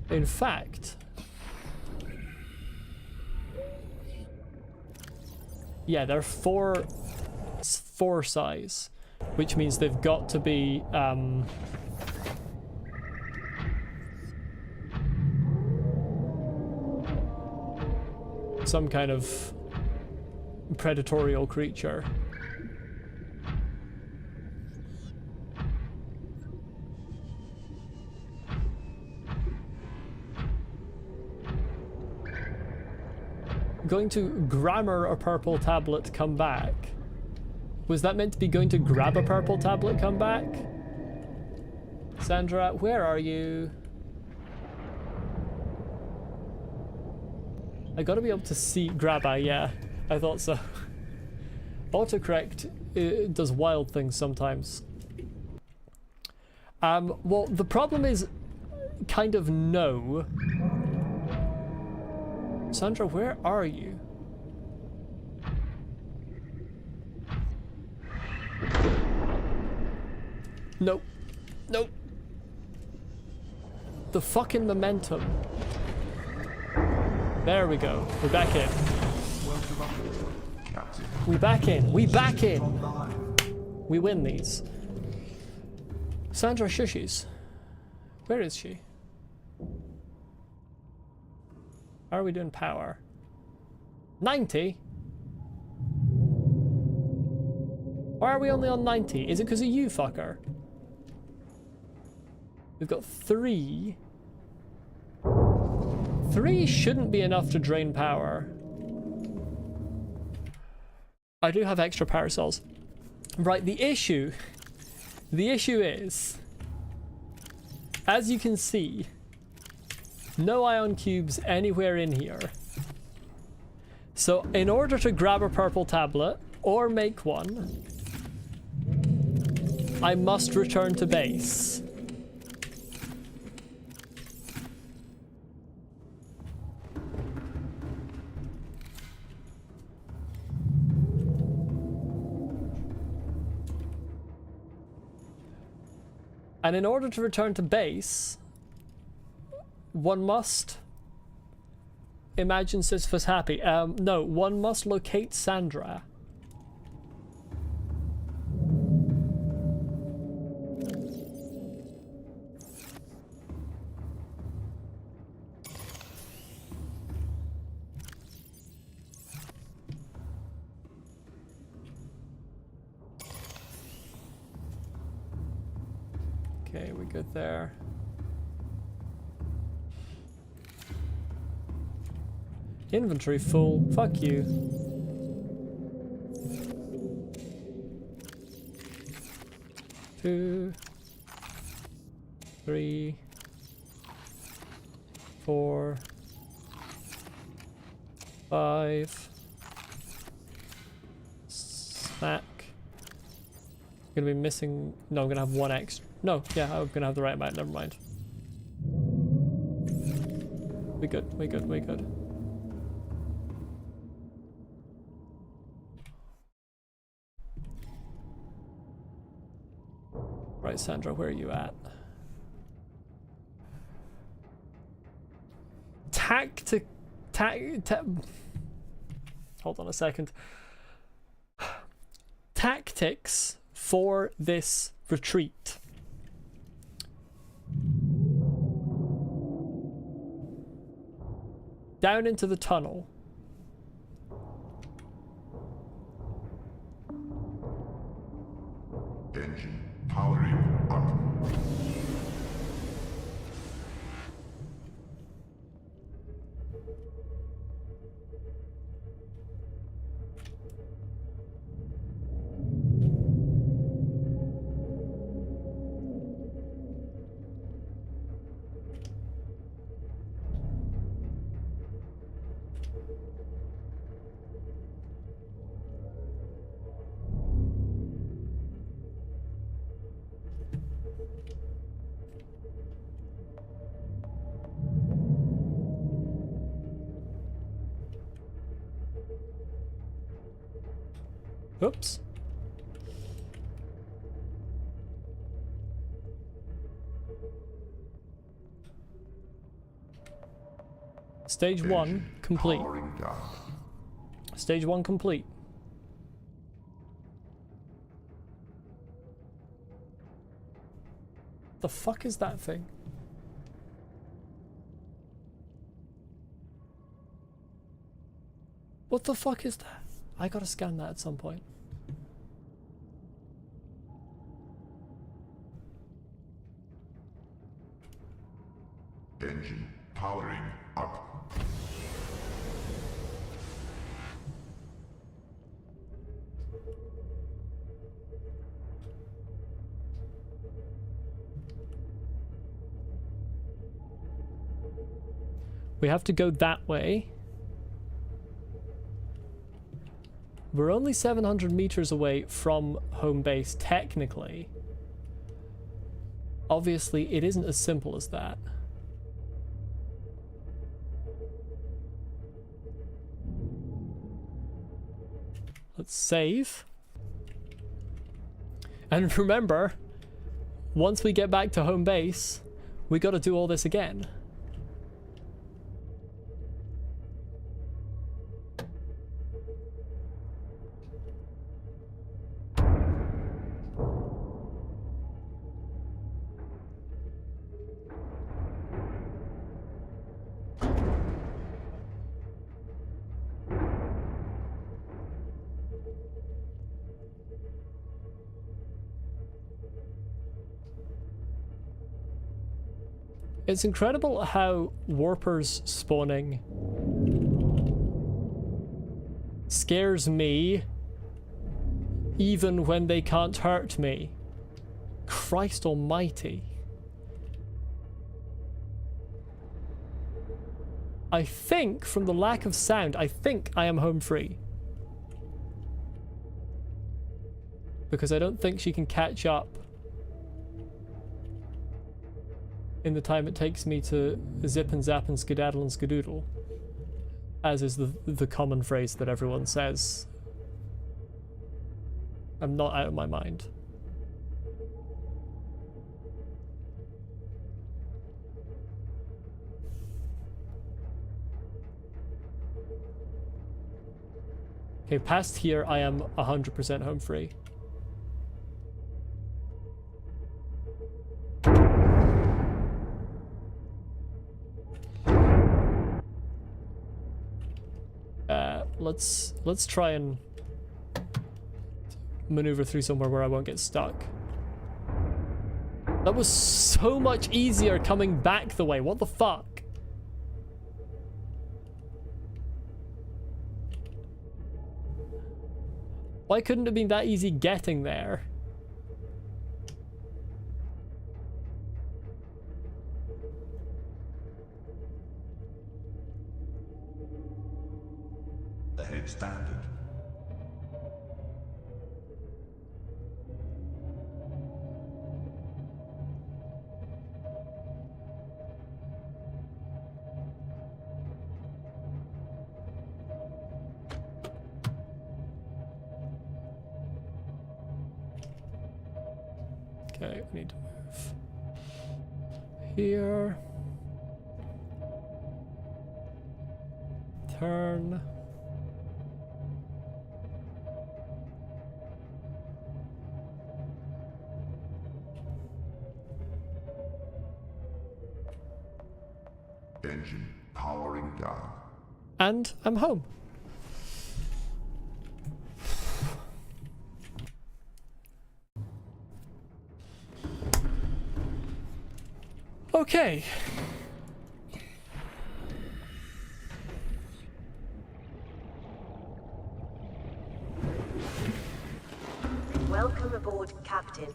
In fact... yeah, they're four size, which means they've got to be some kind of predatorial creature. Going to grammar a purple tablet come back Was that meant to be going to grab a purple tablet? Come back? Sandra, where are you? I gotta be able to see grabber, yeah. I thought so. Autocorrect does wild things sometimes. Well, the problem is kind of no. Sandra, where are you? Nope. Nope. The fucking momentum. There we go. We're back in. We back in. We back in. We win these. Sandra shushies. Where is she? How are we doing power? 90? Why are we only on 90? Is it because of you, fucker? We've got 3. 3 shouldn't be enough to drain power. I do have extra power cells. Right, the issue is, as you can see, no ion cubes anywhere in here. So in order to grab a purple tablet or make one, I must return to base. And in order to return to base, one must imagine Sisyphus happy. No, one must locate Sandra. Okay, we're good there. Inventory full. Fuck you. Two, 3, 4, 5. Snack. Gonna be missing. No, I'm gonna have 1 extra. No, yeah, I'm gonna have the right amount. Never mind. We good. We good. We good. Right, Sandra, where are you at? Hold on a second. Tactics for this retreat. Down into the tunnel. Engine powering up. Oops. Stage 1 complete. Powering down. Stage 1 complete. The fuck is that thing? What the fuck is that? I gotta scan that at some point. Engine powering up. We have to go that way. We're only 700 meters away from home base, technically. Obviously, it isn't as simple as that. Let's save. And remember, once we get back to home base, we gotta do all this again. It's incredible how warpers spawning scares me even when they can't hurt me. Christ almighty. I think, from the lack of sound, I think I am home free. Because I don't think she can catch up in the time it takes me to zip and zap and skedaddle and skedoodle, as is the common phrase that everyone says. I'm not out of my mind. Okay, past here I am 100% home free. Let's try and maneuver through somewhere where I won't get stuck. That was so much easier coming back the way. What the fuck? Why couldn't it have been that easy getting there? Ahead standard. Okay, we need to move here. Turn. Engine powering down. And I'm home. Okay. Welcome aboard, Captain.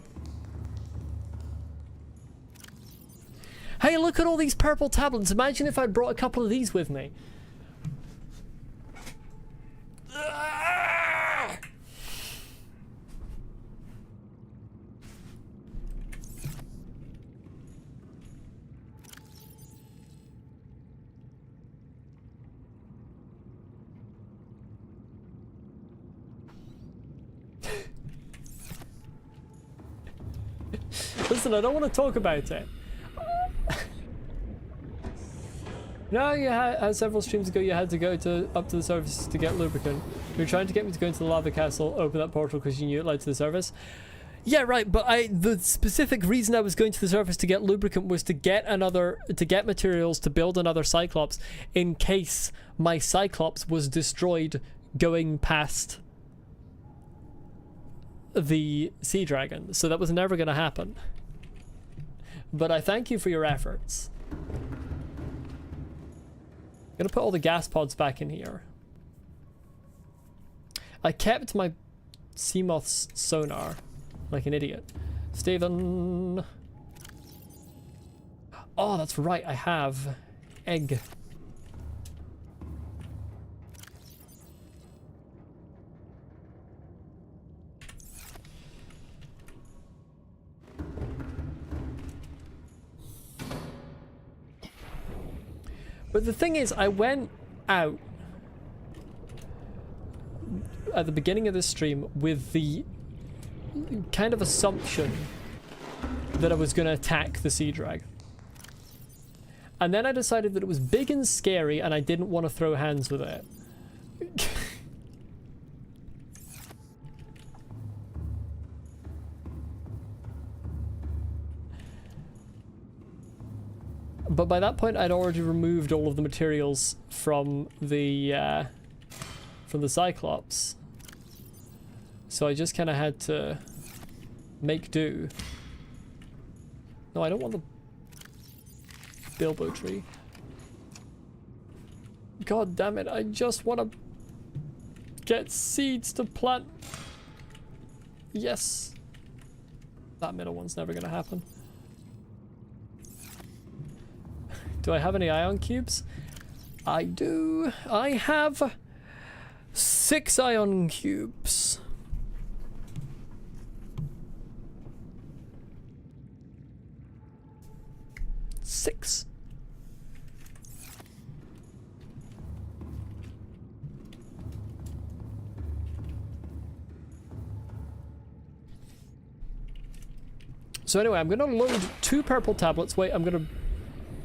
Hey, look at all these purple tablets. Imagine if I'd brought a couple of these with me. Listen, I don't want to talk about it. No, you had several streams ago you had to go up to the surface to get lubricant. You were trying to get me to go into the lava castle, open that portal because you knew it led to the surface. Yeah, right, but the specific reason I was going to the surface to get lubricant was to get materials to build another Cyclops in case my Cyclops was destroyed going past the Sea Dragon. So that was never going to happen. But I thank you for your efforts. I'm gonna put all the gas pods back in here. I kept my Seamoth's sonar like an idiot. Steven. Oh, that's right, I have egg But the thing is, I went out at the beginning of this stream with the kind of assumption that I was going to attack the sea drag. And then I decided that it was big and scary and I didn't want to throw hands with it. But by that point, I'd already removed all of the materials from the Cyclops. So I just kind of had to make do. No, I don't want the Bilbo tree. God damn it, I just want to get seeds to plant. Yes. That middle one's never going to happen. Do I have any ion cubes? I do. I have 6 ion cubes. Six. So anyway, I'm gonna load 2 purple tablets. Wait, I'm gonna...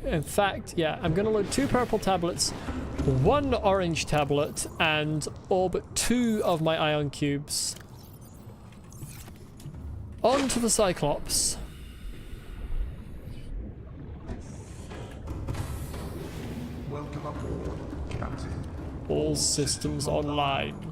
In fact, yeah, I'm gonna load 2 purple tablets, 1 orange tablet, and all but 2 of my ion cubes. On to the Cyclops. Welcome aboard, Captain. All systems online.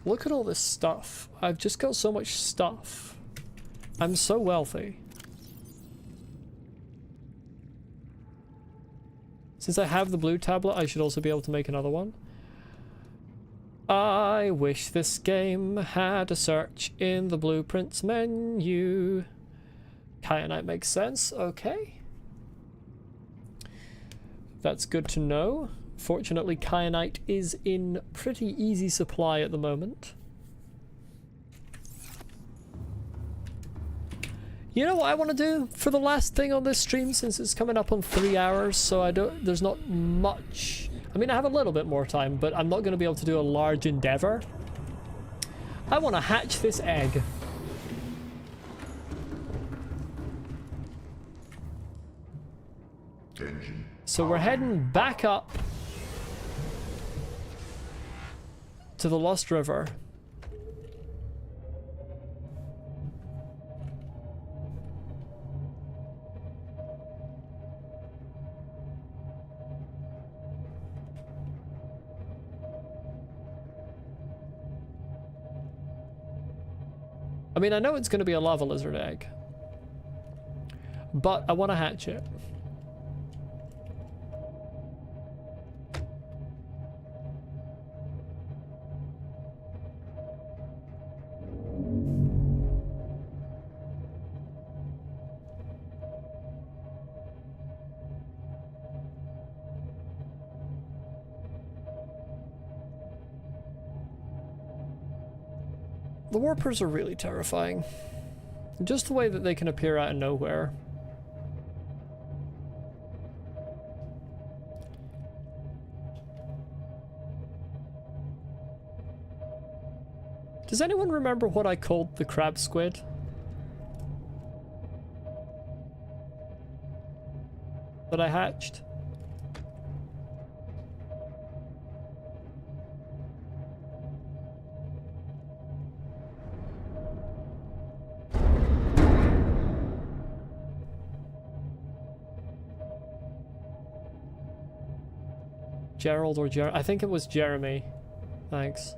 Look at all this stuff. I've just got so much stuff. I'm so wealthy. Since I have the blue tablet, I should also be able to make another one. I wish this game had a search in the blueprints menu. Kyanite makes sense, okay. That's good to know. Fortunately, kyanite is in pretty easy supply at the moment. You know what I want to do for the last thing on this stream, since it's coming up on 3 hours, so there's not much. I mean, I have a little bit more time, but I'm not going to be able to do a large endeavor. I want to hatch this egg. Engine. So we're heading back up to the Lost River. I mean, I know it's going to be a lava lizard egg, but I want to hatch it. The warpers are really terrifying. Just the way that they can appear out of nowhere. Does anyone remember what I called the crab squid? That I hatched? Gerald or I think it was Jeremy. Thanks.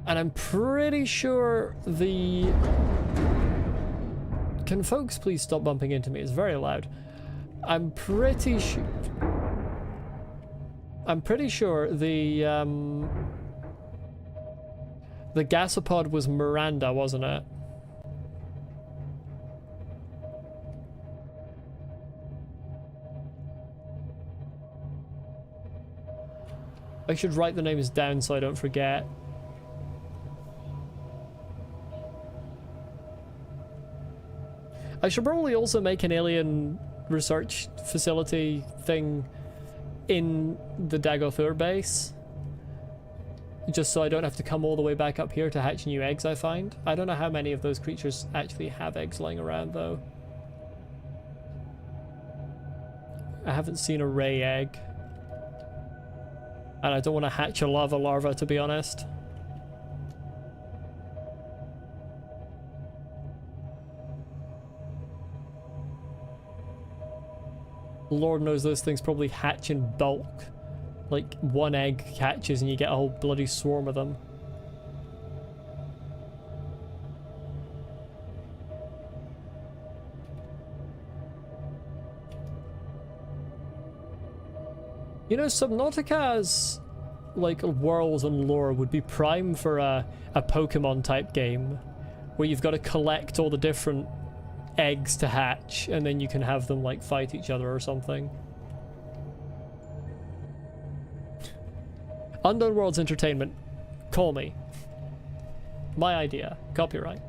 And I'm pretty sure the... Can folks please stop bumping into me? It's very loud. I'm pretty sure the gasopod was Miranda, wasn't it? I should write the names down so I don't forget. I should probably also make an alien research facility thing in the Dagothur base. Just so I don't have to come all the way back up here to hatch new eggs, I find. I don't know how many of those creatures actually have eggs lying around, though. I haven't seen a ray egg. And I don't want to hatch a lava larva, to be honest. Lord knows those things probably hatch in bulk. Like, one egg hatches and you get a whole bloody swarm of them. You know, Subnautica's like worlds and lore would be prime for a Pokemon type game where you've got to collect all the different eggs to hatch and then you can have them like fight each other or something. Unknown Worlds Entertainment, call me. My idea, copyright.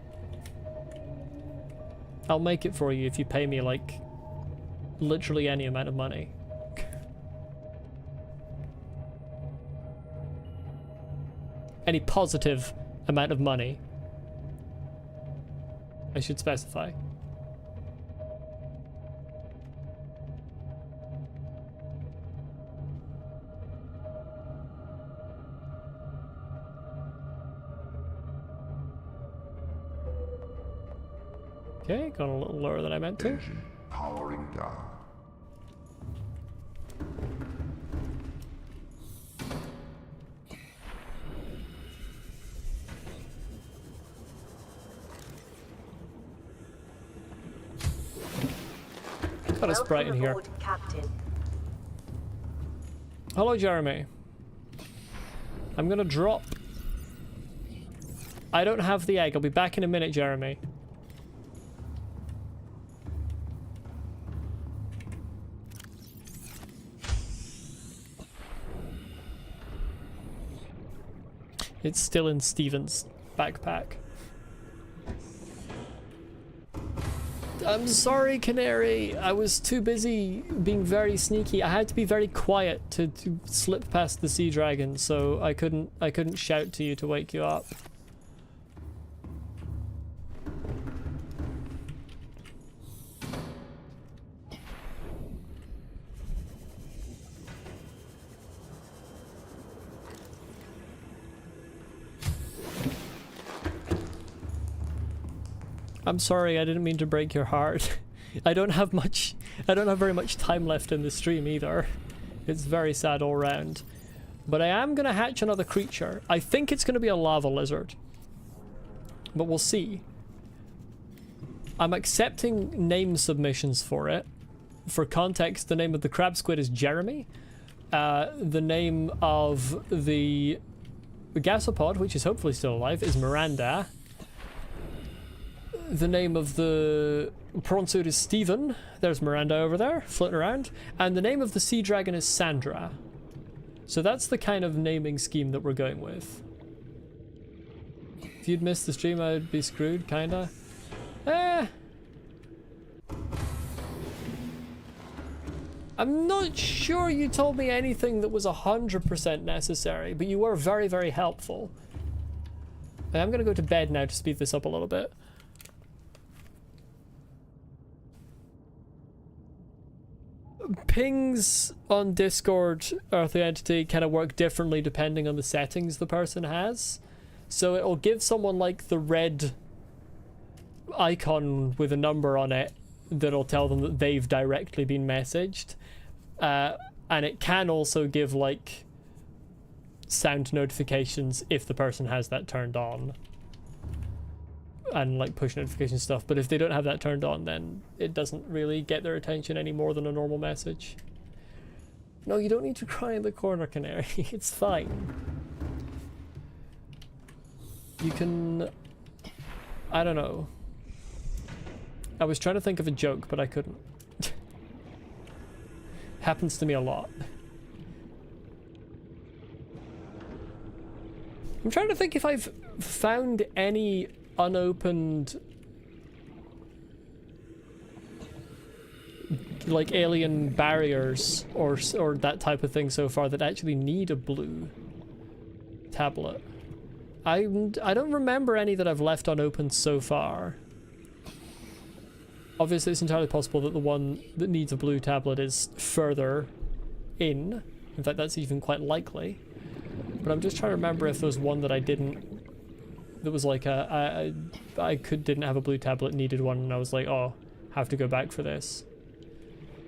I'll make it for you if you pay me like literally any amount of money. Any positive amount of money, I should specify. Okay, got a little lower than I meant to. Engine powering down. Got a sprite in here. Aboard, Captain. Hello, Jeremy. I'm gonna drop. I don't have the egg. I'll be back in a minute, Jeremy. It's still in Steven's backpack. I'm sorry, Canary. I was too busy being very sneaky. I had to be very quiet to slip past the sea dragon, so I couldn't shout to you to wake you up. I'm sorry, I didn't mean to break your heart. I don't have very much time left in the stream either. It's very sad all round. But I am gonna hatch another creature. I think it's gonna be a lava lizard. But we'll see. I'm accepting name submissions for it. For context, the name of the crab squid is Jeremy. The name of the gasopod, which is hopefully still alive, is Miranda. The name of the prawn suit is Steven. There's Miranda over there, floating around. And the name of the sea dragon is Sandra. So that's the kind of naming scheme that we're going with. If you'd missed the stream, I'd be screwed, kinda. I'm not sure you told me anything that was 100% necessary, but you were very, very helpful. I'm gonna go to bed now to speed this up a little bit. Pings on Discord, Earthly Entity, kind of work differently depending on the settings the person has. So it'll give someone like the red icon with a number on it that'll tell them that they've directly been messaged. And it can also give like sound notifications if the person has that turned on. And like push notification stuff, but if they don't have that turned on, then it doesn't really get their attention any more than a normal message. No, you don't need to cry in the corner, Canary. It's fine. You can... I don't know. I was trying to think of a joke, but I couldn't. Happens to me a lot. I'm trying to think if I've found any unopened like alien barriers or that type of thing so far that actually need a blue tablet. I don't remember any that I've left unopened so far. Obviously it's entirely possible that the one that needs a blue tablet is further in. In fact, that's even quite likely. But I'm just trying to remember if there was one that I didn't, that was like didn't have a blue tablet, needed one, and I was like, oh, have to go back for this.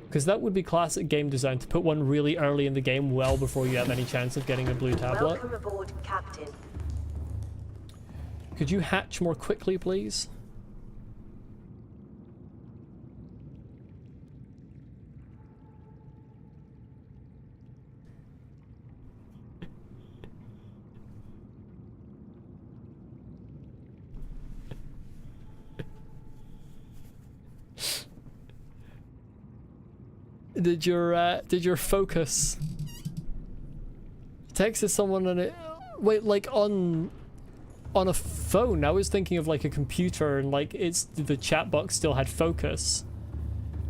Because that would be classic game design, to put one really early in the game, well before you have any chance of getting a blue tablet. Welcome aboard, Captain. Could you hatch more quickly, please? Did your focus texted someone on it? Wait, like on a phone? I was thinking of like a computer and like the chat box still had focus,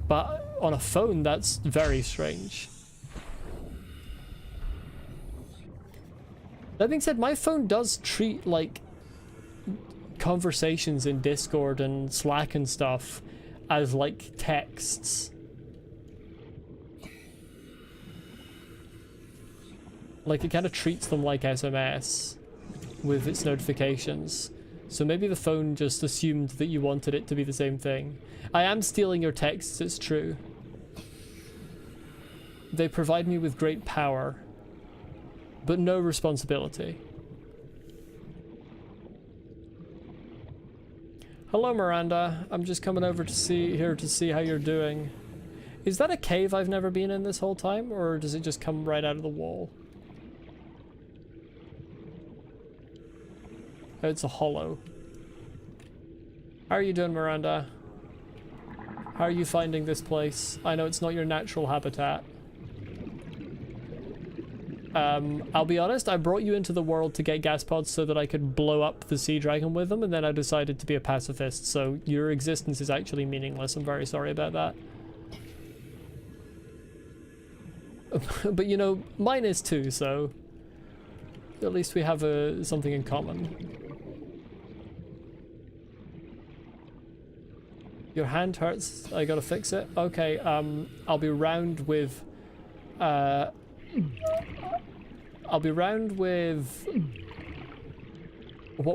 but on a phone that's very strange. That being said, my phone does treat like conversations in Discord and Slack and stuff as like texts. Like, it kind of treats them like SMS with its notifications. So maybe the phone just assumed that you wanted it to be the same thing. I am stealing your texts, it's true. They provide me with great power, but no responsibility. Hello, Miranda. I'm just coming over to see how you're doing. Is that a cave I've never been in this whole time, or does it just come right out of the wall? It's a hollow. How are you doing, Miranda? How are you finding this place? I know it's not your natural habitat. I'll be honest, I brought you into the world to get gas pods so that I could blow up the sea dragon with them, and then I decided to be a pacifist, so your existence is actually meaningless. I'm very sorry about that. But you know, mine is too, so at least we have something in common. Your hand hurts, I gotta fix it. Okay, I'll be round with what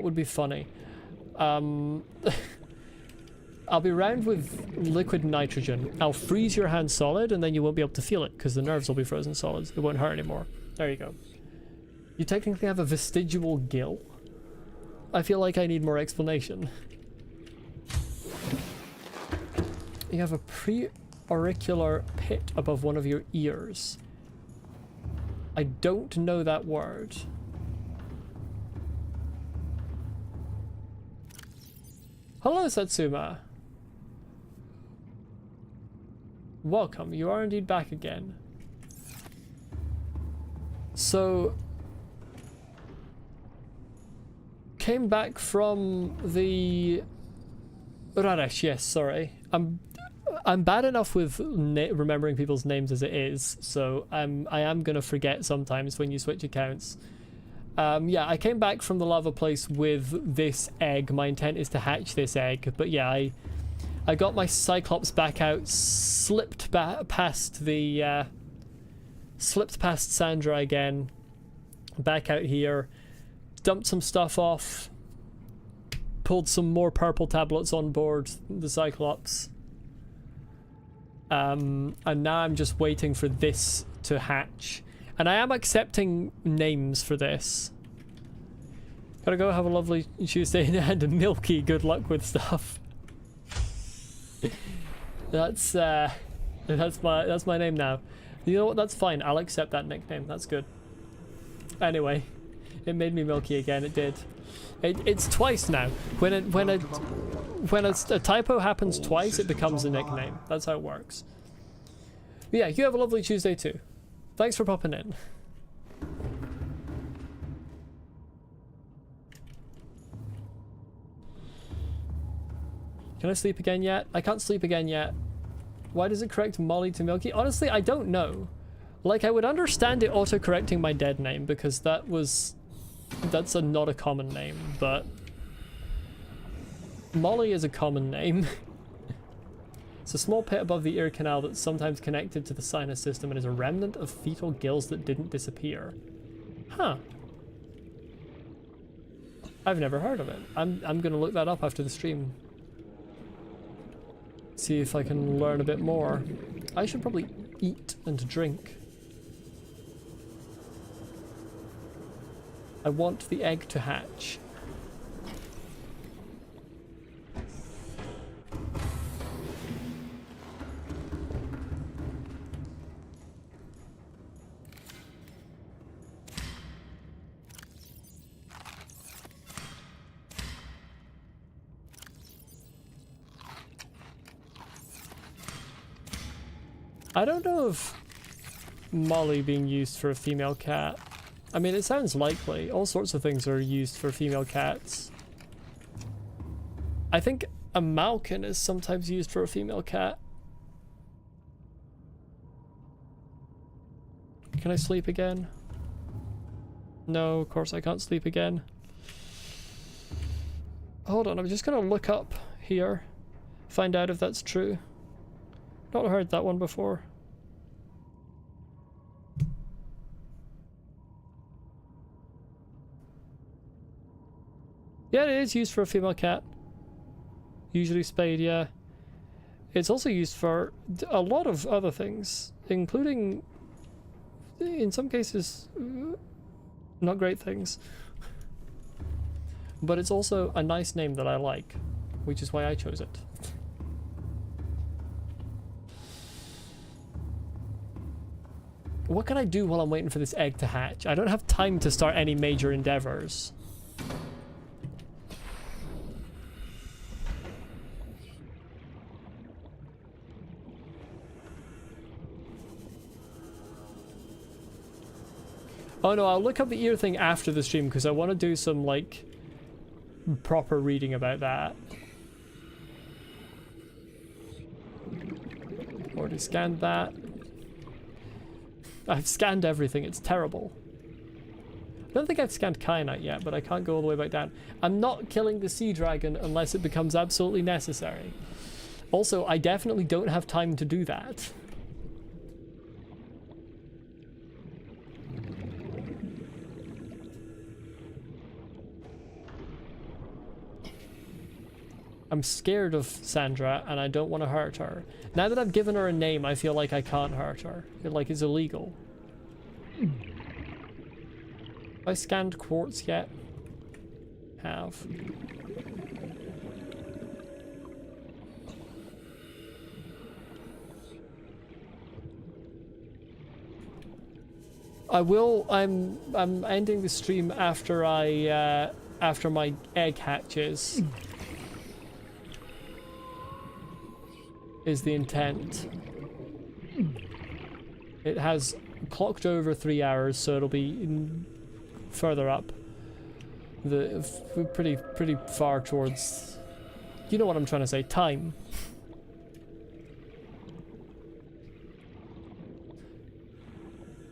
would be funny? I'll be round with liquid nitrogen. I'll freeze your hand solid and then you won't be able to feel it because the nerves will be frozen solid. It won't hurt anymore. There you go. You technically have a vestigial gill. I feel like I need more explanation. You have a pre-auricular pit above one of your ears. I don't know that word. Hello, Satsuma. Welcome, you are indeed back again. So, came back from the Raresh, yes, sorry. I'm bad enough with remembering people's names as it is, so I am gonna forget sometimes when you switch accounts. Yeah, I came back from the lava place with this egg. My intent is to hatch this egg, but yeah, I got my Cyclops back out, slipped past Sandra again, back out here, dumped some stuff off, pulled some more purple tablets on board the Cyclops. And now I'm just waiting for this to hatch. And I am accepting names for this. Gotta go have a lovely Tuesday and Milky, good luck with stuff. That's my name now. You know what, that's fine, I'll accept that nickname, that's good. Anyway, it made me Milky again, it did. It's twice now. When a typo happens twice, it becomes a nickname. That's how it works. But yeah, you have a lovely Tuesday too. Thanks for popping in. Can I sleep again yet? I can't sleep again yet. Why does it correct Molly to Milky? Honestly, I don't know. Like, I would understand it auto-correcting my dead name because that's not a common name, but Molly is a common name. It's a small pit above the ear canal that's sometimes connected to the sinus system and is a remnant of fetal gills that didn't disappear. Huh. I've never heard of it. I'm gonna look that up after the stream. See if I can learn a bit more. I should probably eat and drink. I want the egg to hatch. I don't know if Molly being used for a female cat. I mean, it sounds likely. All sorts of things are used for female cats. I think a Malkin is sometimes used for a female cat. Can I sleep again? No, of course I can't sleep again. Hold on, I'm just gonna look up here. Find out if that's true. Not heard that one before. Yeah, it is used for a female cat. Usually spayed, yeah. It's also used for a lot of other things, including, in some cases, not great things. But it's also a nice name that I like, which is why I chose it. What can I do while I'm waiting for this egg to hatch? I don't have time to start any major endeavors. Oh no, I'll look up the ear thing after the stream because I want to do some, like, proper reading about that. Already scanned that. I've scanned everything, it's terrible. I don't think I've scanned Kyanite yet, but I can't go all the way back down. I'm not killing the sea dragon unless it becomes absolutely necessary. Also, I definitely don't have time to do that. I'm scared of Sandra and I don't want to hurt her. Now that I've given her a name, I feel like I can't hurt her. I feel like it's illegal. Have I scanned quartz yet? Have. I will. I'm ending the stream after after my egg hatches. Is the intent. It has clocked over 3 hours, so it'll be further up. Pretty far towards. You know what I'm trying to say? Time.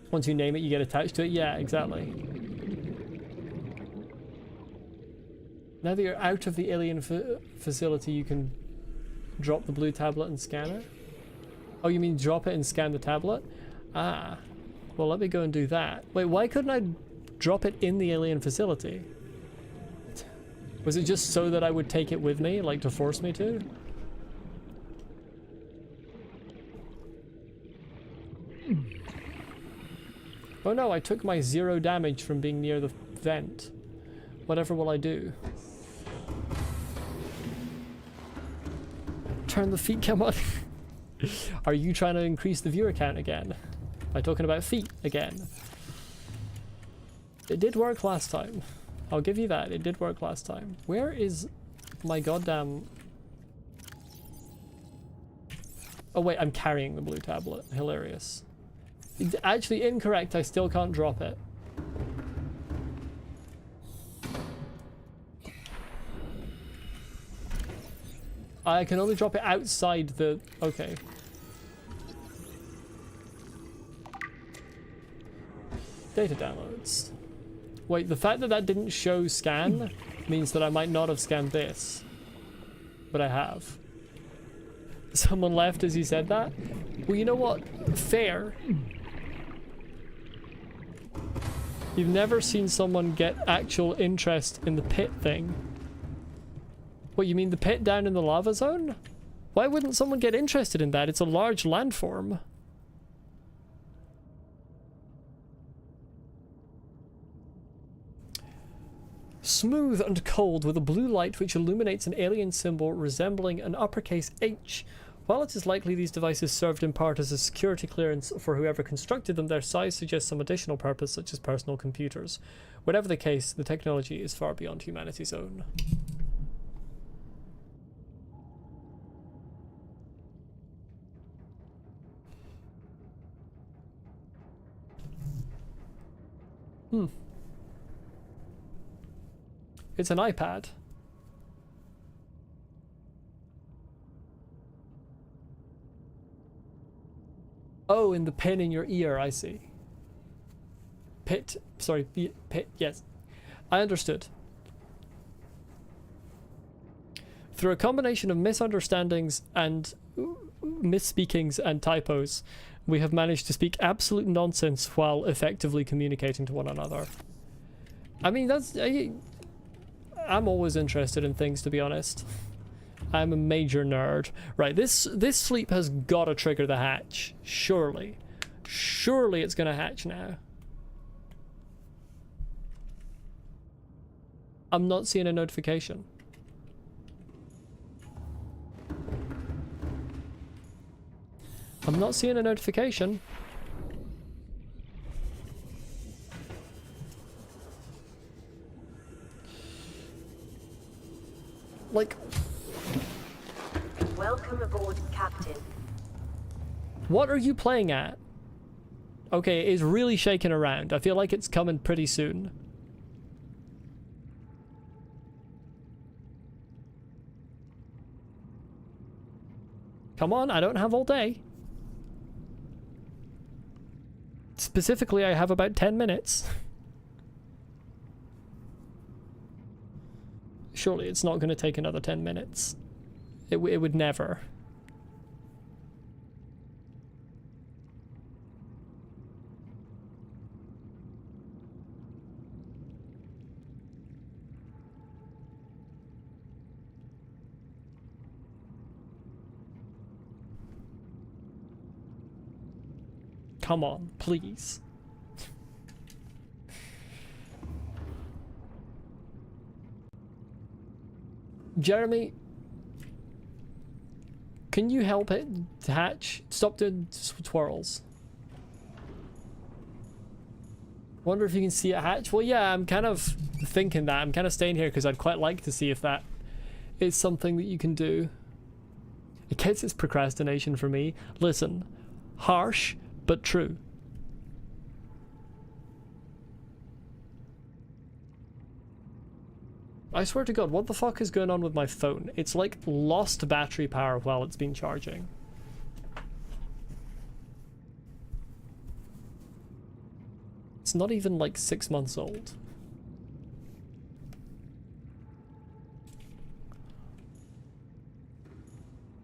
Once you name it, you get attached to it. Yeah, exactly. Now that you're out of the alien facility, you can drop the blue tablet and scan it? Oh, you mean drop it and scan the tablet? Ah. Well, let me go and do that. Wait, why couldn't I drop it in the alien facility? Was it just so that I would take it with me? Like, to force me to? Oh no, I took my 0 damage from being near the vent. Whatever will I do? Turn the feet cam on. Are you trying to increase the viewer count again? By talking about feet again? It did work last time. I'll give you that. It did work last time. Where is my goddamn... Oh wait, I'm carrying the blue tablet. Hilarious. It's actually incorrect. I still can't drop it. I can only drop it outside the... Okay. Data downloads. Wait, the fact that that didn't show scan means that I might not have scanned this. But I have. Someone left as you said that? Well, you know what? Fair. You've never seen someone get actual interest in the pit thing. What, you mean the pit down in the lava zone? Why wouldn't someone get interested in that? It's a large landform. Smooth and cold with a blue light which illuminates an alien symbol resembling an uppercase H. While it is likely these devices served in part as a security clearance for whoever constructed them, their size suggests some additional purpose, such as personal computers. Whatever the case, the technology is far beyond humanity's own. It's an iPad. Oh, in the pin in your ear, I see. Pit, sorry, pit, yes. I understood. Through a combination of misunderstandings and misspeakings and typos, we have managed to speak absolute nonsense while effectively communicating to one another. I mean, that's... I'm always interested in things, to be honest. I'm a major nerd. Right, this sleep has got to trigger the hatch. Surely. Surely it's going to hatch now. I'm not seeing a notification. I'm not seeing a notification. Like... Welcome aboard, Captain. What are you playing at? Okay, it's really shaking around. I feel like it's coming pretty soon. Come on, I don't have all day. Specifically, I have about 10 minutes. Surely it's not going to take another 10 minutes. It would never. Come on, please. Jeremy, can you help it to hatch? Stop doing twirls. Wonder if you can see it hatch? Well, yeah, I'm kind of thinking that. I'm kind of staying here because I'd quite like to see if that is something that you can do. It gets its procrastination for me. Listen, harsh, but true. I swear to God, what the fuck is going on with my phone? It's like lost battery power while it's been charging. It's not even like 6 months old.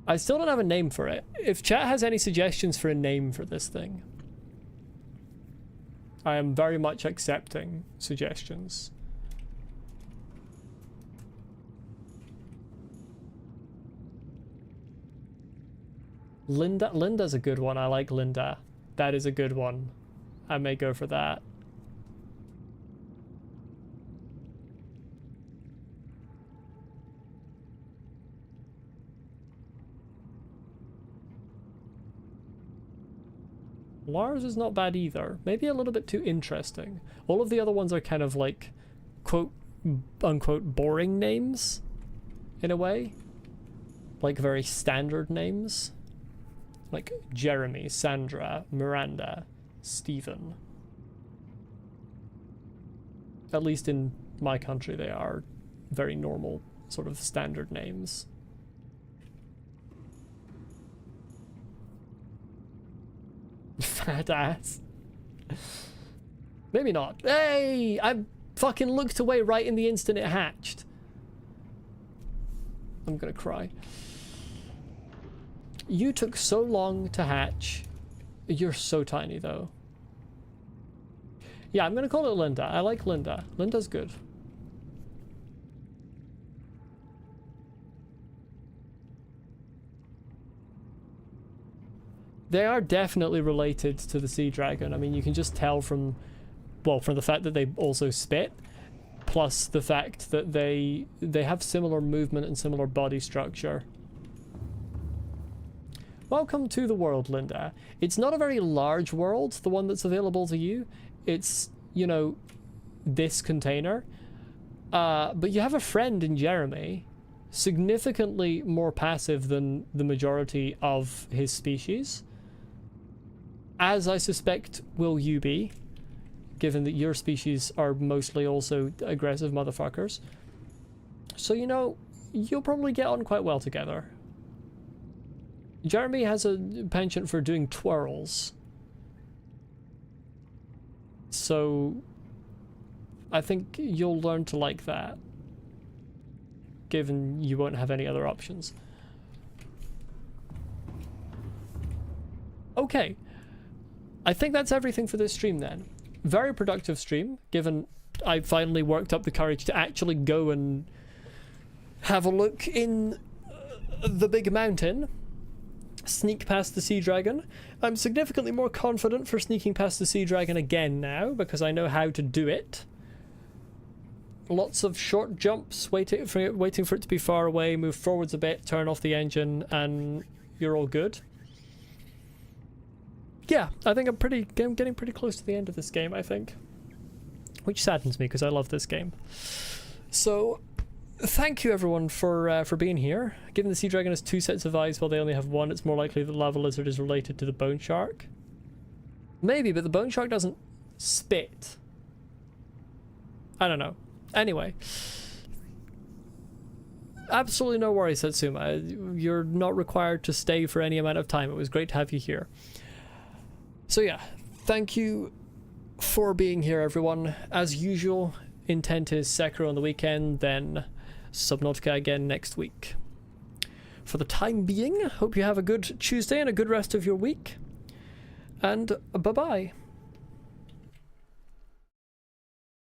I still don't have a name for it. If chat has any suggestions for a name for this thing, I am very much accepting suggestions. Linda's a good one. I like Linda. That is a good one. I may go for that. Lars is not bad either. Maybe a little bit too interesting. All of the other ones are kind of like quote unquote boring names in a way. Like very standard names. Like Jeremy, Sandra, Miranda, Stephen. At least in my country they are very normal sort of standard names. fat ass. Maybe not. Hey! I fucking looked away right in the instant it hatched. I'm gonna cry. You took so long to hatch. You're so tiny, though. Yeah, I'm gonna call it Linda. I like Linda. Linda's good. They are definitely related to the sea dragon. I mean, you can just tell from, well, from the fact that they also spit, plus the fact that they have similar movement and similar body structure. Welcome to the world, Linda. It's not a very large world, the one that's available to you. It's, you know, this container. But you have a friend in Jeremy, significantly more passive than the majority of his species. As I suspect will you be, given that your species are mostly also aggressive motherfuckers. So, you know, you'll probably get on quite well together. Jeremy has a penchant for doing twirls. So, I think you'll learn to like that, given you won't have any other options. Okay. I think that's everything for this stream then. Very productive stream, given I finally worked up the courage to actually go and have a look in the big mountain. Sneak past the sea dragon. I'm significantly more confident for sneaking past the sea dragon again now, because I know how to do it. Lots of short jumps, waiting for it to be far away, move forwards a bit, turn off the engine, and you're all good. Yeah, I think I'm getting pretty close to the end of this game, I think. Which saddens me, because I love this game. So, thank you everyone for being here. Given the sea dragon has 2 sets of eyes while they only have 1, it's more likely that lava lizard is related to the bone shark. Maybe, but the bone shark doesn't spit. I don't know. Anyway. Absolutely no worries, Satsuma. You're not required to stay for any amount of time. It was great to have you here. So yeah, thank you for being here, everyone. As usual, intent is Sekiro on the weekend, then Subnautica again next week. For the time being, hope you have a good Tuesday and a good rest of your week. And bye-bye.